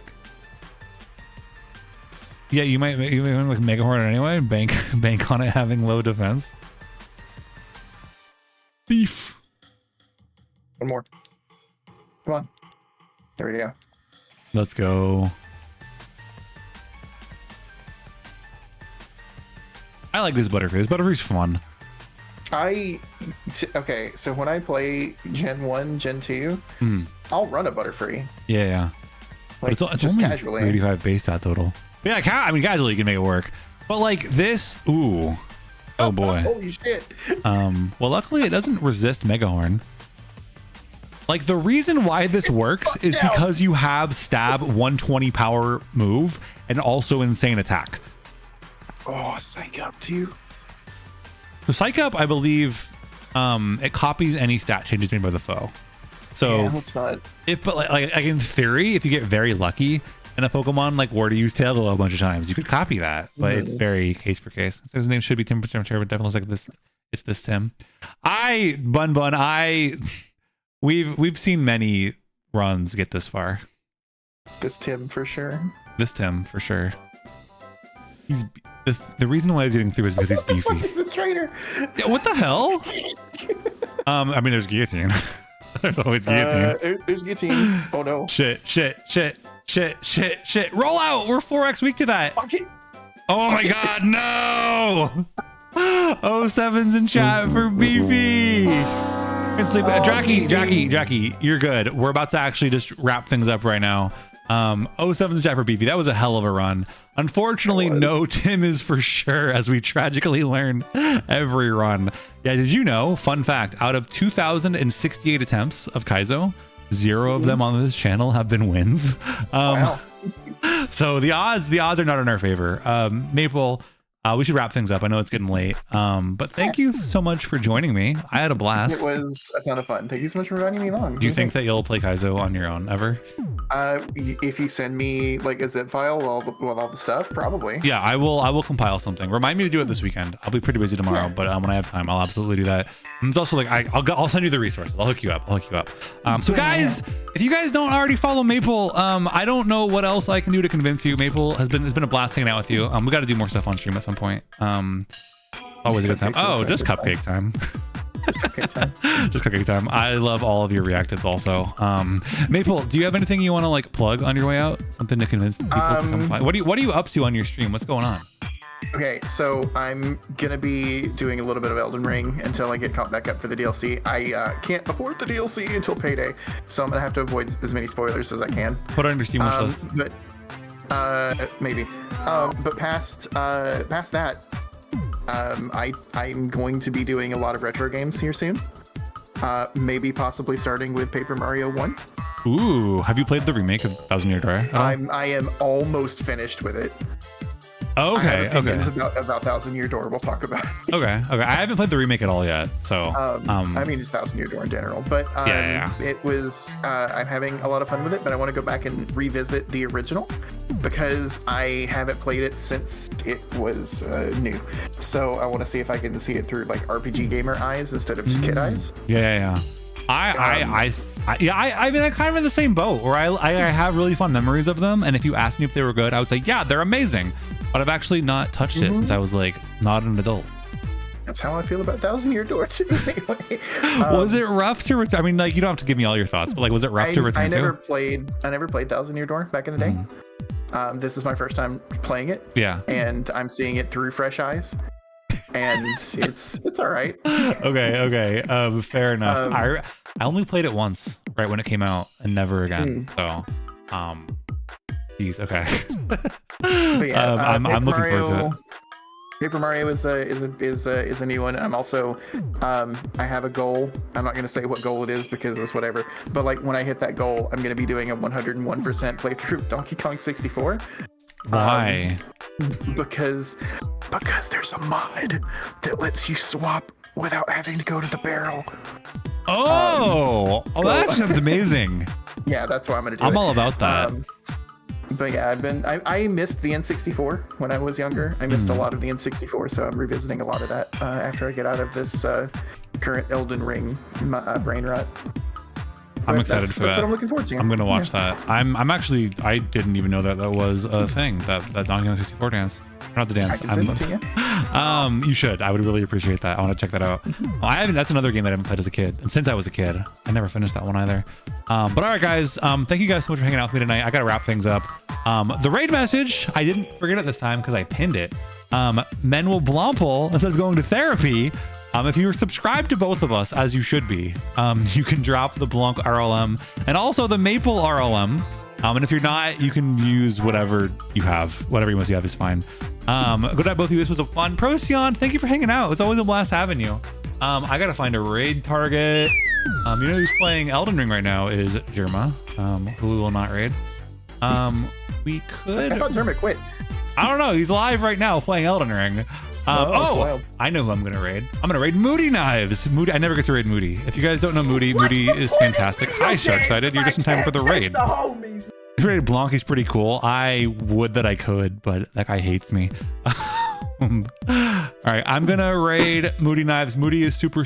Yeah, you might like Megahorn anyway. Bank on it having low defense. Beef. One more. Come on. There we go. Let's go. I like this Butterfree. This Butterfree's fun. Okay, so when I play Gen 1, Gen 2, I'll run a Butterfree. Yeah. Like, it's just only casually. 85 base stat total. But yeah, I mean, casually you can make it work. But like this, ooh. Oh boy. Holy shit. Well, luckily it doesn't resist Megahorn. Like the reason why this works is because you have Stab 120 power move and also insane attack. Oh, Psych Up too. So Psych Up, I believe, it copies any stat changes made by the foe. So yeah, it's not. But like in theory, if you get very lucky and a Pokemon like were to use Tail Glow a bunch of times, you could copy that. But it's very case for case. So his name should be Tim, but definitely looks like this. It's this Tim. We've seen many runs get this far. This Tim for sure. This Tim for sure. The reason why he's getting through is because he's beefy. He's a traitor. Yeah, what the hell? I mean, there's guillotine. There's always guillotine. There's guillotine. Oh no. Shit. Roll out. We're 4x weak to that. Okay. Oh my god, no! 07's in chat for beefy. Jackie, you're good. We're about to actually just wrap things up right now. 07's in chat for beefy. That was a hell of a run. Unfortunately, no Tim is for sure, as we tragically learn every run. Yeah, did you know, fun fact, out of 2,068 attempts of Kaizo, 0 of them on this channel have been wins. Wow. So the odds are not in our favor. Maple, we should wrap things up. I know it's getting late. But thank you so much for joining me. I had a blast. It was a ton of fun. Thank you so much for inviting me along. Do you think that you'll play Kaizo on your own ever? If you send me like a zip file with all the stuff, probably. Yeah, I will compile something. Remind me to do it this weekend. I'll be pretty busy tomorrow, but when I have time, I'll absolutely do that. And it's also like I'll send you the resources. I'll hook you up. So guys, if you guys don't already follow Maple, I don't know what else I can do to convince you. Maple it's been a blast hanging out with you. We got to do more stuff on stream at some point. Always a good time. Oh, just cupcake time. Just cupcake time. I love all of your reactives also. Maple, do you have anything you want to like plug on your way out? Something to convince people to come find? What are you up to on your stream? What's going on? Okay, so I'm gonna be doing a little bit of Elden Ring until I get caught back up for the DLC. I can't afford the DLC until payday, so I'm gonna have to avoid as many spoilers as I can. Put it on your Steam wish list. But maybe. But past that, I'm going to be doing a lot of retro games here soon. Maybe possibly starting with Paper Mario 1. Ooh, have you played the remake of Thousand Year Door? I am almost finished with it. Okay, I have opinions about Thousand Year Door. We'll talk about it. Okay. I haven't played the remake at all yet, so. I mean, it's Thousand Year Door in general, but it was. I'm having a lot of fun with it, but I want to go back and revisit the original because I haven't played it since it was new. So I want to see if I can see it through like RPG gamer eyes instead of just kid eyes. Yeah. I mean, I'm kind of in the same boat where I have really fun memories of them, and if you asked me if they were good, I would say yeah, they're amazing. But I've actually not touched it since I was like not an adult. That's how I feel about Thousand Year Door too. Anyway, was it rough to return? I mean, like you don't have to give me all your thoughts, but like, was it rough to return? I never played Thousand Year Door back in the day. This is my first time playing it. Yeah, and I'm seeing it through fresh eyes, and it's all right. Okay. Fair enough. I only played it once, right when it came out, and never again. So, geez, okay. But yeah, I'm looking forward to it. Paper Mario is a new one. I'm also I have a goal. I'm not gonna say what goal it is because it's whatever. But like when I hit that goal, I'm gonna be doing a 101% playthrough of Donkey Kong 64. Why? Because there's a mod that lets you swap without having to go to the barrel. That sounds amazing. Yeah, that's why I'm gonna do. I'm all about that. But yeah, I missed the N64 when I was younger. I missed a lot of the N64, so I'm revisiting a lot of that after I get out of this current Elden Ring brain rot. I'm excited for that. That's what I'm looking forward to. I'm gonna watch that. I'm actually, I didn't even know that was a thing, that Donkey Kong 64 dance. Not the dance. I can send it to you. You should. I would really appreciate that. I want to check that out. That's another game that I haven't played as a kid. And since I was a kid, I never finished that one either. But all right, guys. Thank you guys so much for hanging out with me tonight. I got to wrap things up. The raid message, I didn't forget it this time because I pinned it. Manuel Blampel says going to therapy. If you're subscribed to both of us, as you should be, you can drop the blawnk RLM and also the Maple RLM. And if you're not, you can use whatever you have. Whatever you have is fine. Good night, both of you. This was a fun. Procyon, thank you for hanging out. It's always a blast having you. I gotta find a raid target. You know who's playing Elden Ring right now is Jerma, who we will not raid. We could. I thought Jerma quit. I don't know. He's live right now playing Elden Ring. I know who I'm gonna raid. I'm gonna raid Moody Knives. Moody. I never get to raid Moody. If you guys don't know Moody, Moody is fantastic. Hi, so excited. You're just in time for the raid. The homies. Rated Blawnk is pretty cool. I would that I could, but that guy hates me. All right, I'm gonna raid Moody Knives. Moody is super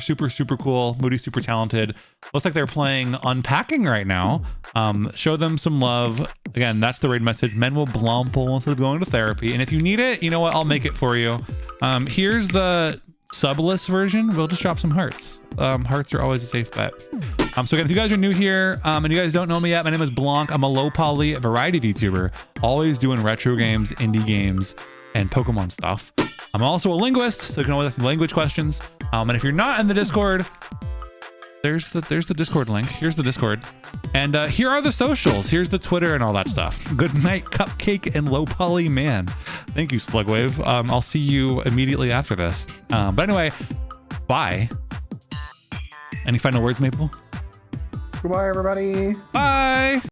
cool. Moody's super talented. Looks like they're playing Unpacking right now. Show them some love. Again, that's the raid message. Men will blumple instead of going to therapy. And if you need it, you know what? I'll make it for you. Here's the subless version. We'll just drop some hearts. Hearts are always a safe bet. So again, if you guys are new here and you guys don't know me yet, my name is blawnk. I'm a low poly variety VTuber, always doing retro games, indie games, and Pokemon stuff. I'm also a linguist, so you can always ask me language questions. And if you're not in the Discord, there's the Discord link. Here's the Discord. And here are the socials. Here's the Twitter and all that stuff. Good night, Cupcake and Low Poly Man. Thank you, Slugwave. I'll see you immediately after this. But anyway, bye. Any final words, Maple? Goodbye, everybody. Bye.